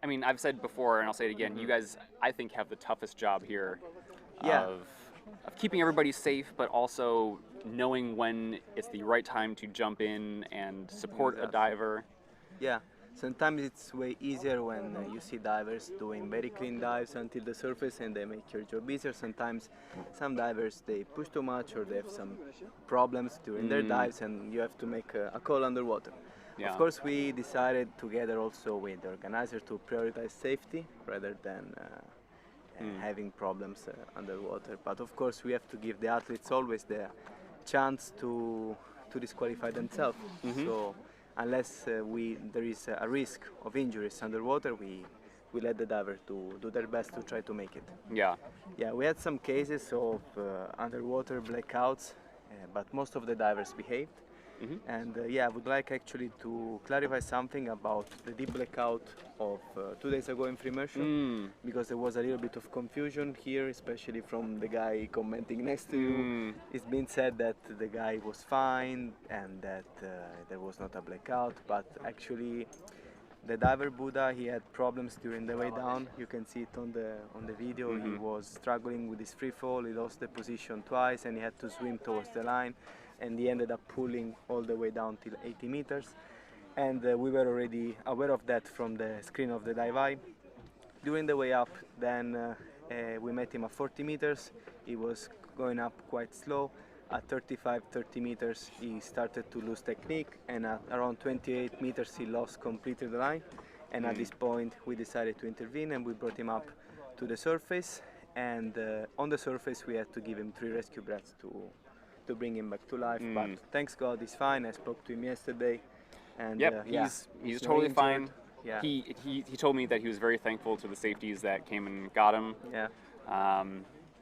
I mean, I've said before and I'll say it again, you guys, I think, have the toughest job here Yeah. of keeping everybody safe, but also knowing when it's the right time to jump in and support a diver. Yeah, sometimes it's way easier when you see divers doing very clean dives until the surface and they make your job easier. Sometimes some divers, they push too much or they have some problems during their dives and you have to make a call underwater. Yeah. Of course, we decided together also with the organizer to prioritize safety rather than having problems underwater. But of course, we have to give the athletes always the chance to disqualify themselves. So unless there is a risk of injuries underwater, we let the diver to do their best to try to make it. Yeah. Yeah, we had some cases of underwater blackouts, but most of the divers behaved. And yeah, I would like actually to clarify something about the deep blackout of 2 days ago in free immersion, because there was a little bit of confusion here, especially from the guy commenting next to you. It's been said that the guy was fine and that there was not a blackout, but actually the diver Buddha, he had problems during the way down. You can see it on the video. He was struggling with his free fall. He lost the position twice and he had to swim towards the line. And he ended up pulling all the way down till 80 meters. And we were already aware of that from the screen of the dive eye. During the way up, then we met him at 40 meters. He was going up quite slow. At 30 meters, he started to lose technique. And at around 28 meters, he lost completely the line. And at this point, we decided to intervene and we brought him up to the surface. And on the surface, we had to give him 3 rescue breaths to bring him back to life, but thanks God he's fine. I spoke to him yesterday, and Yep, he's totally fine. Yeah. He told me that he was very thankful to the safeties that came and got him. Yeah.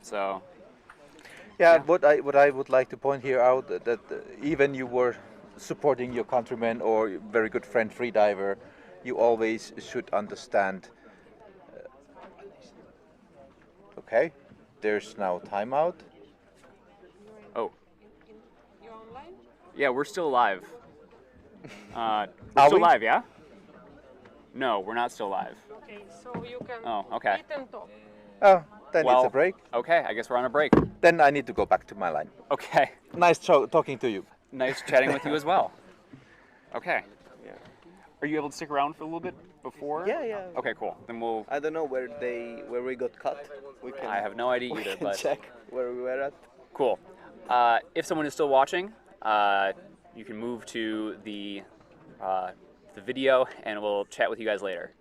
So. Yeah, what I would like to point here out that even you were supporting your countrymen or very good friend freediver, you always should understand. Okay, there's now timeout. Oh. Yeah, we're still live. We're still live, yeah? No, we're not still live. Okay, so you can okay. eat and talk. Oh, then it's a break. Okay, I guess we're on a break. Then I need to go back to my line. Okay. Nice talking to you. Nice chatting with you as well. Okay. Yeah. Are you able to stick around for a little bit before? Yeah. Okay, cool. Then we'll. I don't know where we got cut. We can. I have no idea we either, can but check where we were at. Cool. If someone is still watching, you can move to the video, and we'll chat with you guys later.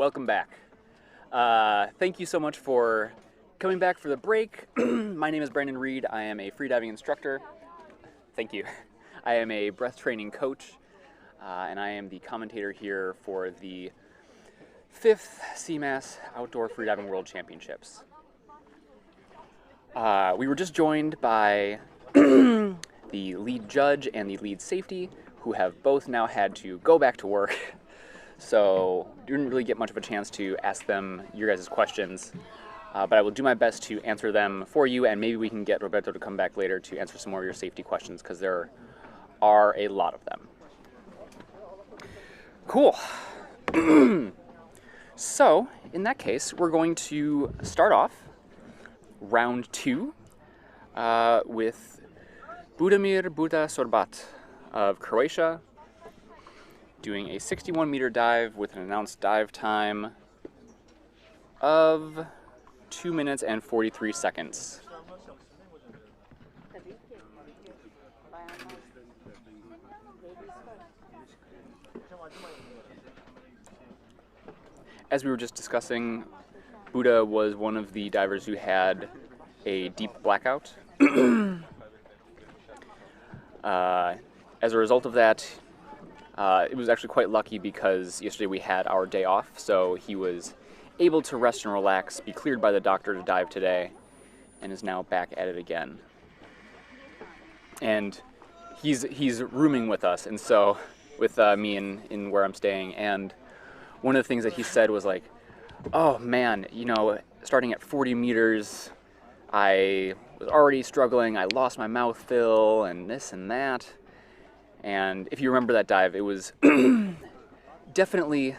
welcome back. Thank you so much for coming back for the break. My name is Brandon Reed. I am a freediving instructor. Thank you. I am a breath training coach, and I am the commentator here for the 5th CMAS Outdoor Freediving World Championships. We were just joined by the lead judge and the lead safety, who have both now had to go back to work. So didn't really get much of a chance to ask them your guys' questions, but I will do my best to answer them for you, and maybe we can get Roberto to come back later to answer some more of your safety questions, because there are a lot of them. Cool. So in that case, we're going to start off round 2 with Budimir Buda Sorbat of Croatia, doing a 61-meter dive with an announced dive time of 2 minutes and 43 seconds. As we were just discussing, Buda was one of the divers who had a deep blackout. As a result of that, it was actually quite lucky because yesterday we had our day off, so he was able to rest and relax, be cleared by the doctor to dive today, and is now back at it again. And he's rooming with us, and so with me in where I'm staying, and one of the things that he said was like, oh man, you know, starting at 40 meters, I was already struggling, I lost my mouth fill, and this and that. And if you remember that dive, it was definitely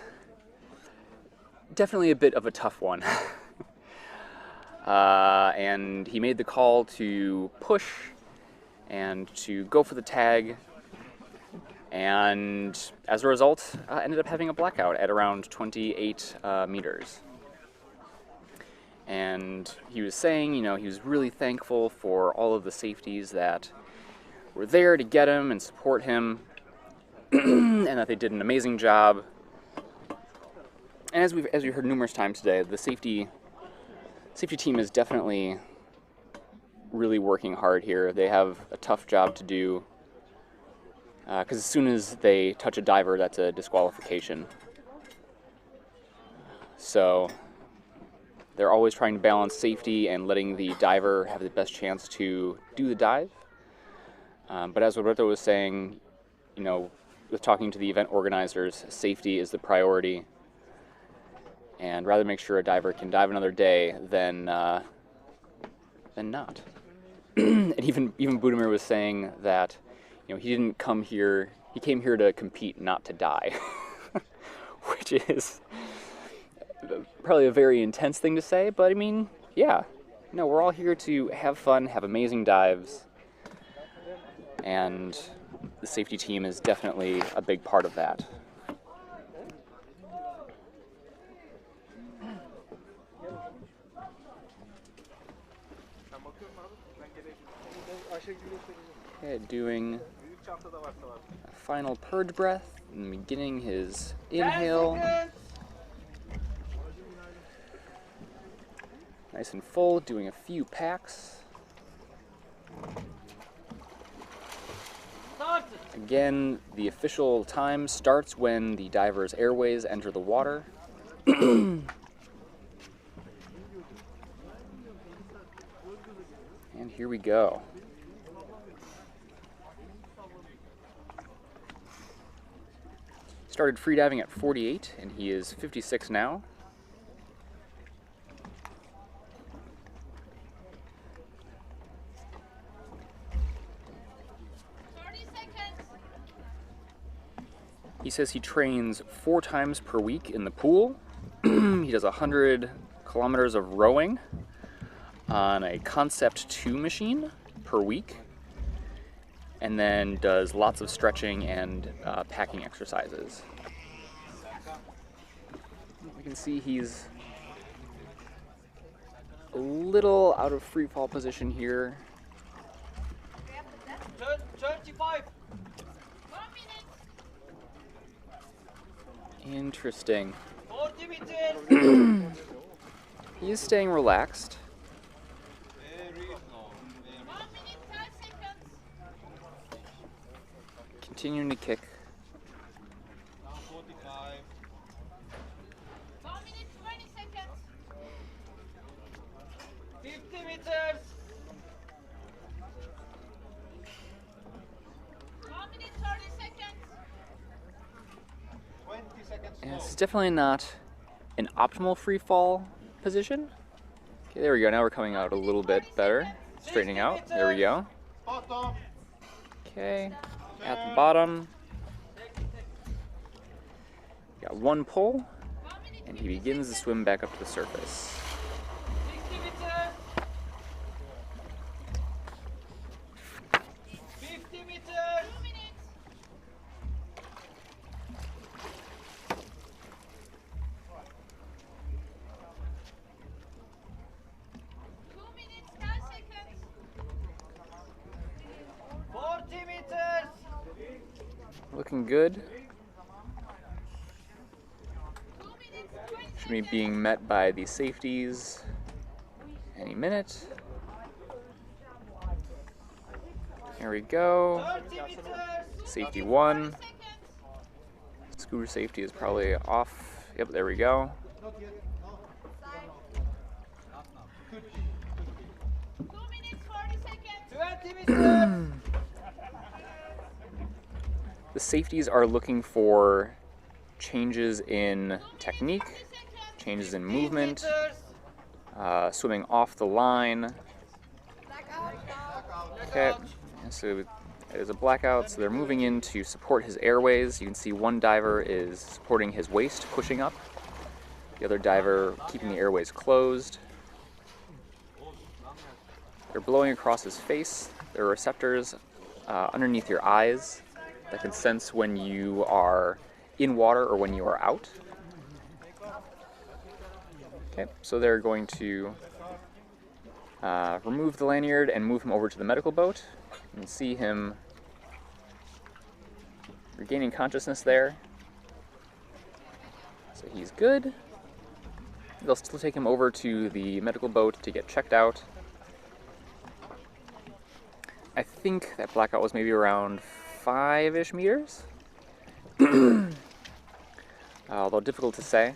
a bit of a tough one. And he made the call to push and to go for the tag, and as a result, ended up having a blackout at around 28 meters. And he was saying, you know, he was really thankful for all of the safeties that were there to get him and support him, and that they did an amazing job. And as we heard numerous times today, the safety team is definitely really working hard here. They have a tough job to do, because as soon as they touch a diver, that's a disqualification. So they're always trying to balance safety and letting the diver have the best chance to do the dive. But as Roberto was saying, you know, with talking to the event organizers, safety is the priority, and rather make sure a diver can dive another day than not. And even Budimir was saying that, you know, he didn't come here, he came here to compete, not to die, which is probably a very intense thing to say, but I mean, yeah, no, we're all here to have fun, have amazing dives, and the safety team is definitely a big part of that. Okay, doing a final purge breath and beginning his inhale. Nice and full, doing a few packs. Again, the official time starts when the diver's airways enter the water. And here we go. Started freediving at 48, and he is 56 now. He says he trains 4 times per week in the pool. He does 100 kilometers of rowing on a Concept 2 machine per week, and then does lots of stretching and packing exercises. You can see he's a little out of free fall position here. 35. Interesting. 40 meters. meters. He is staying relaxed. Very slow. 1 minute 5 seconds. Continuing to kick. Now 45. 1 minute 20 seconds. 50 meters. 1 minute 30 seconds. 20 seconds And this slow. is definitely not an optimal free fall position. Okay, there we go. Now we're coming out a little bit better. Straightening out. There we go. Bottom. Okay, at the bottom. Got one pull, and he begins to swim back up to the surface. 60 meters. 50 meters. 2 minutes. Two minutes 10 seconds. 40 meters. Looking good. 2 minutes 20 Should be being met by the safeties any minute. There we go. 30 meters. Safety 1. seconds. Scooter safety is probably off. Yep, there we go. 2 minutes 40 seconds. 20 meters. The safeties are looking for changes in technique, changes in movement, swimming off the line. Okay, so it is a blackout, so they're moving in to support his airways. You can see one diver is supporting his waist, pushing up. The other diver keeping the airways closed. They're blowing across his face. There are receptors underneath your eyes that can sense when you are in water or when you are out. Okay, so they're going to remove the lanyard and move him over to the medical boat. You can see him regaining consciousness there. So he's good. They'll still take him over to the medical boat to get checked out. I think that blackout was maybe around 5-ish meters. Although difficult to say.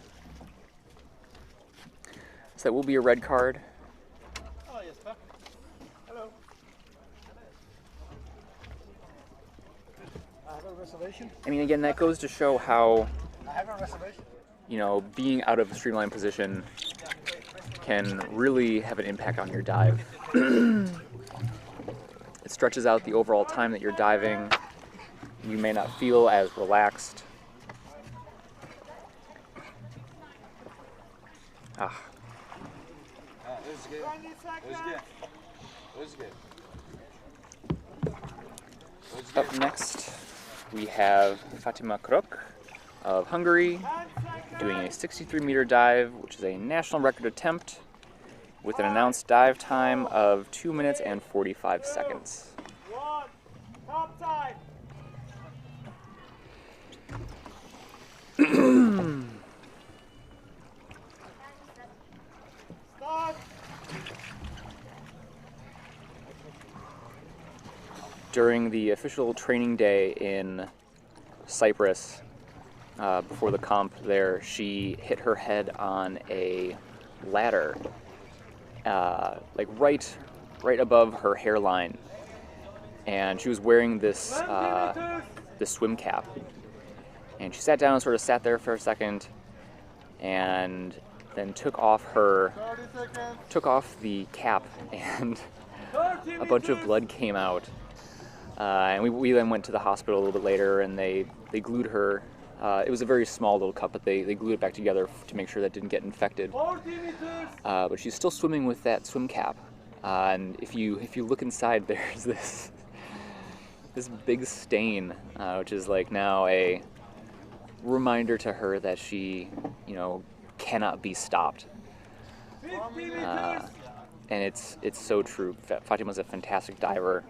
So that will be a red card. Oh, yes, sir. Hello. I have a reservation. I mean, again, that goes to show how, I have a reservation. you know, being out of a streamlined position can really have an impact on your dive. It stretches out the overall time that you're diving. You may not feel as relaxed. Ah. Up next, we have Fatima Crook of Hungary doing a 63-meter dive, which is a national record attempt with an announced dive time of 2 minutes and 45 seconds. 1. Top time. Start. During the official training day in Cyprus, before the comp there, she hit her head on a ladder, like right above her hairline, and she was wearing this this swim cap. And she sat down and sort of sat there for a second, and then took off the cap, and a bunch of blood came out. And we then went to the hospital a little bit later, and they glued her. It was a very small little cut, but they glued it back together to make sure that didn't get infected. But she's still swimming with that swim cap. And if you look inside, there's this big stain, which is like now a reminder to her that she, cannot be stopped. And it's so true. Fatima's a fantastic diver.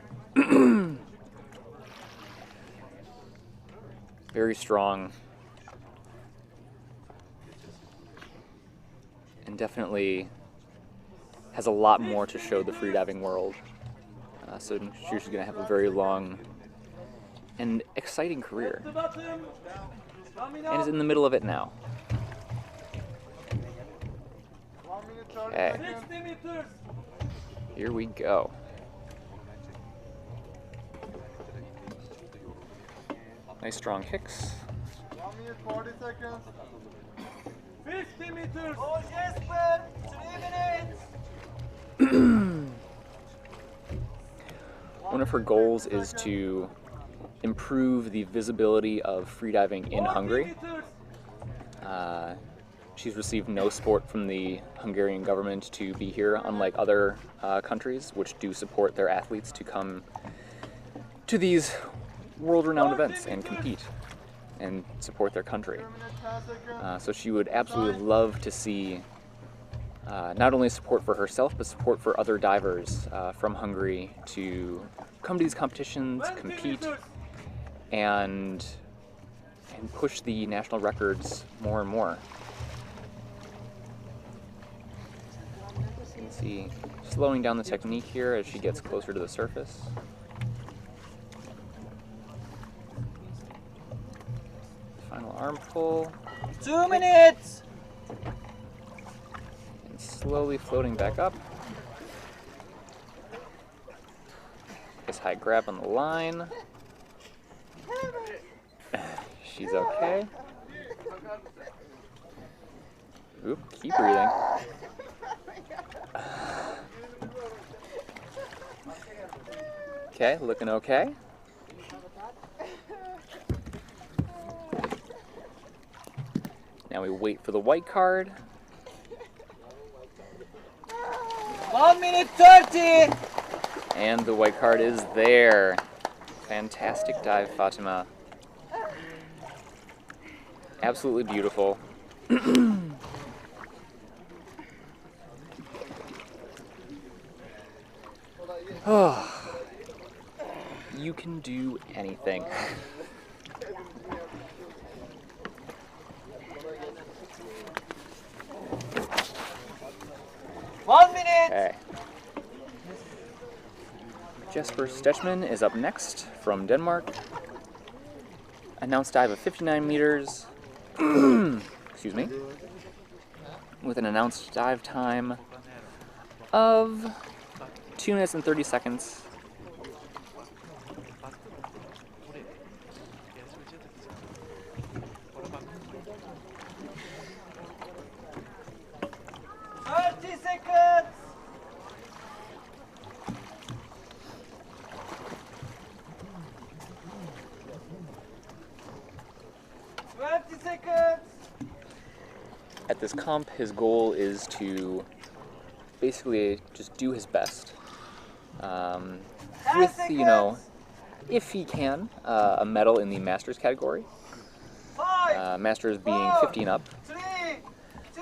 Very strong. and definitely has a lot more to show the freediving world. So I'm sure she's going to have a very long and exciting career, and is in the middle of it now. Okay, here we go. Nice strong kicks. 1 minute 40 seconds. 50 meters. Oh, Jesper, 3 minutes. One of her goals is to improve the visibility of freediving in Hungary. She's received no support from the Hungarian government to be here, unlike other countries which do support their athletes to come to these world-renowned events and compete and support their country. So she would absolutely love to see not only support for herself, but support for other divers from Hungary to come to these competitions, compete, and push the national records more and more. You can see slowing down the technique here as she gets closer to the surface. Final arm pull. 2 minutes. And slowly floating back up. Nice high grab on the line. She's okay. Oop, keep breathing. Okay, looking okay. Now we wait for the white card. 1 minute 30. And the white card is there. Fantastic dive, Fatima. Absolutely beautiful. Oh, you can do anything. One minute. Okay. Jesper Stetchman is up next from Denmark. Announced dive of 59 meters. Excuse me. With an announced dive time of 2 minutes and 30 seconds. At this comp, his goal is to basically just do his best. With, you know, if he can, a medal in the Masters category. Masters being 50 and up. 3, 2,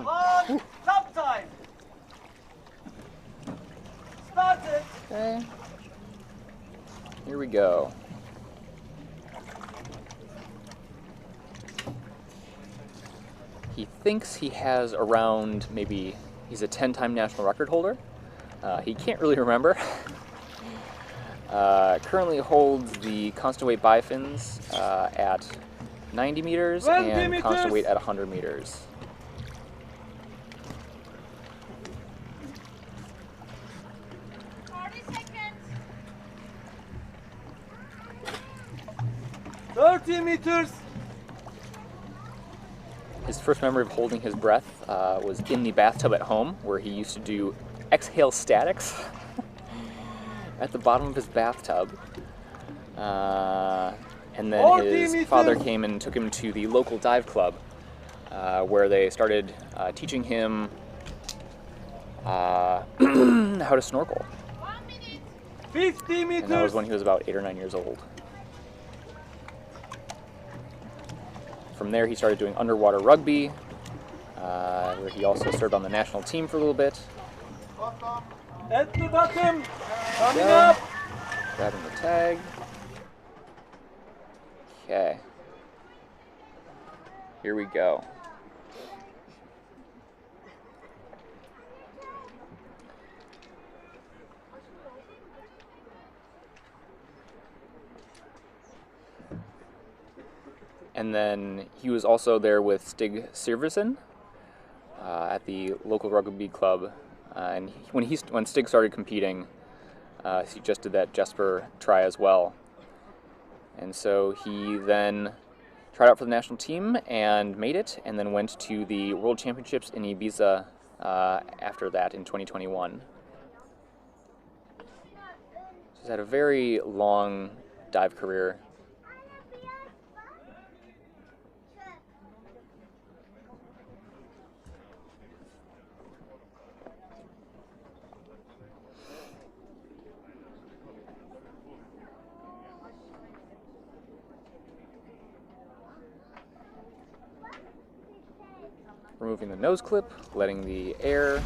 1, stop time. Started. Okay. Here we go. He thinks he has around, maybe he's a 10-time national record holder. He can't really remember. Currently holds the constant weight bifins at 90 meters and constant weight at 100 meters. Meters. His first memory of holding his breath was in the bathtub at home, where he used to do exhale statics at the bottom of his bathtub. And then his father came and took him to the local dive club, where they started teaching him how to snorkel. 50 meters. And that was when he was about 8 or 9 years old. From there, he started doing underwater rugby, where he also served on the national team for a little bit. At the bottom, coming up. Grabbing the tag. Okay. Here we go. And then he was also there with Stig Siversen at the local rugby club. And when Stig started competing, he suggested that Jesper try as well. And so he then tried out for the national team and made it, and then went to the World Championships in Ibiza after that in 2021. He's had a very long dive career. Removing the nose clip, letting the air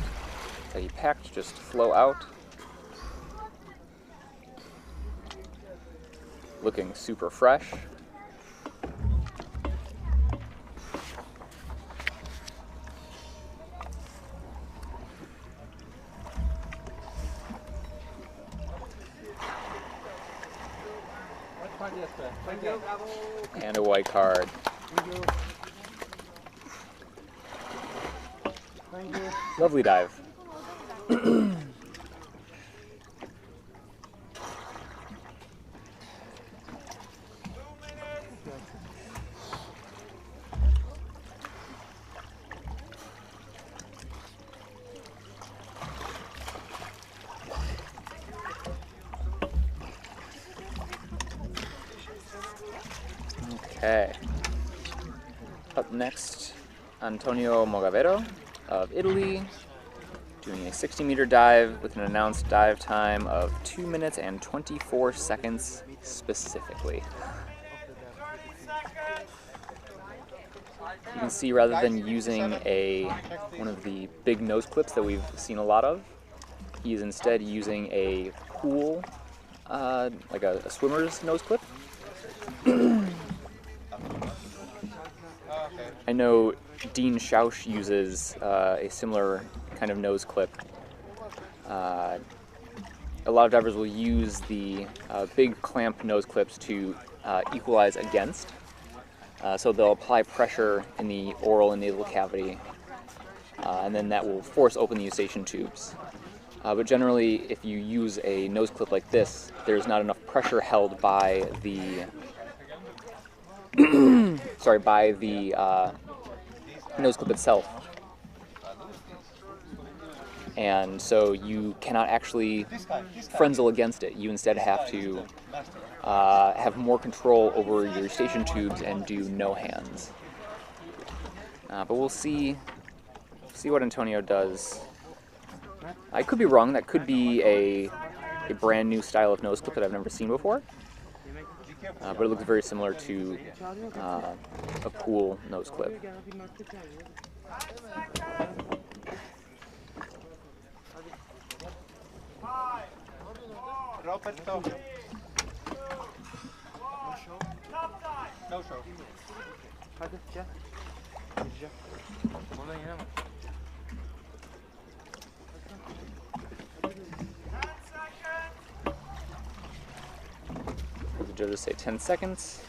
that he packed just flow out. Looking super fresh. And a white card. Lovely dive. Okay. Up next, Antonio Mogavero of Italy, doing a 60-meter dive with an announced dive time of 2 minutes and 24 seconds specifically. You can see, rather than using one of the big nose clips that we've seen a lot of, he is instead using a pool, like a swimmer's nose clip. I know Dean Schausch uses a similar kind of nose clip. A lot of divers will use the big clamp nose clips to equalize against. So they'll apply pressure in the oral and nasal cavity, and then that will force open the eustachian tubes. But generally, if you use a nose clip like this, there's not enough pressure held by the nose clip itself, and so you cannot actually frenzel against it. You instead have to have more control over your eustachian tubes and do no hands. But we'll see what Antonio does. I could be wrong. That could be a brand new style of nose clip that I've never seen before. But it looks very similar to a pool nose clip. Roberto. No show. The judges say 10 seconds.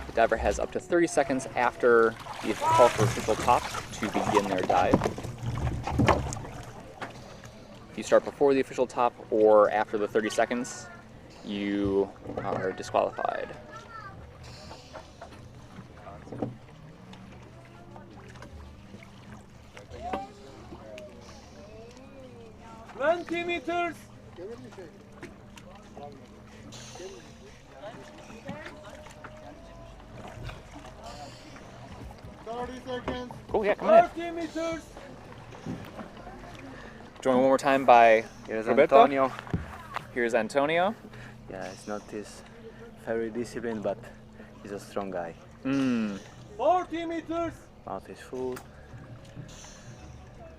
The diver has up to 30 seconds after the call for official top to begin their dive. If you start before the official top or after the 30 seconds, you are disqualified. meters. 30 seconds. Oh yeah, come on 30 meters. Joined one more time by Here's Roberto. Antonio. Here's Antonio. Yeah, it's not his very disciplined, but he's a strong guy. 40 meters. Mouth is full.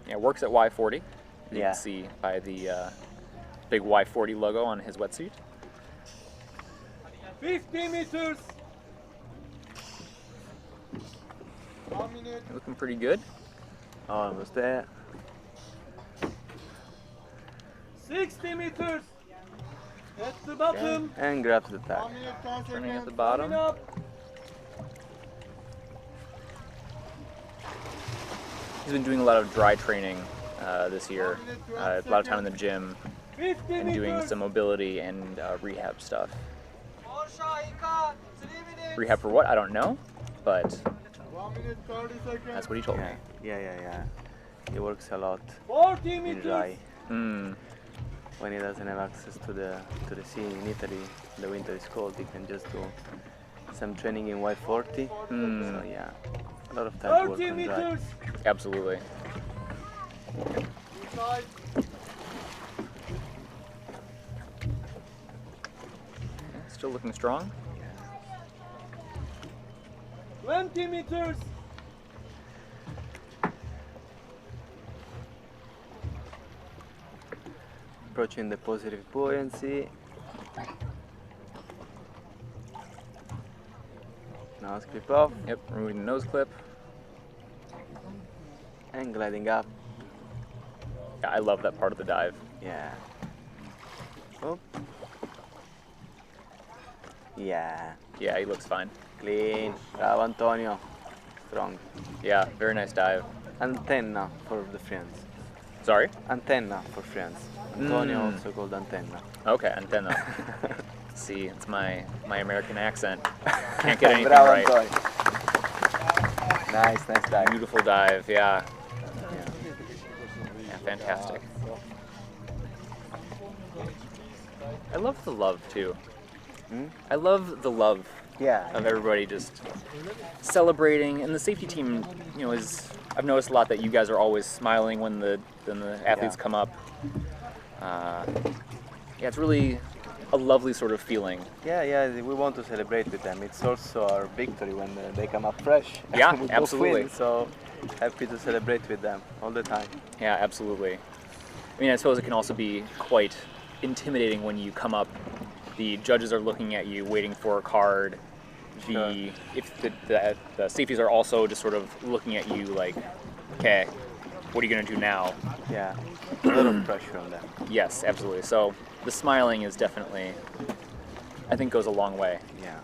Yeah, works at Y40. You Yeah. can see by the big Y40 logo on his wetsuit. 50 meters. 1 minute. Looking pretty good. Almost there. 60 meters. At the bottom. And grabs the tag. 1 minute, 10 Turning at seconds. the bottom. Coming up. he's been doing a lot of dry training this year, a lot of time in the gym, and doing some mobility and rehab stuff. Rehab for what? I don't know, but 1 minute 30 seconds. that's what he told me. Yeah. He works a lot 40 in meters. dry. Mm. When he doesn't have access to the sea in Italy, the winter is cold, he can just do some training in white 40. So yeah, a lot of time to work 30 on dry. meters. Absolutely. Side. Still looking strong. 20 meters. Approaching the positive buoyancy. Nose clip off. Yep, removing the nose clip. And gliding up. Yeah, I love that part of the dive. Yeah. Oh. Yeah. Yeah, he looks fine. Clean. Bravo, Antonio. Strong. Yeah, very nice dive. Antenna for the friends. Sorry? Antenna for friends. Antonio also called antenna. Okay, antenna. See, it's my American accent. Can't get anything Bravo, right. Antonio. Nice dive. Beautiful dive, yeah. Yeah, fantastic. I love the love too. I love the love of everybody just celebrating, and the safety team, you know, is. I've noticed a lot that you guys are always smiling when the athletes come up. Yeah, it's really a lovely sort of feeling. Yeah, we want to celebrate with them. It's also our victory when they come up fresh. Yeah, we both absolutely. win, so happy to celebrate with them all the time. Yeah, absolutely. I mean, I suppose it can also be quite intimidating when you come up. The judges are looking at you, waiting for a card. If the safeties are also just sort of looking at you like, okay, what are you going to do now? Yeah, a lot of pressure on them. Yes, absolutely. So the smiling is definitely, I think, goes a long way. Yeah.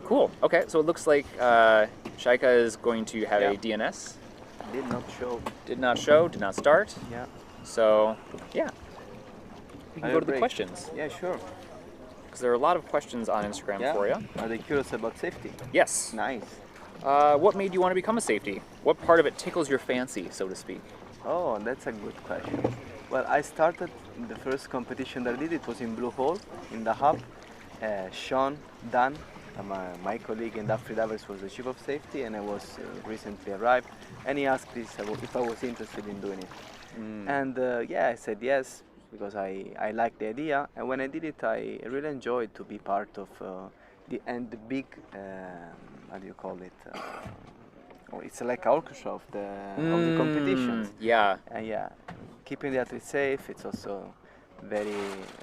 Cool. Okay, so it looks like Shaika is going to have a DNS. Did not show. Did not show, did not start. Yeah. So, yeah. We can go to the questions. Yeah, sure. Because there are a lot of questions on Instagram for you. Are they curious about safety? Yes. Nice. What made you want to become a safety? What part of it tickles your fancy, so to speak? Oh, that's a good question. Well, I started the first competition that I did. It was in Blue Hole, in the hub. Sean Dunn, my colleague in DAF Freedivers, was the chief of safety, and I was recently arrived. And he asked if I was interested in doing it. And I said yes, because I liked the idea. And when I did it, I really enjoyed to be part of the big, how do you call it? It's like an orchestra of the competitions. Yeah. Yeah, keeping the athletes safe, it's also very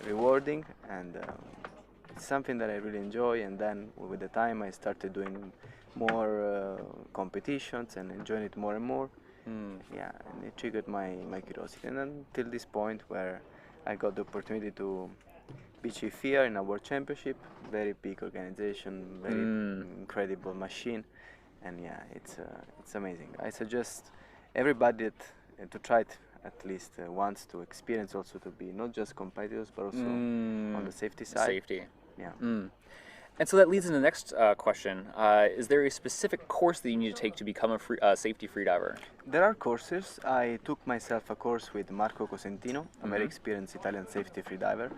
rewarding, and it's something that I really enjoy. And then with the time I started doing more competitions and enjoying it more and more. Yeah, and it triggered my curiosity. And until this point where I got the opportunity to be chief here in a world championship, very big organization, very incredible machine. And yeah, it's amazing. I suggest everybody to try it at least once, to experience, also to be not just competitors but also on the safety side. Safety. Yeah. And so that leads into the next question. Is there a specific course that you need to take to become a safety freediver? There are courses. I took myself a course with Marco Cosentino, a very experienced Italian safety freediver.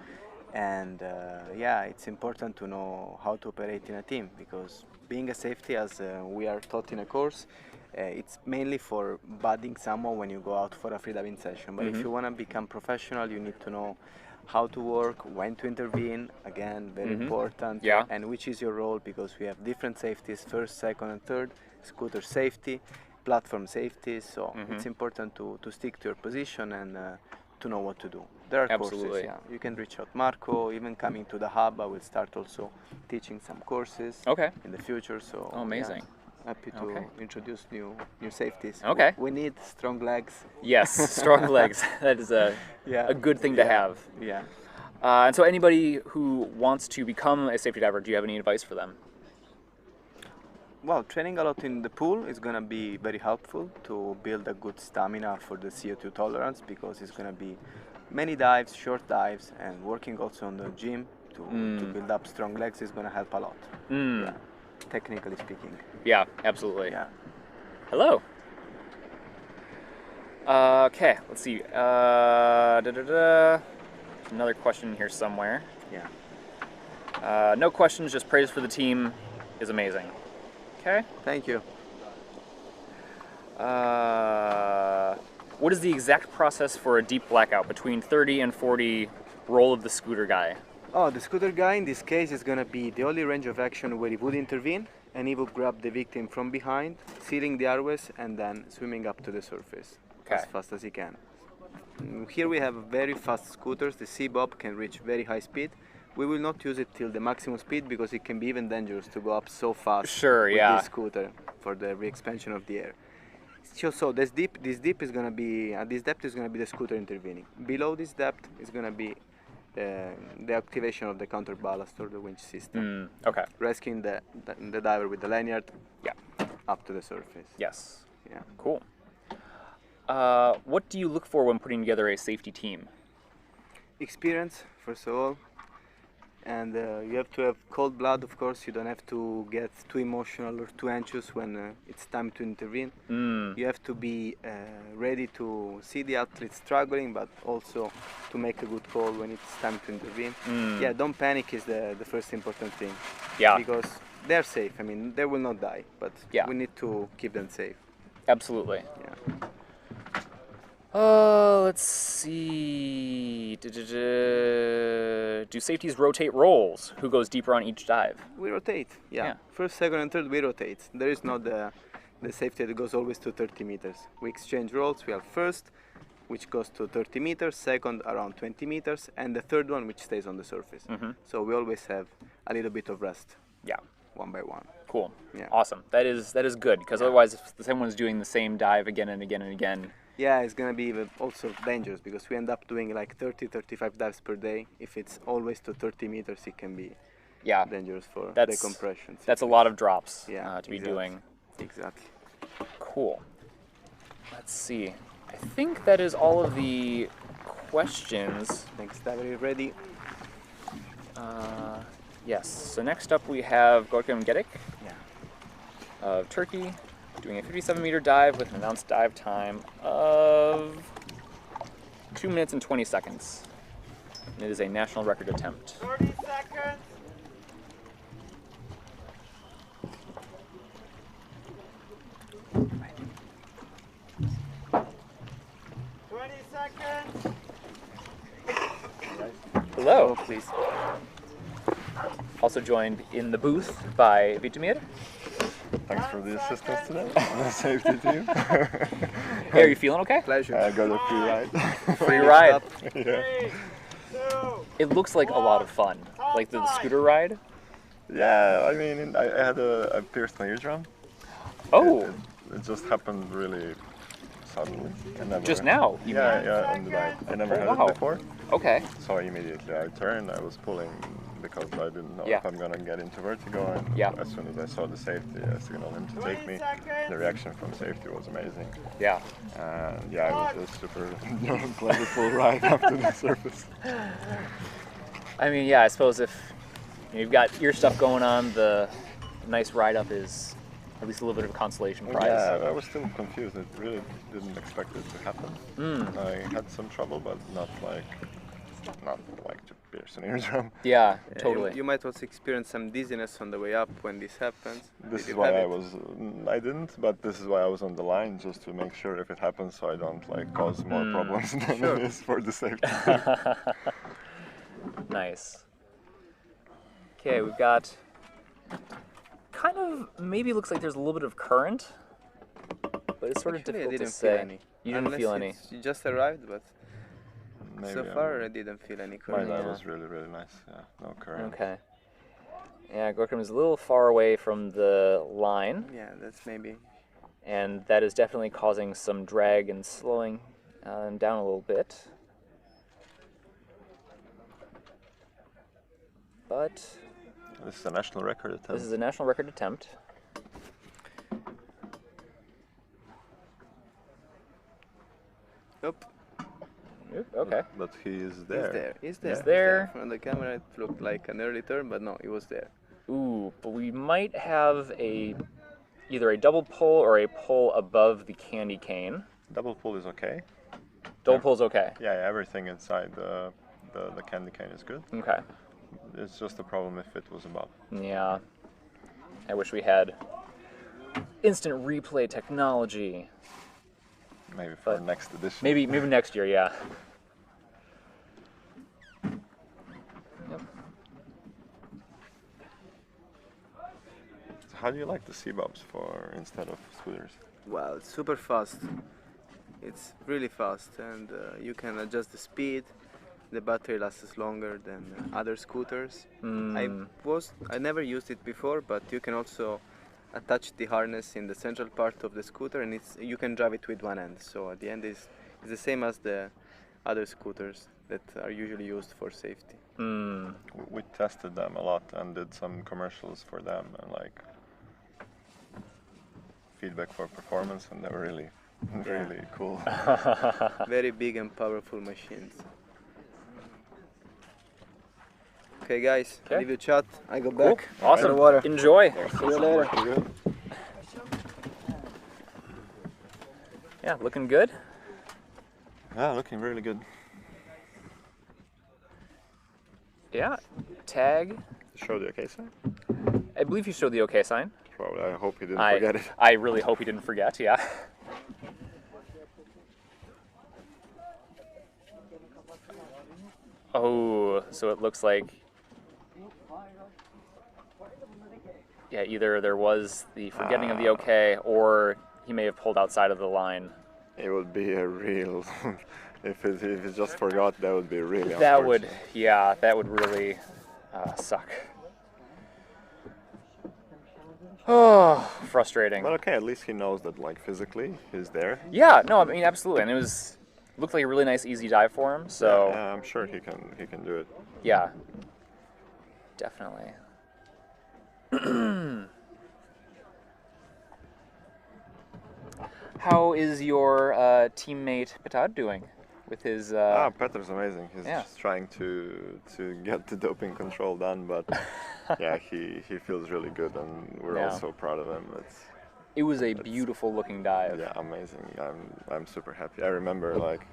And it's important to know how to operate in a team, because being a safety, as we are taught in a course, it's mainly for budding someone when you go out for a freediving session. But if you want to become professional, you need to know how to work, when to intervene, again, very important, and which is your role, because we have different safeties, first, second and third, scooter safety, platform safety, so it's important to stick to your position and to know what to do. There are courses, you can reach out Marco, even coming to the hub. I will start also teaching some courses in the future, so amazing. Happy to introduce new safeties. Okay. We need strong legs. Yes, strong legs. That is a good thing to have. Yeah. And so anybody who wants to become a safety diver, do you have any advice for them? Well, training a lot in the pool is going to be very helpful to build a good stamina for the CO2 tolerance, because it's going to be many dives, short dives, and working also on the gym to build up strong legs is going to help a lot. Yeah, technically speaking. Yeah, absolutely. Yeah. Hello. Okay, let's see. Another question here somewhere. Yeah. No questions, just praise for the team is amazing. Okay. Thank you. What is the exact process for a deep blackout between 30 and 40 roll of the scooter guy? Oh, the scooter guy in this case is going to be the only range of action where he would intervene, and he would grab the victim from behind, sealing the airways, and then swimming up to the surface as fast as he can. Here we have very fast scooters. The C-Bob can reach very high speed. We will not use it till the maximum speed because it can be even dangerous to go up so fast with this scooter for the re-expansion of the air. So this depth is going to be, at this depth is going to be the scooter intervening. Below this depth is going to be the activation of the counterballast or the winch system. Okay. Rescuing the diver with the lanyard up to the surface. Yes. Yeah. Cool. What do you look for when putting together a safety team? Experience, first of all. And you have to have cold blood, of course. You don't have to get too emotional or too anxious when it's time to intervene. You have to be ready to see the athlete struggling, but also to make a good call when it's time to intervene. Yeah, don't panic is the first important thing. Yeah. Because they're safe. I mean, they will not die, but we need to keep them safe. Absolutely. Yeah. Let's see. Do safeties rotate roles? Who goes deeper on each dive? We rotate, yeah. First, second, and third, we rotate. There is not the safety that goes always to 30 meters. We exchange roles. We have first, which goes to 30 meters, second around 20 meters, and the third one, which stays on the surface. So we always have a little bit of rest. Yeah. One by one. Cool. Yeah. Awesome. That is good, because otherwise, if someone's doing the same dive again and again and again. Yeah, it's going to be also dangerous because we end up doing like 30-35 dives per day. If it's always to 30 meters, it can be dangerous for decompression. That's a lot of drops to be doing. Exactly. Cool. Let's see. I think that is all of the questions. Thanks, Davide. Ready? Yes. So next up we have Guillaume of Turkey, doing a 57-meter dive with an announced dive time of 2 minutes and 20 seconds. And it is a national record attempt. 30 seconds. Hello, please. Also joined in the booth by Vitamir. Thanks for the assistance today. The safety team. Hey, are you feeling okay? Pleasure. I got a free ride. Free ride. Yeah. It looks like a lot of fun. Like the scooter ride. Yeah, I mean, I pierced my eardrum. Oh. It just happened really suddenly. Just now? Yeah, on the night. I never had it before. Okay. So immediately I turned. I was pulling because I didn't know if I'm gonna get into vertigo. And as soon as I saw the safety, I signaled him to take me. The reaction from safety was amazing. Yeah. And it was a super pleasurable ride up to the surface. I mean, yeah, I suppose if you've got your stuff going on, the nice ride up is at least a little bit of a consolation prize. Yeah, I was still confused. I really didn't expect it to happen. I had some trouble, but not like to pierce an eardrum. Yeah, totally. You might also experience some dizziness on the way up when this happens. This is why I didn't, but this is why I was on the line, just to make sure if it happens so I don't cause more problems than it is for the safety. Nice. Okay, we've got kind of, maybe looks like there's a little bit of current, but it's sort of difficult to say. You didn't feel any? You just arrived, but Maybe so far I didn't feel any current. My dive was really, really nice. Yeah, no current. Okay. Yeah, Gorkum is a little far away from the line. Yeah, that's maybe. And that is definitely causing some drag and slowing down a little bit. But this is a national record attempt. This is a national record attempt. Nope. Okay. But he is there. He's there. He's there. From the camera, it looked like an early turn, but no, he was there. Ooh, but we might have either a double pull or a pull above the candy cane. Double pull is okay. Double pull's okay. Yeah, everything inside the candy cane is good. Okay. It's just a problem if it was above. Yeah. I wish we had instant replay technology. Maybe for next edition. Maybe next year, yeah. Yep. So how do you like the C-bobs for instead of scooters? Well, it's super fast. It's really fast, and you can adjust the speed. The battery lasts longer than other scooters. I never used it before, but you can also attach the harness in the central part of the scooter, and you can drive it with one hand. So at the end, it's the same as the other scooters that are usually used for safety. We tested them a lot and did some commercials for them and like feedback for performance, and they were really cool. Very big and powerful machines. Okay, guys, leave your chat. I go back. Awesome. Water. Enjoy. See you later. Yeah, looking good. Yeah, looking really good. Yeah. Tag. Show the OK sign? I believe you showed the OK sign. Probably. I hope he didn't forget it. I really hope he didn't forget, yeah. Oh, so it looks like, yeah, either there was the forgetting of the OK, or he may have pulled outside of the line. It would be a real, if it just forgot, that would be really that unfortunate. that would really suck. Oh, frustrating. But okay, at least he knows that, like, physically he's there. Yeah, no, I mean, absolutely, and looked like a really nice, easy dive for him. So yeah, I'm sure he can do it. Yeah, definitely. How is your teammate Petar doing with his? Petar's amazing. He's Yeah. just trying to get the doping control done, but yeah, he feels really good, and we're Yeah. all so proud of him. It was a beautiful looking dive. Yeah, amazing. I'm super happy. I remember like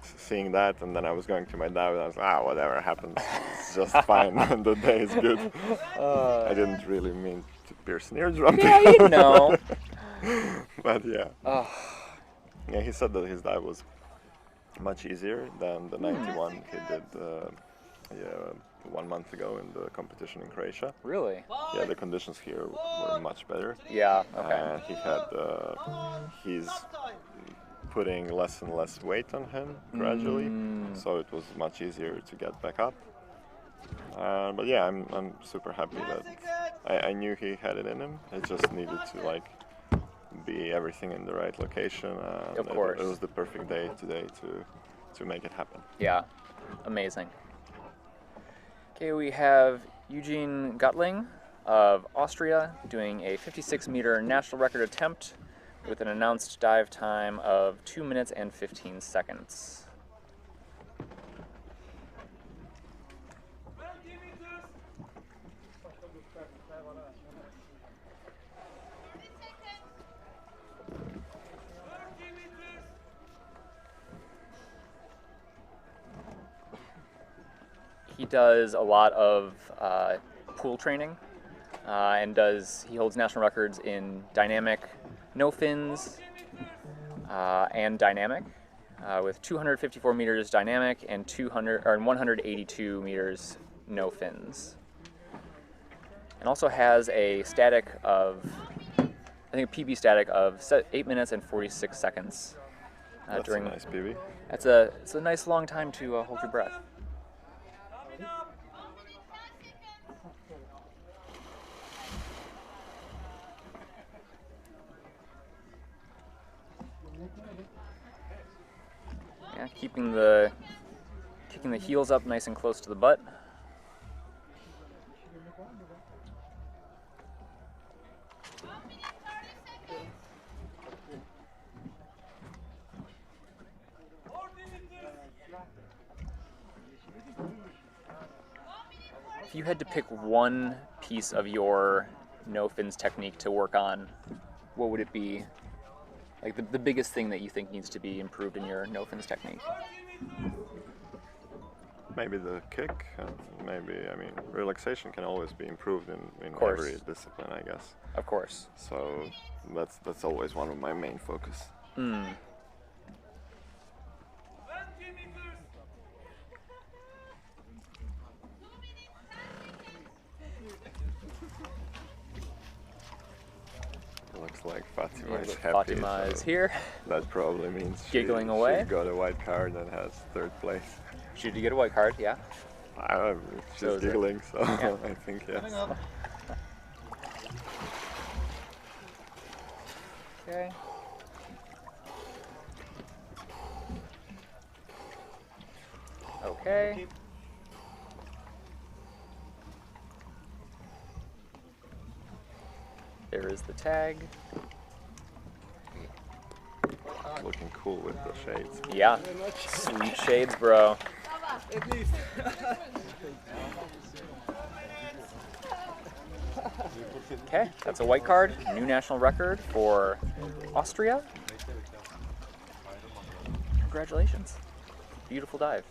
seeing that, and then I was going to my dive, and I was like, whatever happens, it's just fine. The day is good. I didn't really mean to pierce an eardrum. Yeah, you know. But yeah. Yeah, he said that his dive was much easier than the 91 he did 1 month ago in the competition in Croatia. Really? Yeah, the conditions here were much better. Yeah, okay. And he had, he's putting less and less weight on him gradually, so it was much easier to get back up. But yeah, I'm super happy that I knew he had it in him. It just needed to like be everything in the right location. Of course. It was the perfect day today to make it happen. Yeah, amazing. Okay, we have Eugene Gutling of Austria doing a 56-meter national record attempt with an announced dive time of 2 minutes and 15 seconds. He does a lot of pool training and he holds national records in dynamic no fins and dynamic with 254 meters dynamic and 182 meters no fins. And also has a static of, I think a PB static of 8 minutes and 46 seconds. That's a nice PB. It's a nice long time to hold your breath. Yeah, kicking the heels up nice and close to the butt. you had to pick one piece of your no fins technique to work on, what would it be? Like the biggest thing that you think needs to be improved in your no fins technique? Maybe the kick, maybe, I mean, relaxation can always be improved in course. every discipline, I guess. Of course. So that's always one of my main focus. Looks like Fatima is happy. Fatima is here. That probably means giggling away. She got a white card and has third place. She did get a white card, yeah. She's giggling, so yeah. I think yes. Okay. Okay. There is the tag. Looking cool with the shades. Yeah. Sweet shades, bro. At least. Okay, that's a white card. New national record for Austria. Congratulations. Beautiful dive.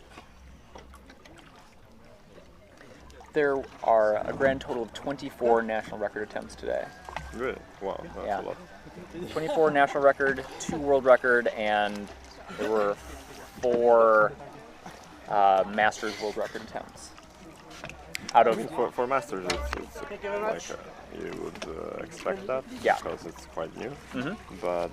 There are a grand total of 24 national record attempts today. Really? Wow, that's a lot. 24 national record, 2 world record, and there were 4 Masters world record attempts. Out of for Masters, it's like you would expect that because it's quite new. But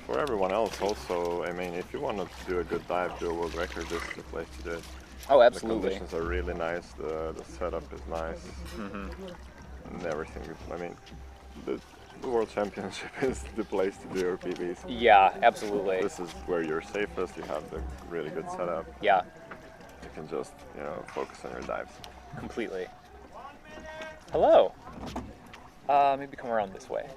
for everyone else, also, I mean, if you want to do a good dive, do a world record, this is the place to do it. Oh, absolutely. The conditions are really nice. The setup is nice, and everything. I mean, the World Championship is the place to do your PBs. Yeah, absolutely. This is where you're safest. You have the really good setup. Yeah. You can just, focus on your dives. Completely. Hello. Maybe come around this way.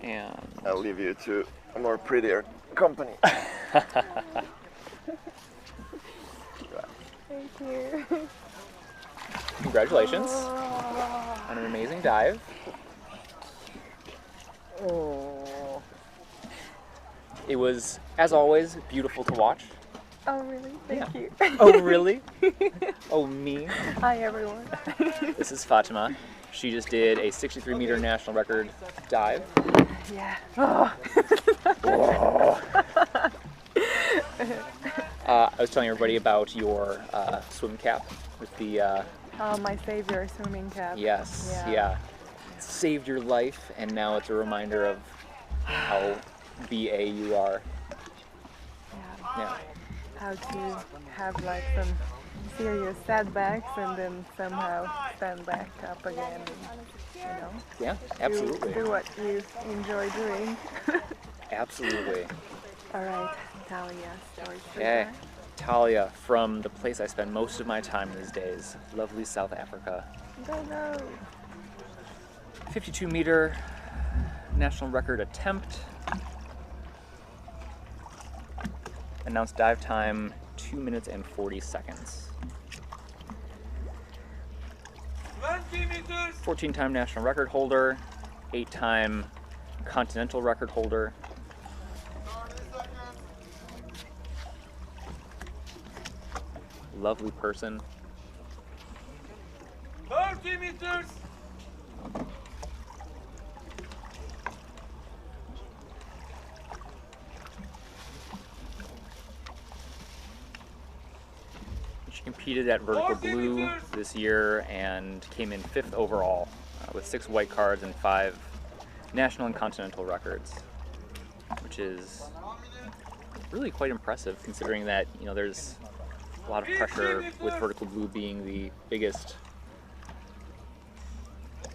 And I'll leave you to a more prettier company. Thank you. Congratulations on an amazing dive. Oh. It was, as always, beautiful to watch. Oh, really? Thank you. Oh, really? Oh, me? Hi, everyone. This is Fatima. She just did a 63-meter national record dive. Yeah. I was telling everybody about your swim cap with the... my Savior swimming cap. Yes, yeah. Saved your life, and now it's a reminder of how BA you are. Yeah. How to have like some serious setbacks and then somehow stand back up again and, Yeah, absolutely. do what you enjoy doing. Absolutely. All right, Talia, story. Okay, Talia, from the place I spend most of my time these days, lovely South Africa. Go. 52-meter national record attempt. Announced dive time 2 minutes and 40 seconds. 20 meters. 14-time national record holder, 8-time continental record holder. Lovely person. 30 meters. She competed at Vertical Blue this year and came in 5th overall with 6 white cards and 5 national and continental records, which is really quite impressive considering that, there's a lot of pressure with Vertical Blue being the biggest.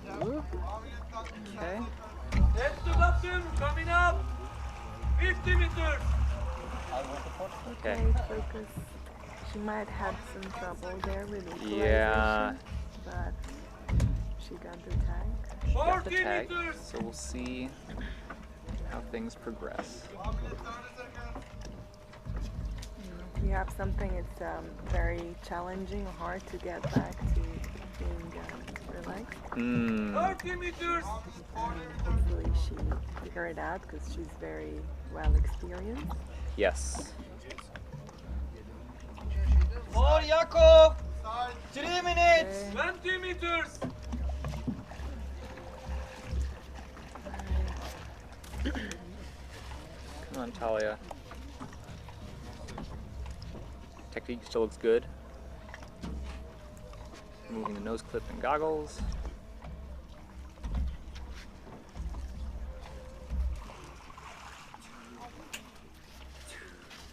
Okay. Head to bottom, coming up. 50 meters. Okay. Focus. She might have some trouble there with equalization, Yeah. but she got the tag. She got the tag, so we'll see how things progress. If you have something, it's very challenging or hard to get back to likes. 30 meters. Hopefully she figured it out because she's very well experienced. Yes. For Jakov. 3 minutes. 20 meters. Come on, Talia. Technique still looks good. Moving the nose clip and goggles.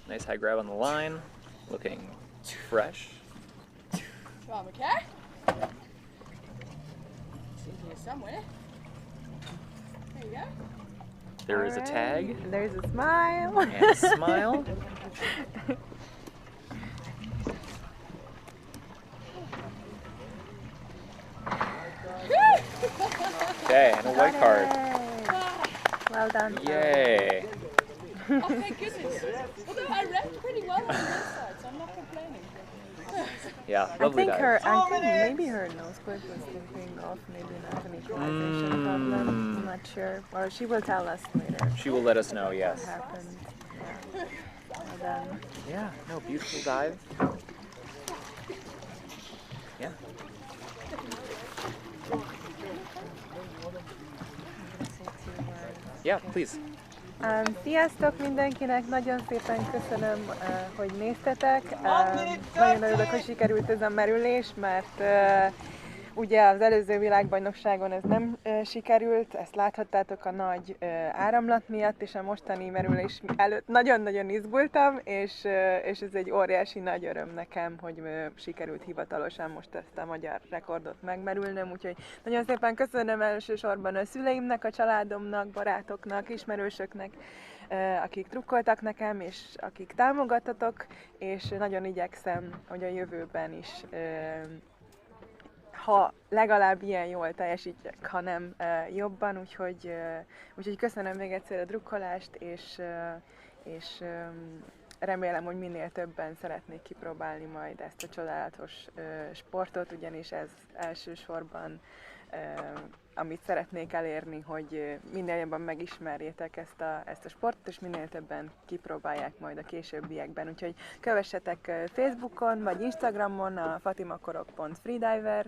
Nice high grab on the line. Looking fresh. Come okay? It's in here somewhere. There you go. There is a tag. There's a smile. And a smile. Okay, and a white card. Well done. Yay. Oh, thank goodness. Although I read pretty well on the inside, so I'm not complaining. Yeah, I lovely think dive. maybe her nose clip was slipping off, maybe not an equalization problem. I'm not sure. Or she will tell us later. She will let us know, yes. What happened. Yeah. Well done. Yeah, no, beautiful dive. Yeah. Yeah, please. Sziasztok mindenkinek, nagyon szépen köszönöm, hogy néztetek. Nagyon örülök, hogy sikerült ez a merülés, mert ugye az előző világbajnokságon ez nem sikerült, ezt láthattátok a nagy áramlat miatt, és a mostani merülés előtt nagyon-nagyon izgultam, és ez egy óriási nagy öröm nekem, hogy sikerült hivatalosan most ezt a magyar rekordot megmerülnöm, úgyhogy nagyon szépen köszönöm elsősorban a szüleimnek, a családomnak, barátoknak, ismerősöknek, akik drukkoltak nekem, és akik támogattatok, és nagyon igyekszem, hogy a jövőben is ha legalább ilyen jól teljesítjek, ha nem jobban, úgyhogy köszönöm még egyszer a drukkolást, és remélem, hogy minél többen szeretnék kipróbálni majd ezt a csodálatos sportot, ugyanis ez elsősorban amit szeretnék elérni, hogy minél jobban megismerjétek ezt a sportot, és minél többen kipróbálják majd a későbbiekben. Úgyhogy kövessetek Facebookon, vagy Instagramon a fatimakorok.freediver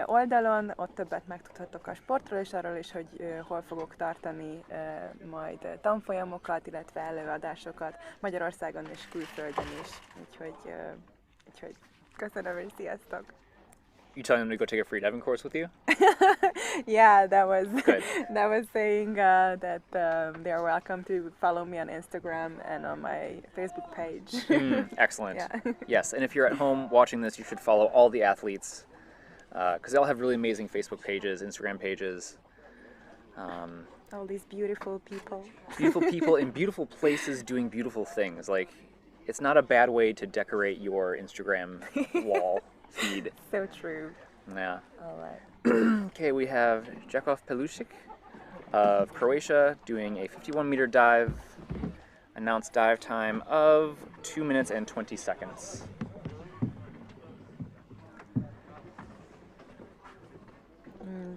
oldalon, ott többet megtudhatok a sportról, és arról is, hogy hol fogok tartani majd tanfolyamokat, illetve előadásokat Magyarországon és külföldön is. Úgyhogy köszönöm, és sziasztok! You telling them to go take a freediving course with you? Yeah, that was Good. that was saying that they are welcome to follow me on Instagram and on my Facebook page. Excellent. Yeah. Yes, and if you're at home watching this, you should follow all the athletes because they all have really amazing Facebook pages, Instagram pages. All these beautiful people. Beautiful people in beautiful places doing beautiful things. Like, it's not a bad way to decorate your Instagram wall feed. So true. Yeah. All right. Okay, we have Jakov Pelusic of Croatia doing a 51-meter dive. Announced dive time of 2 minutes and 20 seconds.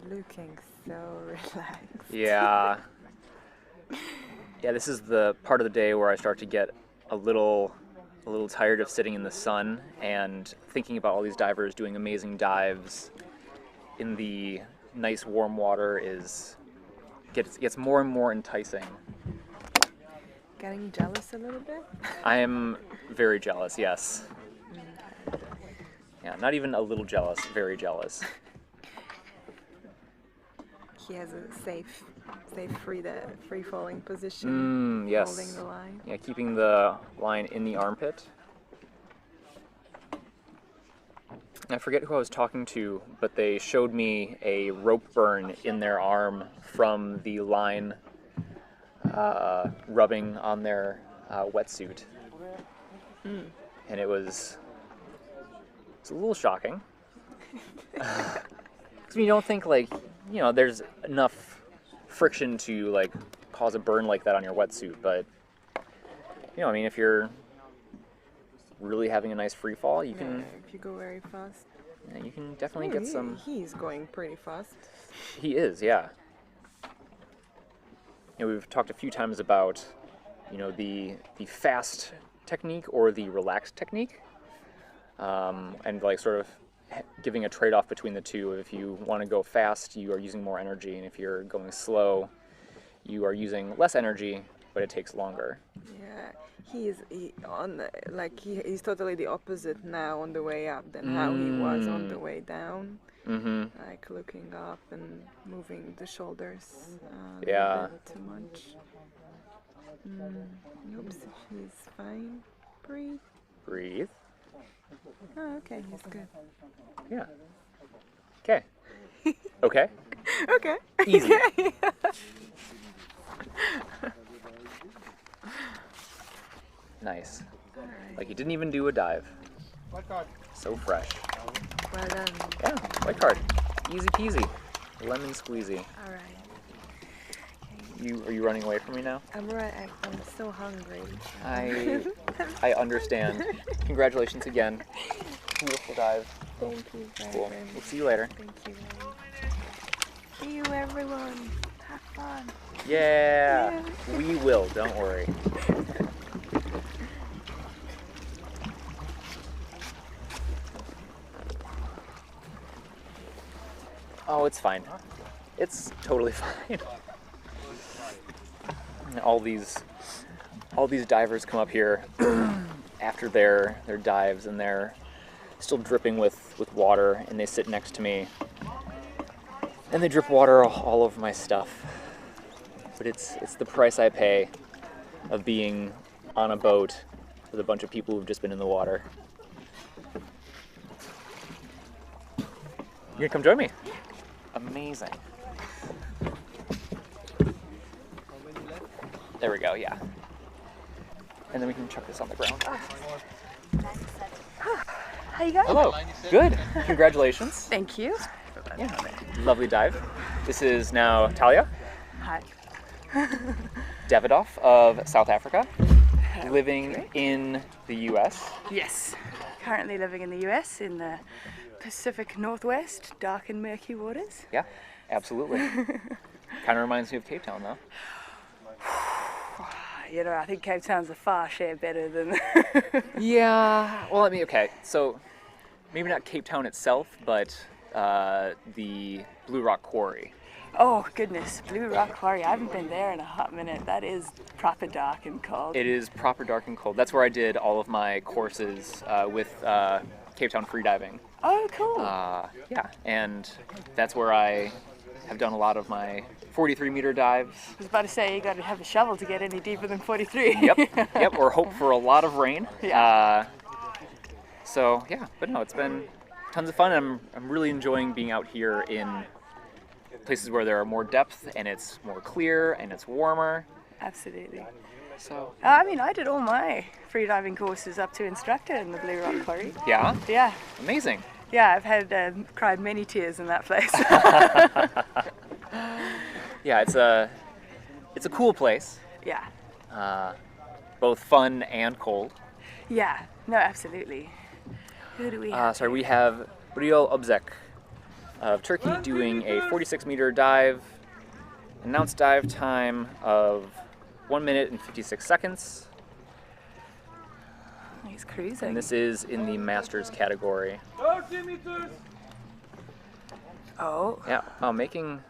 Looking so relaxed. Yeah. Yeah, this is the part of the day where I start to get a little tired of sitting in the sun and thinking about all these divers doing amazing dives in the nice warm water gets more and more enticing. Getting jealous a little bit? I am very jealous, yes. Yeah, not even a little jealous, very jealous. He has a safe free falling position. Yes. Holding the line. Yeah, keeping the line in the armpit. I forget who I was talking to, but they showed me a rope burn in their arm from the line rubbing on their wetsuit. And it was a little shocking. Because you don't think, like, you know, there's enough friction to, like, cause a burn like that on your wetsuit, but, you know, I mean, if you're really having a nice free fall, you can... If you go very fast. Yeah, you can definitely get some. He's going pretty fast. He is, yeah. You know, we've talked a few times about, you know, the fast technique or the relaxed technique, and like sort of giving a trade-off between the two. If you want to go fast, you are using more energy, and if you're going slow, you are using less energy, but it takes longer. Yeah, he's totally the opposite now on the way up than how he was on the way down. Mm-hmm. Like looking up and moving the shoulders a Yeah. little bit too much. Oops, he's fine. Breathe. Breathe. Oh, okay, he's good. Yeah. Okay. Okay. Okay. Easy. Okay. Nice. Like you didn't even do a dive. So fresh. Well done. Yeah, white card. Easy peasy. Lemon squeezy. All right. Are you running away from me now? I'm so hungry. I understand. Congratulations again. Beautiful dive. Thank you very Cool. much. We'll see you later. Thank you. See you, everyone. Have fun. Yeah. We will. Don't worry. Oh, it's fine. It's totally fine. All these divers come up here after their dives, and they're still dripping with water, and they sit next to me, and they drip water all over my stuff. But it's the price I pay of being on a boat with a bunch of people who've just been in the water. You gonna come join me? Amazing. There we go, yeah. And then we can chuck this on the ground. How you going? Hello. Good. Congratulations. Thank you. Yeah. Lovely dive. This is now Talia. Hi. Davidoff of South Africa, living in the U.S. Yes. Currently living in the U.S. in the Pacific Northwest, dark and murky waters. Yeah, absolutely. Kind of reminds me of Cape Town, though. You know, I think Cape Town's a far share better than... Yeah, well, I mean, okay, so maybe not Cape Town itself, but the Blue Rock Quarry. Oh, goodness, Blue Rock Quarry. I haven't been there in a hot minute. That is proper dark and cold. It is proper dark and cold. That's where I did all of my courses with Cape Town Freediving. Oh, cool. Yeah, and that's where I have done a lot of my 43-meter dives. I was about to say, you got to have a shovel to get any deeper than 43. Yep, or hope for a lot of rain. Yeah. So, yeah, but no, it's been tons of fun. I'm really enjoying being out here in places where there are more depth, and it's more clear, and it's warmer. Absolutely. So. I mean, I did all my freediving courses up to instructor in the Blue Rock Quarry. Yeah? Yeah. Amazing. Yeah, I've had cried many tears in that place. Yeah, it's a cool place. Yeah. Both fun and cold. Yeah, no, absolutely. Who do we have? Sorry, we have Bordilla Obzek of Turkey doing a 46-meter dive. Announced dive time of 1 minute and 56 seconds. He's cruising. And this is in the Masters category. 30 meters. Oh. Yeah, making...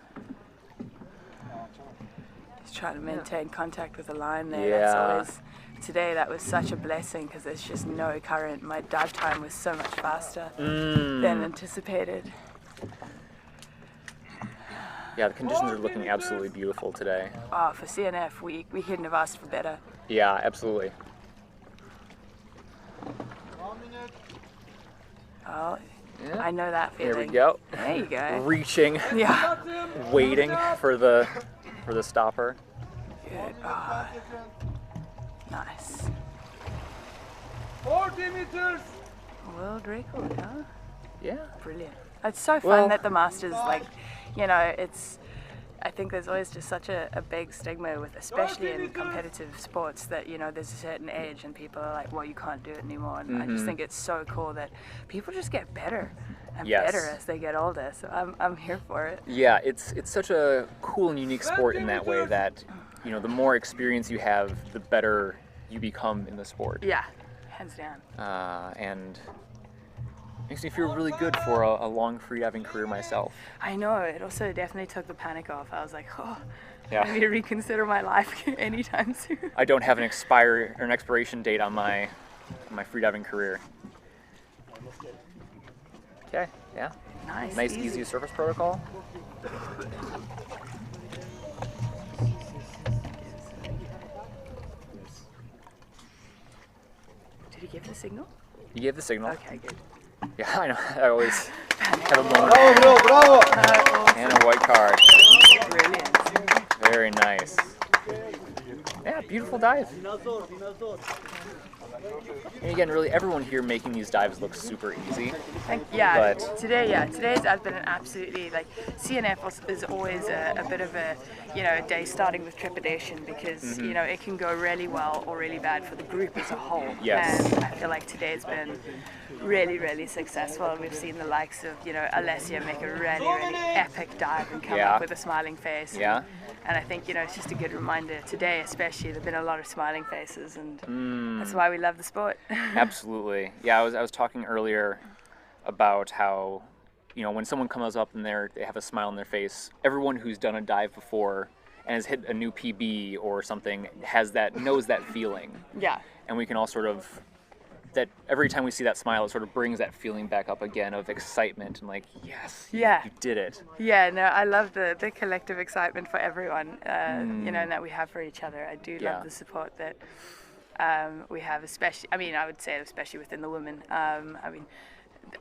He's trying to maintain contact with the line there. Yeah. That's always... Today that was such a blessing because there's just no current. My dive time was so much faster than anticipated. Yeah, the conditions are looking absolutely beautiful today. Oh, for CNF, we couldn't have asked for better. Yeah, absolutely. Oh, yeah. I know that feeling. There we go. There you go. Reaching. Yeah. Waiting for the stopper. Good. Oh. Nice. 40 meters. World record, huh? Yeah. Brilliant. It's so fun that the Masters, like, you know, it's I think there's always just such a big stigma with, especially in competitive sports, that, you know, there's a certain age and people are like, well, you can't do it anymore. And I just think it's so cool that people just get better and better as they get older. So I'm here for it. Yeah, it's such a cool and unique sport in that way that, you know, the more experience you have, the better you become in the sport. Yeah, hands down. And makes me feel really good for a long freediving career myself. I know, it also definitely took the panic off. I was like, oh, Yeah. I need to reconsider my life anytime soon. I don't have an expiration date on my freediving career. Okay, yeah. Nice easy surface protocol. Did he give the signal? You gave the signal. Okay, good. Yeah, I know. I always have a moment. Bravo! And a white card. Brilliant. Very nice. Yeah, beautiful dive. And again, really everyone here making these dives look super easy. Yeah, But today's has been an absolutely, like, CNF is always a bit of a, you know, a day starting with trepidation because, you know, it can go really well or really bad for the group as a whole. Yes. And I feel like today's been really, really successful. We've seen the likes of, you know, Alessia make a really, really epic dive and come up with a smiling face. Yeah. And I think, you know, it's just a good reminder today, especially, there've been a lot of smiling faces, and that's why we love the sport. Absolutely. Yeah, I was talking earlier about how, you know, when someone comes up and they have a smile on their face, everyone who's done a dive before and has hit a new PB or something knows that feeling. Yeah. And we can all sort of, that every time we see that smile, it sort of brings that feeling back up again of excitement and like, yes, you did it. Yeah, no, I love the collective excitement for everyone, you know, and that we have for each other. I do love the support that we have, especially, I mean, I would say especially within the women. I mean,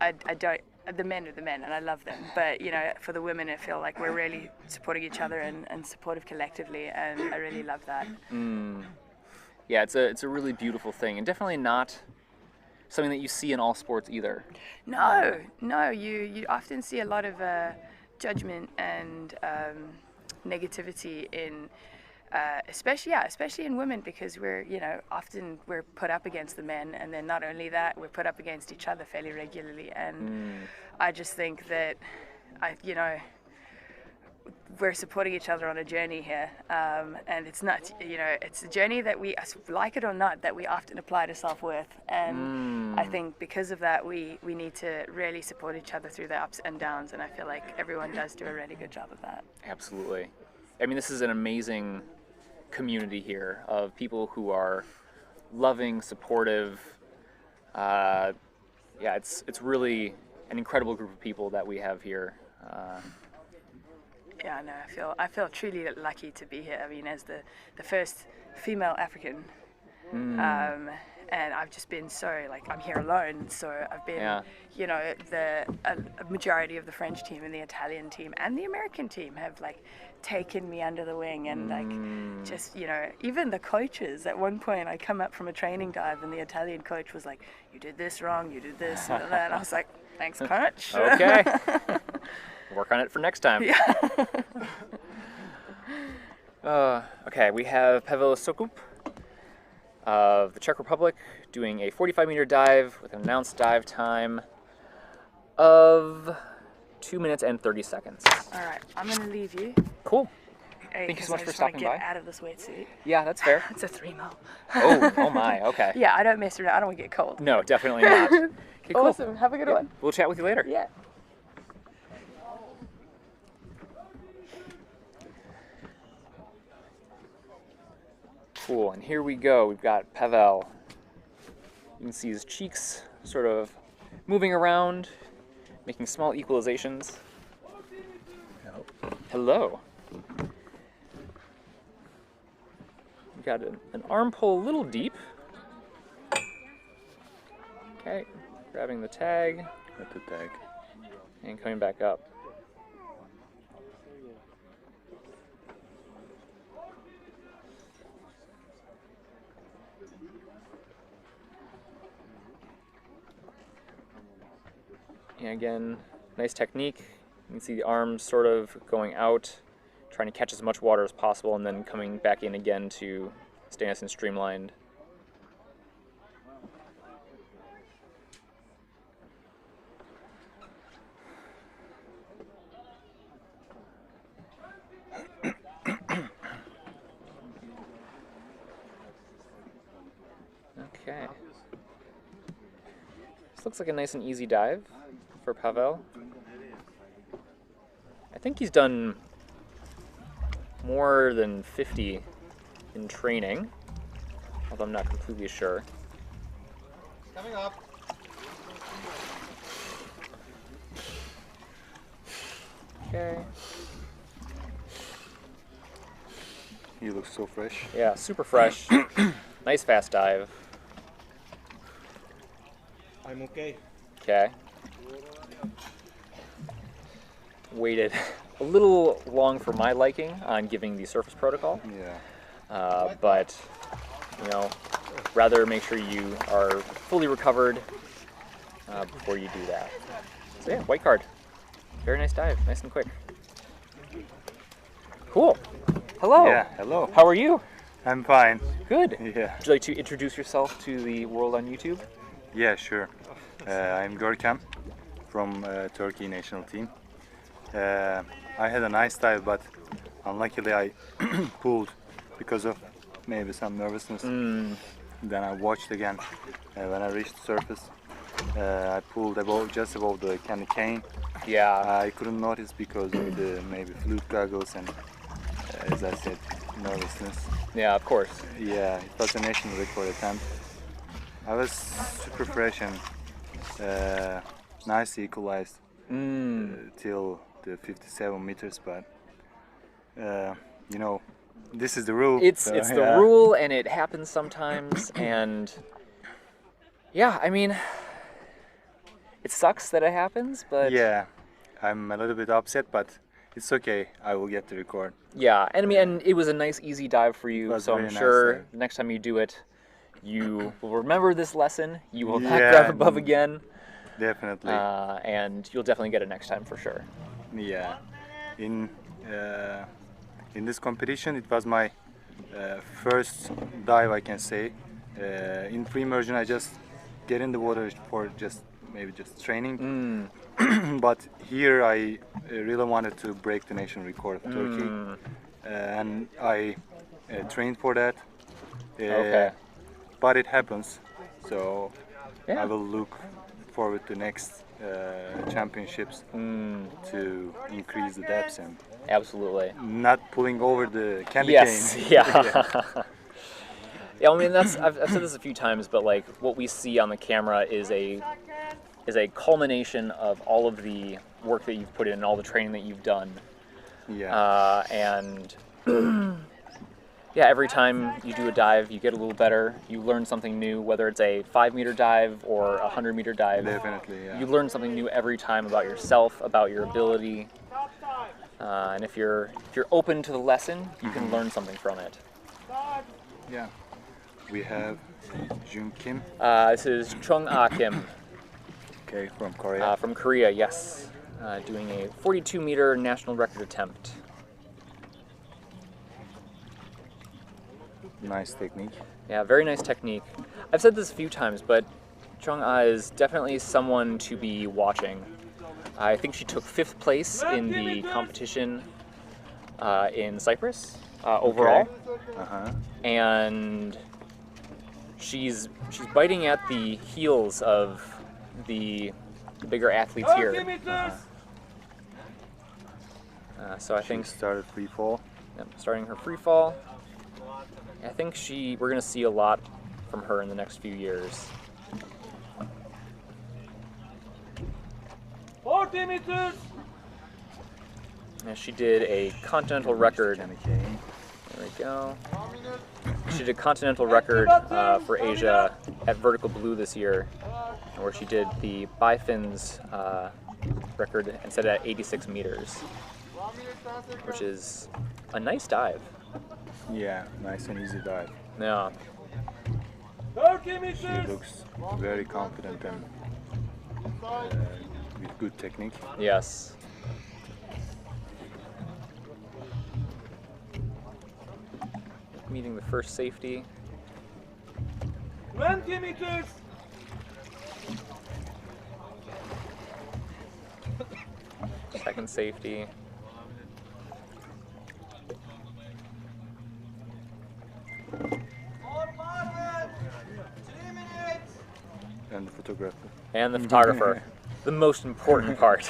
I don't, the men are the men and I love them, but, you know, for the women, I feel like we're really supporting each other and supportive collectively, and I really love that. Yeah, it's a really beautiful thing, and definitely not something that you see in all sports either. No, you often see a lot of judgment and negativity in, especially in women, because we're, you know, often we're put up against the men, and then not only that, we're put up against each other fairly regularly. And I just think that, you know, we're supporting each other on a journey here, and it's not, you know, it's a journey that we, like it or not, that we often apply to self-worth, and I think because of that we need to really support each other through the ups and downs, and I feel like everyone does do a really good job of that. Absolutely. I mean, this is an amazing community here of people who are loving, supportive. Yeah, it's really an incredible group of people that we have here. Yeah, no, I feel truly lucky to be here. I mean, as the first female African, and I've just been so, like, I'm here alone, so I've been, you know, a majority of the French team and the Italian team and the American team have, like, taken me under the wing, and, like, just, you know, even the coaches. At one point I come up from a training dive and the Italian coach was like, you did this wrong, you did this and that, and I was like, thanks, coach. Okay. Work on it for next time. Yeah. Okay, we have Pavel Sokup of the Czech Republic doing a 45-meter dive with an announced dive time of 2 minutes and 30 seconds. All right, I'm going to leave you. Cool. Thank you so much for stopping by. Get out of this wetsuit. Yeah, that's fair. It's a 3 mil. Oh my, okay. Yeah, I don't mess around. I don't want to get cold. No, definitely not. Okay, cool. Awesome. Have a good one. We'll chat with you later. Yeah. Cool, and here we go. We've got Pavel. You can see his cheeks sort of moving around, making small equalizations. Hello. We've got an arm pull a little deep. Okay, grabbing the tag. Got the tag. And coming back up. And again, nice technique. You can see the arms sort of going out, trying to catch as much water as possible and then coming back in again to stay nice and streamlined. Okay. This looks like a nice and easy dive for Pavel. I think he's done more than 50 in training, although I'm not completely sure. Coming up. Okay. He looks so fresh. Yeah, super fresh. Nice fast dive. I'm okay. Okay. Waited a little long for my liking on giving the surface protocol. Yeah. But, you know, rather make sure you are fully recovered before you do that. So yeah, white card. Very nice dive, nice and quick. Cool. Hello. Yeah, hello. How are you? I'm fine. Good. Yeah. Would you like to introduce yourself to the world on YouTube? Yeah, sure. I'm Görkem from Turkey national team. I had a nice dive, but unluckily I pulled because of maybe some nervousness. Then I watched again. When I reached the surface, I pulled just above the candy cane. Yeah. I couldn't notice because of the maybe flute goggles and, as I said, nervousness. Yeah, of course. Yeah, it was a national record attempt. I was super fresh and nicely equalized till the 57 meters, but you know, this is the rule. It's the rule, and it happens sometimes. And yeah, I mean, it sucks that it happens, but yeah, I'm a little bit upset, but it's okay. I will get the record. Yeah, and I mean, and it was a nice, easy dive for you. So I'm very sure nice the next time you do it, you will remember this lesson. You will not grab above again. Definitely. And you'll definitely get it next time for sure. Yeah. In this competition, it was my first dive, I can say. In pre-immersion, I just get in the water for maybe just training. But here, I really wanted to break the national record of Turkey, and I trained for that. Okay. But it happens, so Yeah. I will look forward to next championships to increase the depths and absolutely not pulling over the candy yes, cane. Yeah. Yeah, I mean I've said this a few times, but like what we see on the camera is a culmination of all of the work that you've put in, all the training that you've done. Yeah. And yeah, every time you do a dive, you get a little better. You learn something new, whether it's a 5-meter dive or a 100-meter dive. Definitely, yeah. You learn something new every time about yourself, about your ability. And if you're open to the lesson, you can learn something from it. Yeah. We have Jun Kim. This is Chung Ah Kim. Okay, from Korea. From Korea, yes. Doing a 42-meter national record attempt. Nice technique. Yeah, very nice technique. I've said this a few times, but Chung Ah is definitely someone to be watching. I think she took 5th place in the competition in Cyprus overall. Okay. And she's biting at the heels of the bigger athletes here. So I think she started free fall. Yep, starting her free fall. I think we're going to see a lot from her in the next few years. 40 meters. And she did a continental record. There we go. She did a continental record for Asia at Vertical Blue this year, where she did the bifins record and set it at 86 meters, which is a nice dive. Yeah, nice and easy dive. Yeah. 30 meters. She looks very confident and with good technique. Yes. meeting the first safety. 20 meters. Second safety. And the photographer. And the photographer. The most important part.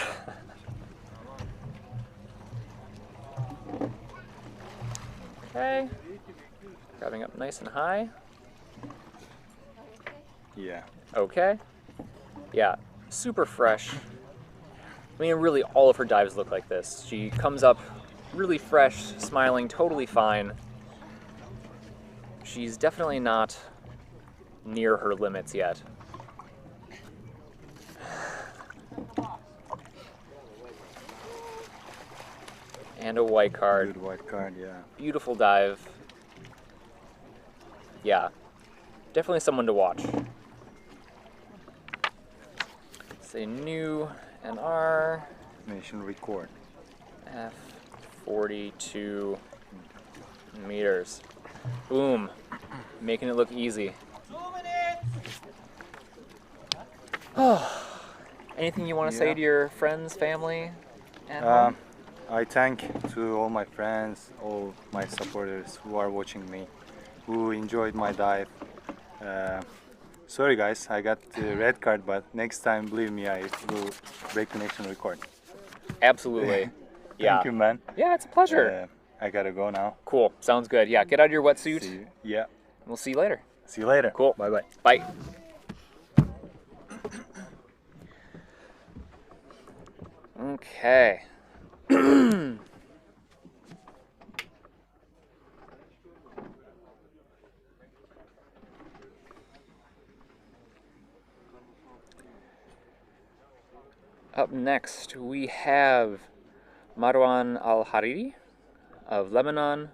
Okay. Grabbing up nice and high. Yeah. Okay. Yeah, super fresh. I mean, really, all of her dives look like this. She comes up really fresh, smiling, totally fine. She's definitely not near her limits yet. And a white card. Good white card, yeah. Beautiful dive. Yeah, definitely someone to watch. Say new NR. Nation record. F 42 meters. Boom. Making it look easy. 2 minutes. Anything you want to say to your friends, family, at home? I thank to all my friends, all my supporters who are watching me, who enjoyed my dive. Sorry guys, I got the red card, but next time, believe me, I will break the nation record. Absolutely. Yeah. Thank you, man. Yeah, it's a pleasure. I gotta go now. Cool. Sounds good. Yeah, get out of your wetsuit. See you. Yeah. We'll see you later. See you later. Cool. Bye-bye. Bye. Okay. Up next, we have Marwan Al-Hariri of Lebanon,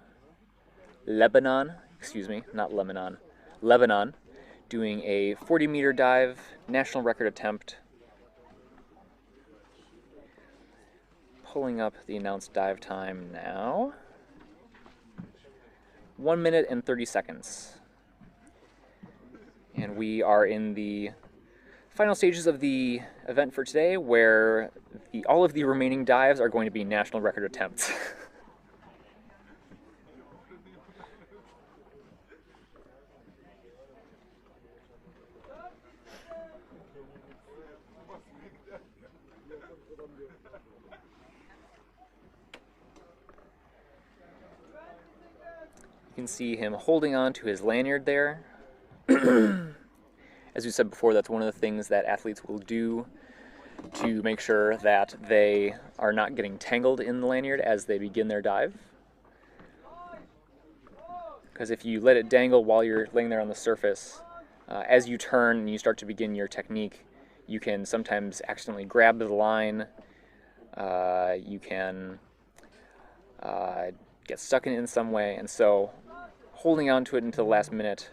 excuse me, not Lebanon, Lebanon, doing a 40-meter dive, national record attempt. Pulling up the announced dive time now. 1 minute and 30 seconds. And we are in the final stages of the event for today, where all of the remaining dives are going to be national record attempts. You can see him holding on to his lanyard there. As we said before, that's one of the things that athletes will do to make sure that they are not getting tangled in the lanyard as they begin their dive. Because if you let it dangle while you're laying there on the surface, as you turn and you start to begin your technique, you can sometimes accidentally grab the line. You can get stuck in it in some way, and so holding on to it until the last minute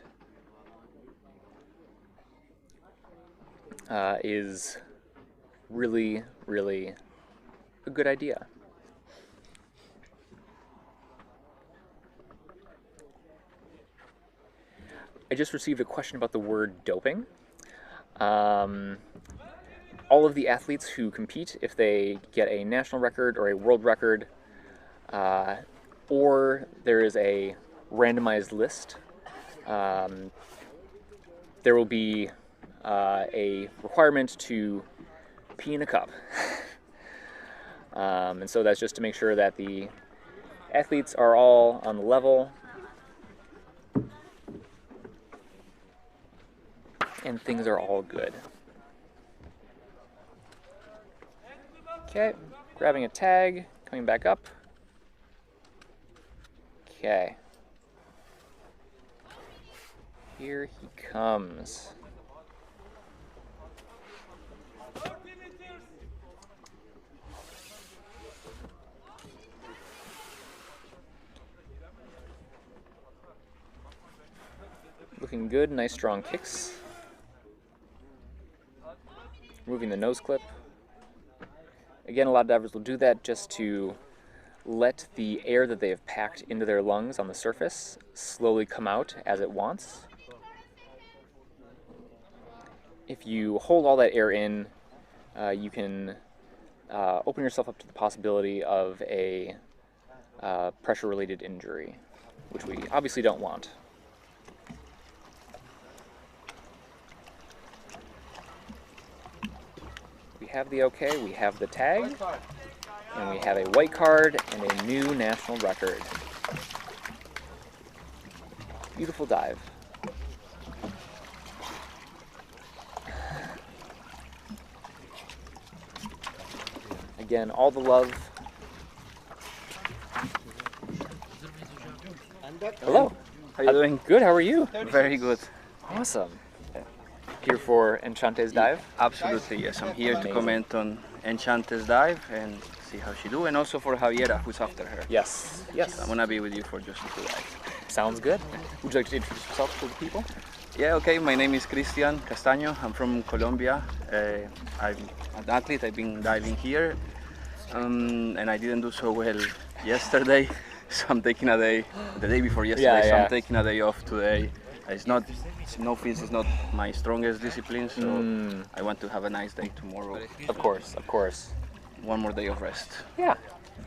is really, really a good idea. I just received a question about the word doping. All of the athletes who compete, if they get a national record or a world record, or there is a randomized list, there will be a requirement to pee in a cup. And so that's just to make sure that the athletes are all on the level and things are all good. Okay, grabbing a tag, coming back up. Okay. Here he comes. Looking good, nice strong kicks. Moving the nose clip. Again, a lot of divers will do that just to let the air that they have packed into their lungs on the surface slowly come out as it wants. If you hold all that air in, you can open yourself up to the possibility of a pressure-related injury, which we obviously don't want. We have the okay, we have the tag, and we have a white card and a new national record. Beautiful dive. Again, all the love. Hello. How are you doing? Good, how are you? Very good. Awesome. Here for Enchante's dive? Absolutely, yes. I'm here Amazing. to comment on Enchante's dive and see how she do, and also for Javiera, who's after her. Yes, yes. I'm gonna be with you for just 2 dives. Sounds good. Would you like to introduce yourself to the people? Yeah, okay. My name is Cristian Castaño. I'm from Colombia. I'm an athlete. I've been diving here, and I didn't do so well yesterday, so I'm taking a day. The day before yesterday, so I'm taking a day off today. It's not, no fins is not my strongest discipline, so I want to have a nice day tomorrow. Of course, of course. One more day of rest. Yeah.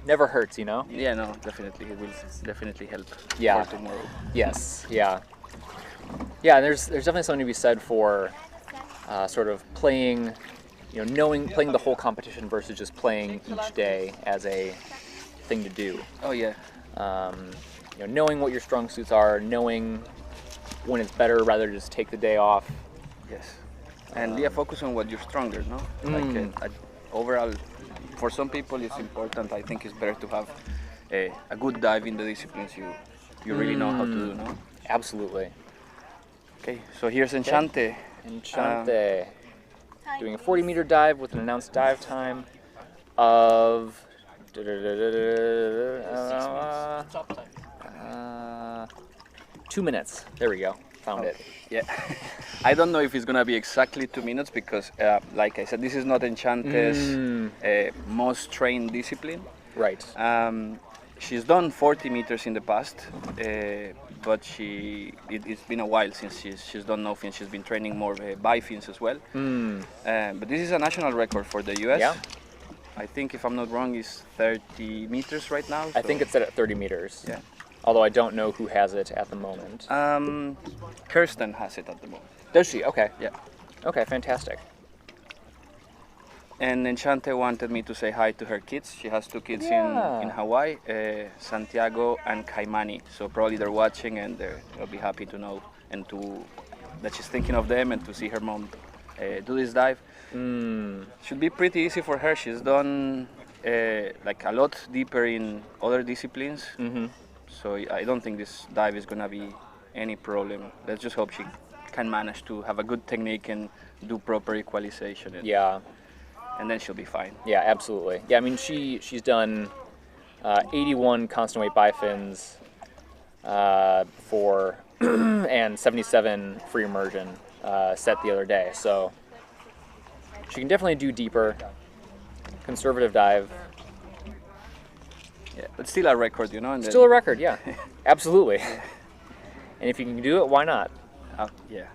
Never hurts, you know? Yeah, no, definitely. It will definitely help Yeah. for tomorrow. Yes, yeah. Yeah, there's definitely something to be said for sort of playing, you know, playing the whole competition versus just playing each day as a thing to do. Oh, yeah. You know, knowing what your strong suits are, knowing when it's better rather just take the day off. Yes. And yeah, focus on what you're stronger, no? Like overall, for some people it's important. I think it's better to have a good dive in the disciplines you really know how to do, no? Absolutely. Okay, so here's Enchante. Enchante. Doing a 40-meter dive with an announced dive time of 2 minutes. There we go. Found it. Yeah. I don't know if it's gonna be exactly 2 minutes because, like I said, this is not Enchante's most trained discipline. Right. She's done 40 meters in the past, but it's been a while since she's done no fins. She's been training more bi-fins as well. But this is a national record for the US. Yeah. I think, if I'm not wrong, it's 30 meters right now. I think it's set at 30 meters. Yeah. Although I don't know who has it at the moment. Kirsten has it at the moment. Does she? Okay. Yeah. Okay, fantastic. And Enchante wanted me to say hi to her kids. She has 2 kids in Hawaii, Santiago and Caimani. So probably they're watching, and they'll be happy to know and that she's thinking of them and to see her mom do this dive. Should be pretty easy for her. She's done like a lot deeper in other disciplines. So I don't think this dive is gonna be any problem. Let's just hope she can manage to have a good technique and do proper equalization. And then she'll be fine. Yeah, absolutely. Yeah, I mean, she's done 81 constant weight bi-fins for and 77 free immersion set the other day. So she can definitely do deeper. Conservative dive. Yeah, but still a record, you know. And still a record, yeah. Absolutely. And if you can do it, why not? Yeah.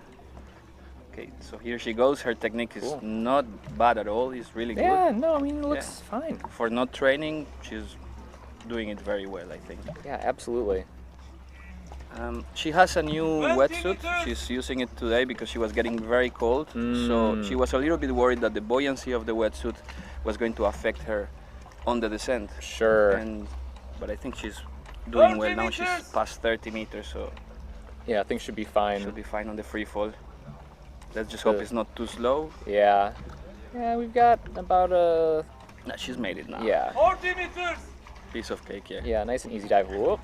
Okay, so here she goes. Her technique is not bad at all. It's really good. Yeah, no, I mean, it looks fine. For not training, she's doing it very well, I think. Yeah, absolutely. She has a new wetsuit. She's using it today because she was getting very cold. So she was a little bit worried that the buoyancy of the wetsuit was going to affect her on the descent. Sure. But I think she's doing well now. She's past 30 meters, so yeah, I think should be fine. Should be fine on the free fall. Let's just hope it's not too slow. Yeah. Yeah, we've got about a... Nah, she's made it now. Yeah. 40 meters! Piece of cake, yeah. Yeah, nice and easy dive. Whoop.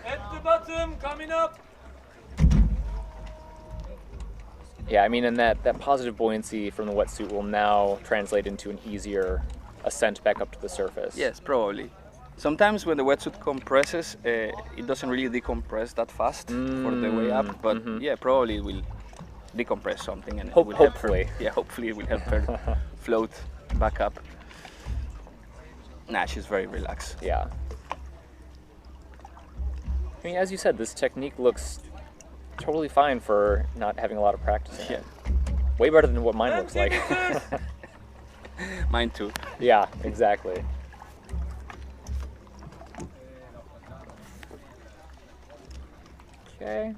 At the bottom, coming up! Yeah, I mean, and that positive buoyancy from the wetsuit will now translate into an easier ascent back up to the surface. Yes, probably. Sometimes when the wetsuit compresses, it doesn't really decompress that fast for the way up, but yeah, probably it will decompress something and it will help her. Yeah, hopefully it will help her float back up. Nah, she's very relaxed. Yeah. I mean, as you said, this technique looks totally fine for not having a lot of practice in it. Way better than what mine looks like. Mine too. Yeah, exactly. Okay.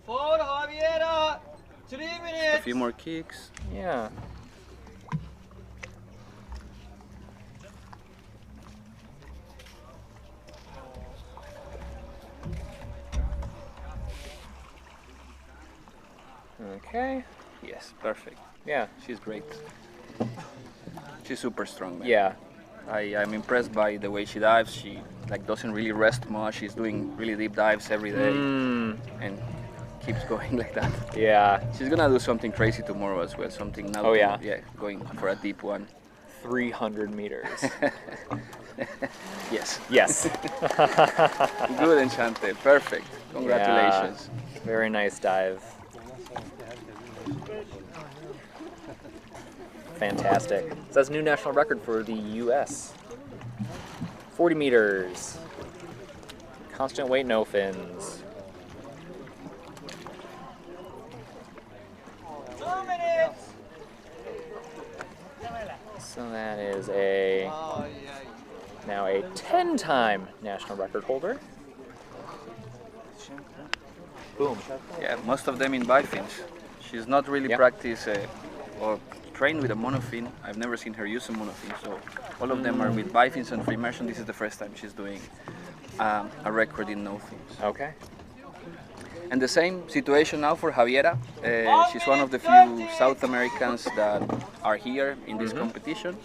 For Javiera, 3 minutes. A few more kicks. Yeah. Okay. Yes, perfect. Yeah. She's great. She's super strong, man. Yeah. I'm impressed by the way she dives. She doesn't really rest much. She's doing really deep dives every day and keeps going like that. Yeah. She's gonna do something crazy tomorrow as well. Something now. Oh, yeah. Yeah, going for a deep one. 300 meters. Yes. Yes. Good, Enchante. Perfect. Congratulations. Yeah. Very nice dive. Fantastic. So that's a new national record for the U.S. 40 meters. Constant weight, no fins. 2 minutes. So that is now a 10-time national record holder. Boom. Yeah, most of them in bifins. She's not really practiced or trained with a monofin. I've never seen her use a monofin, so all of them are with bifins and free immersion. This is the first time she's doing a record in no fins. Okay. And the same situation now for Javiera. She's one of the few South Americans that are here in this competition.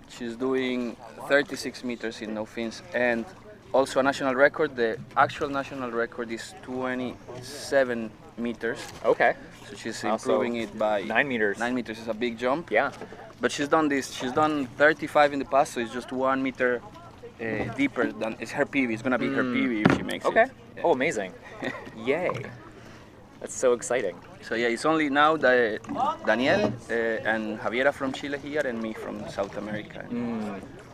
She's doing 36 meters in no fins and also a national record. The actual national record is 27 meters. Okay. So she's improving it by 9 meters. 9 meters is a big jump. Yeah. But she's done this. She's done 35 in the past, so it's just 1 meter deeper than it's her PB. It's gonna be her PB if she makes it. Okay. Yeah. Oh, amazing. Yay. That's so exciting. So yeah, it's only now the Daniel and Javiera from Chile here and me from South America.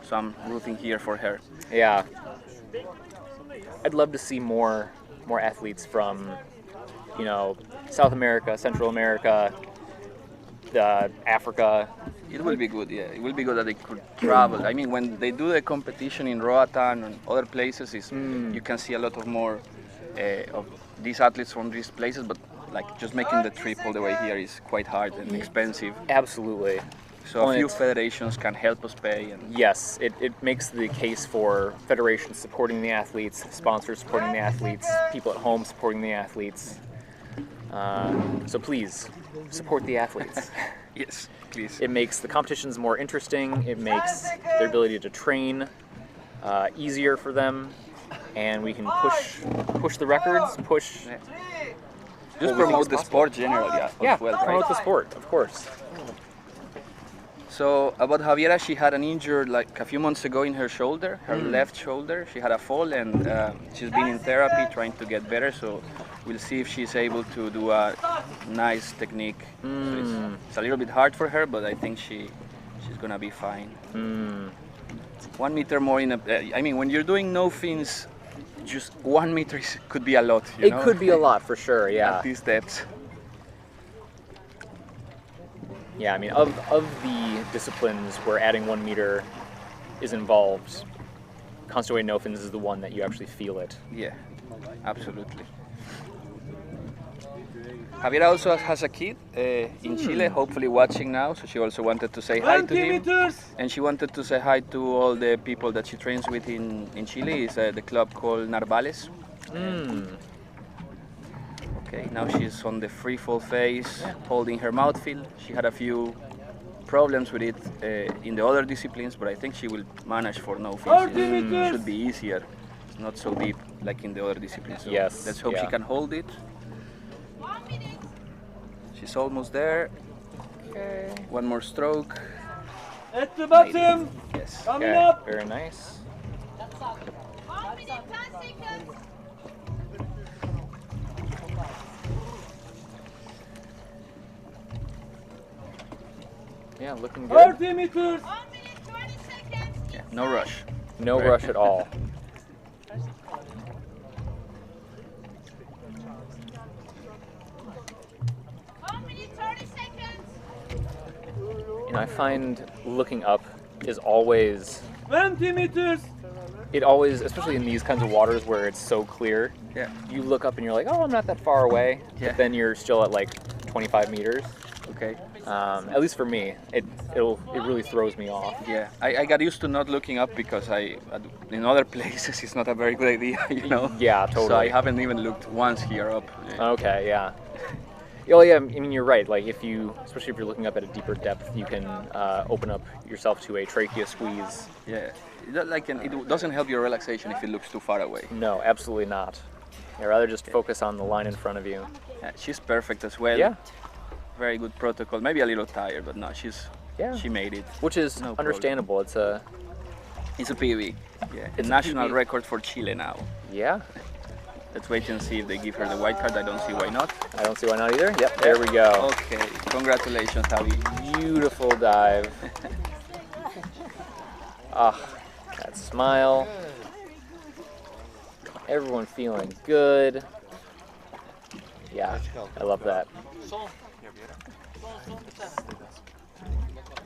So I'm rooting here for her. Yeah. I'd love to see more athletes from, you know, South America, Central America, Africa. It will be good, yeah. It will be good that they could travel. I mean, when they do the competition in Roatan and other places, you can see a lot of more of these athletes from these places, but just making the trip all the way here is quite hard and expensive. Absolutely. So a few federations can help us pay. And yes, it makes the case for federations supporting the athletes, sponsors supporting the athletes, people at home supporting the athletes. So please, support the athletes. Yes, please. It makes the competitions more interesting, it makes their ability to train easier for them, and we can push the records, just promote the sport generally as well, right? Promote the sport, of course. So about Javiera, she had an injury a few months ago in her shoulder, her left shoulder. She had a fall and she's been in therapy trying to get better. So we'll see if she's able to do a nice technique. So it's a little bit hard for her, but I think she's gonna be fine. 1 meter more in I mean, when you're doing no fins, just 1 meter could be a lot. You know? It could be a lot for sure, yeah. At these depths. Yeah, I mean, of the disciplines where adding 1 meter is involved, constant weight no fins is the one that you actually feel it. Yeah, absolutely. Javiera also has a kid in Chile, hopefully watching now, so she also wanted to say hi to him. And she wanted to say hi to all the people that she trains with in Chile. It's the club called Narvales. Okay, now she's on the free fall phase, holding her mouth feel. She had a few problems with it in the other disciplines, but I think she will manage for no fins. It should be easier. It's not so deep like in the other disciplines. So yes. Let's hope she can hold it. She's almost there. Okay. 1 more stroke. At the bottom. Yes. Coming up. Very nice. Yeah, looking good. 30 meters. Yeah, no rush. No rush at all. I find looking up is always 20 meters. It always, especially in these kinds of waters where it's so clear, you look up and you're like, oh, I'm not that far away, but then you're still at like 25 meters. Okay. At least for me, it really throws me off. Yeah, I got used to not looking up because in other places it's not a very good idea, you know. Yeah, totally. So I haven't even looked once here up. Okay, yeah. Oh yeah, I mean you're right. Like especially if you're looking up at a deeper depth, you can open up yourself to a trachea squeeze. Yeah, it doesn't help your relaxation if it looks too far away. No, absolutely not. I'd rather just focus on the line in front of you. Yeah, she's perfect as well. Yeah. Very good protocol. Maybe a little tired, but no, she made it. Which is understandable. It's a PB. Yeah. It's a national PB. record for Chile now. Yeah. Let's wait and see if they give her the white card. I don't see why not. I don't see why not either. Yep, there we go. Okay, congratulations, Javi. Beautiful dive. That smile. Everyone feeling good. Yeah, I love that.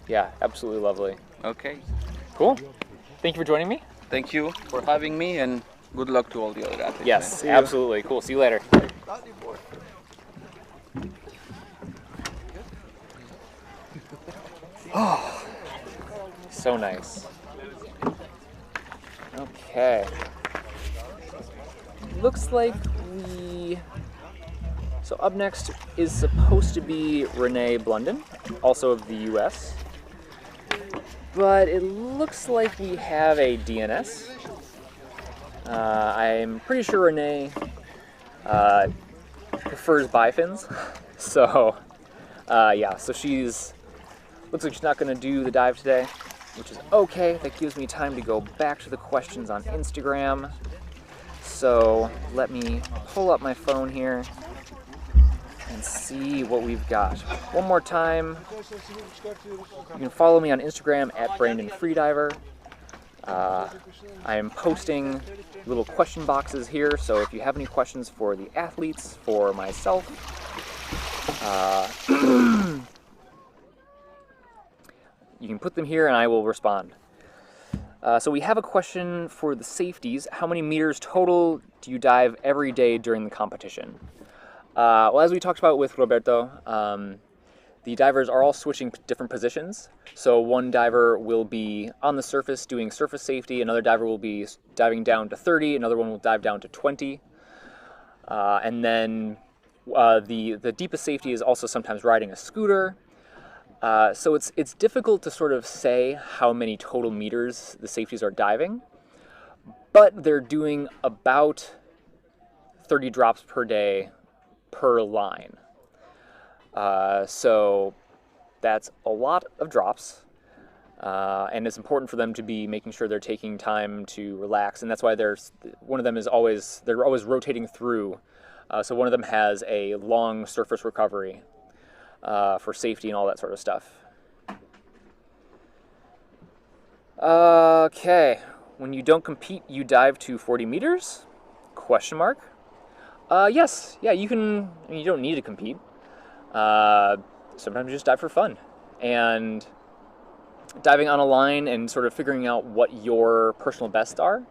Yeah, absolutely lovely. Okay. Cool. Thank you for joining me. Thank you for having me, and good luck to all the other athletes. Yes, absolutely. Cool. See you later. Oh, so nice. Okay. Looks like So up next is supposed to be Renee Blunden, also of the US. But it looks like we have a DNS. I'm pretty sure Renee prefers bifins. So, yeah, so looks like she's not going to do the dive today, which is okay. That gives me time to go back to the questions on Instagram. So let me pull up my phone here and see what we've got. One more time, you can follow me on Instagram at Brandon Freediver. I am posting little question boxes here, so if you have any questions for the athletes, for myself, you can put them here and I will respond. So we have a question for the safeties. How many meters total do you dive every day during the competition? Well, as we talked about with Roberto, the divers are all switching different positions. So one diver will be on the surface doing surface safety, another diver will be diving down to 30, another one will dive down to 20. And then the deepest safety is also sometimes riding a scooter. So it's difficult to sort of say how many total meters the safeties are diving, but they're doing about 30 drops per day per line. So that's a lot of drops, and it's important for them to be making sure they're taking time to relax, and that's why they're always rotating through. So one of them has a long surface recovery for safety and all that sort of stuff. Okay, when you don't compete, you dive to 40 meters? Question mark. Yes, yeah, you can. I mean, you don't need to compete. Sometimes you just dive for fun, and diving on a line and sort of figuring out what your personal bests are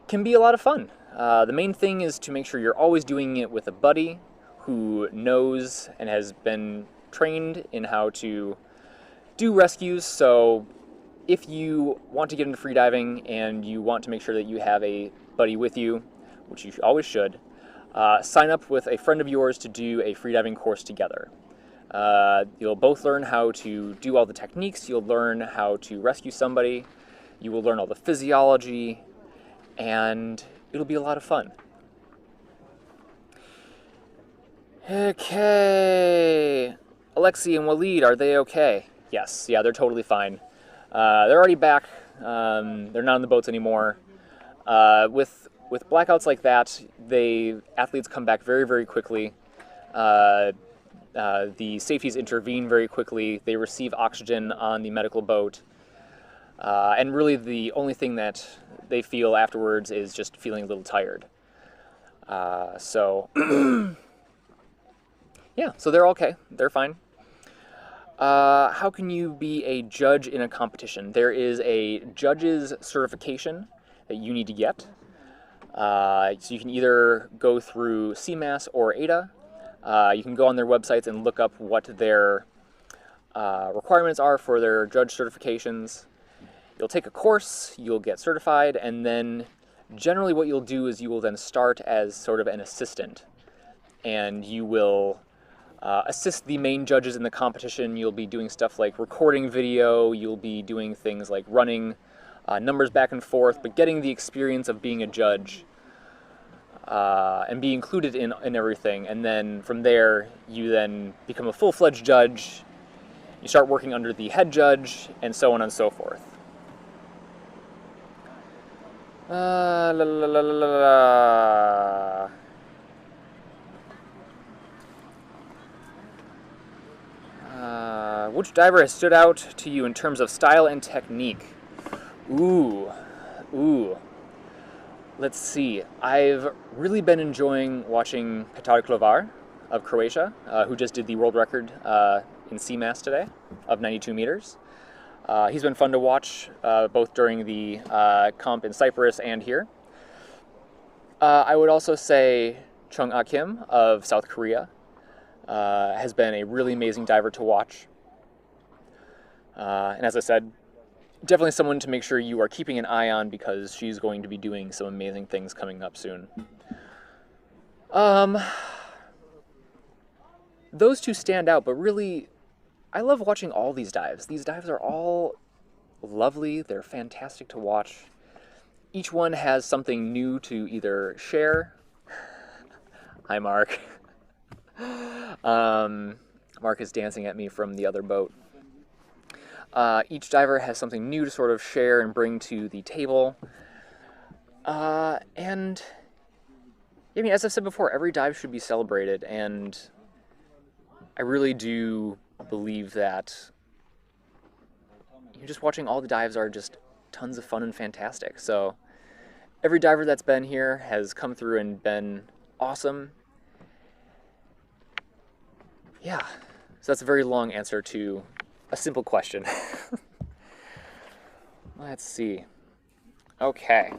can be a lot of fun. The main thing is to make sure you're always doing it with a buddy who knows and has been trained in how to do rescues. So if you want to get into freediving and you want to make sure that you have a buddy with you, which you always should, sign up with a friend of yours to do a freediving course together. You'll both learn how to do all the techniques, you'll learn how to rescue somebody, you will learn all the physiology, and it'll be a lot of fun. Okay, Lexi and Waleed, are they okay? Yes, yeah, they're totally fine. They're already back. They're not on the boats anymore. With blackouts like that, athletes come back very, very quickly. The safeties intervene very quickly. They receive oxygen on the medical boat. And really the only thing that they feel afterwards is just feeling a little tired. So, yeah, so they're okay. They're fine. How can you be a judge in a competition? There is a judge's certification that you need to get. So you can either go through CMAS or ADA. You can go on their websites and look up what their requirements are for their judge certifications. You'll take a course, you'll get certified, and then generally what you'll do is you will then start as sort of an assistant. And you will assist the main judges in the competition. You'll be doing stuff like recording video, you'll be doing things like running numbers back and forth, but getting the experience of being a judge and be included in everything. And then from there, you then become a full-fledged judge. You start working under the head judge, and so on and so forth. La, la, la, la, la, la. Which diver has stood out to you in terms of style and technique? Ooh. Let's see. I've really been enjoying watching Petar Clavar of Croatia, who just did the world record in CMAS today of 92 meters. He's been fun to watch, both during the comp in Cyprus and here. I would also say Chung Ah Kim of South Korea has been a really amazing diver to watch. And as I said, definitely someone to make sure you are keeping an eye on, because she's going to be doing some amazing things coming up soon. Those two stand out, but really, I love watching all these dives. These dives are all lovely. They're fantastic to watch. Each one has something new to either share. Hi, Mark. Mark is dancing at me from the other boat. Each diver has something new to sort of share and bring to the table. And, I mean, as I've said before, every dive should be celebrated, and I really do believe that just watching all the dives are just tons of fun and fantastic. So every diver that's been here has come through and been awesome. Yeah, so that's a very long answer to a simple question. Let's see. Okay.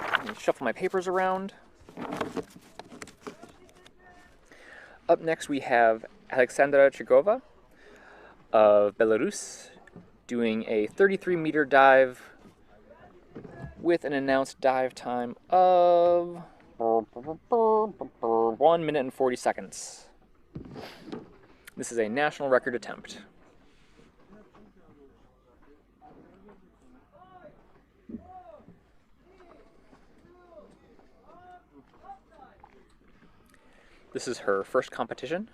Let me shuffle my papers around. Up next we have Alexandra Chigova of Belarus doing a 33-meter dive with an announced dive time of 1 minute and 40 seconds. This is a national record attempt. This is her first competition.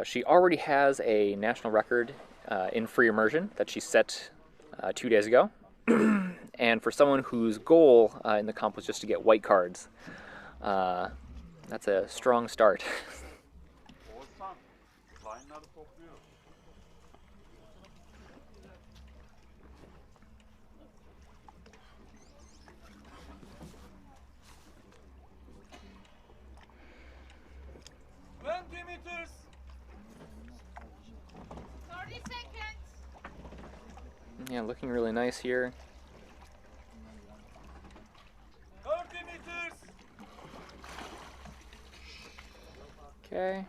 She already has a national record in free immersion that she set 2 days ago. And for someone whose goal in the comp was just to get white cards, that's a strong start. Yeah, looking really nice here. 30 meters. Okay.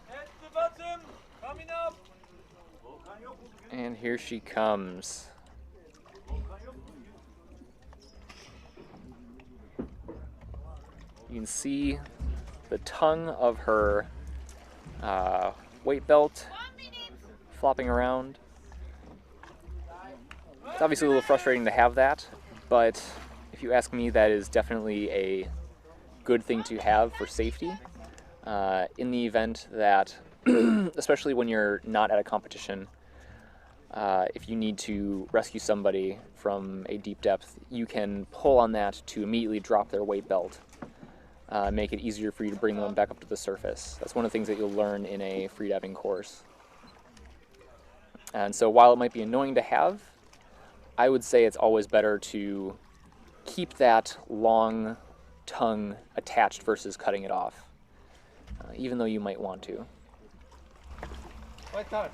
At the bottom, coming up. And here she comes. You can see the tongue of her weight belt flopping around. It's obviously a little frustrating to have that, but if you ask me, that is definitely a good thing to have for safety in the event that, especially when you're not at a competition, if you need to rescue somebody from a deep depth, you can pull on that to immediately drop their weight belt, make it easier for you to bring them back up to the surface. That's one of the things that you'll learn in a freediving course. And so while it might be annoying to have, I would say it's always better to keep that long tongue attached versus cutting it off, even though you might want to. White card.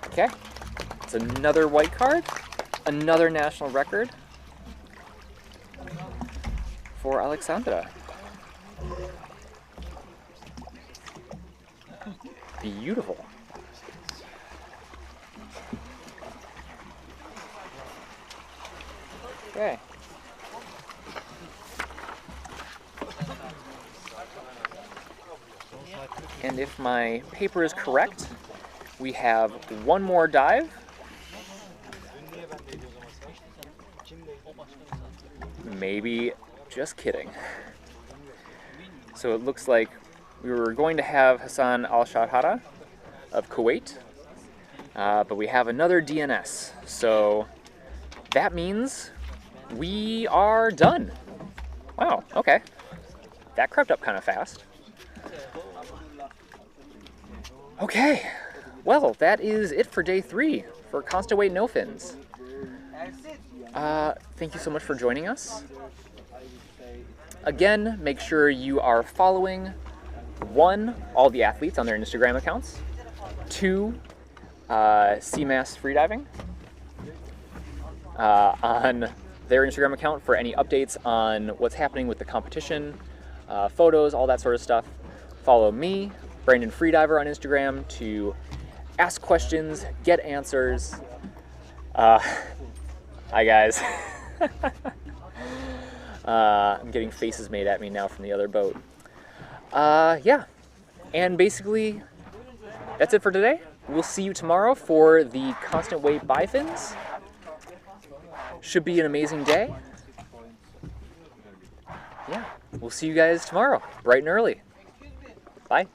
Okay, it's another white card, another national record for Alexandra. Beautiful. Okay. And if my paper is correct, we have one more dive. Maybe just kidding. So it looks like we were going to have Hassan Al-Shahara of Kuwait, but we have another DNS. So that means we are done. Wow, okay. That crept up kind of fast. Okay, well, that is it for day 3 for constant weight no fins. Thank you so much for joining us. Again, make sure you are following 1, all the athletes on their Instagram accounts, 2, CMAS Freediving on their Instagram account for any updates on what's happening with the competition, photos, all that sort of stuff. Follow me, Brandon Freediver, on Instagram to ask questions, get answers. Hi guys. I'm getting faces made at me now from the other boat. Yeah, and basically that's it for today. We'll see you tomorrow for the constant weight bifins. Should be an amazing day. Yeah, we'll see you guys tomorrow, bright and early. Bye.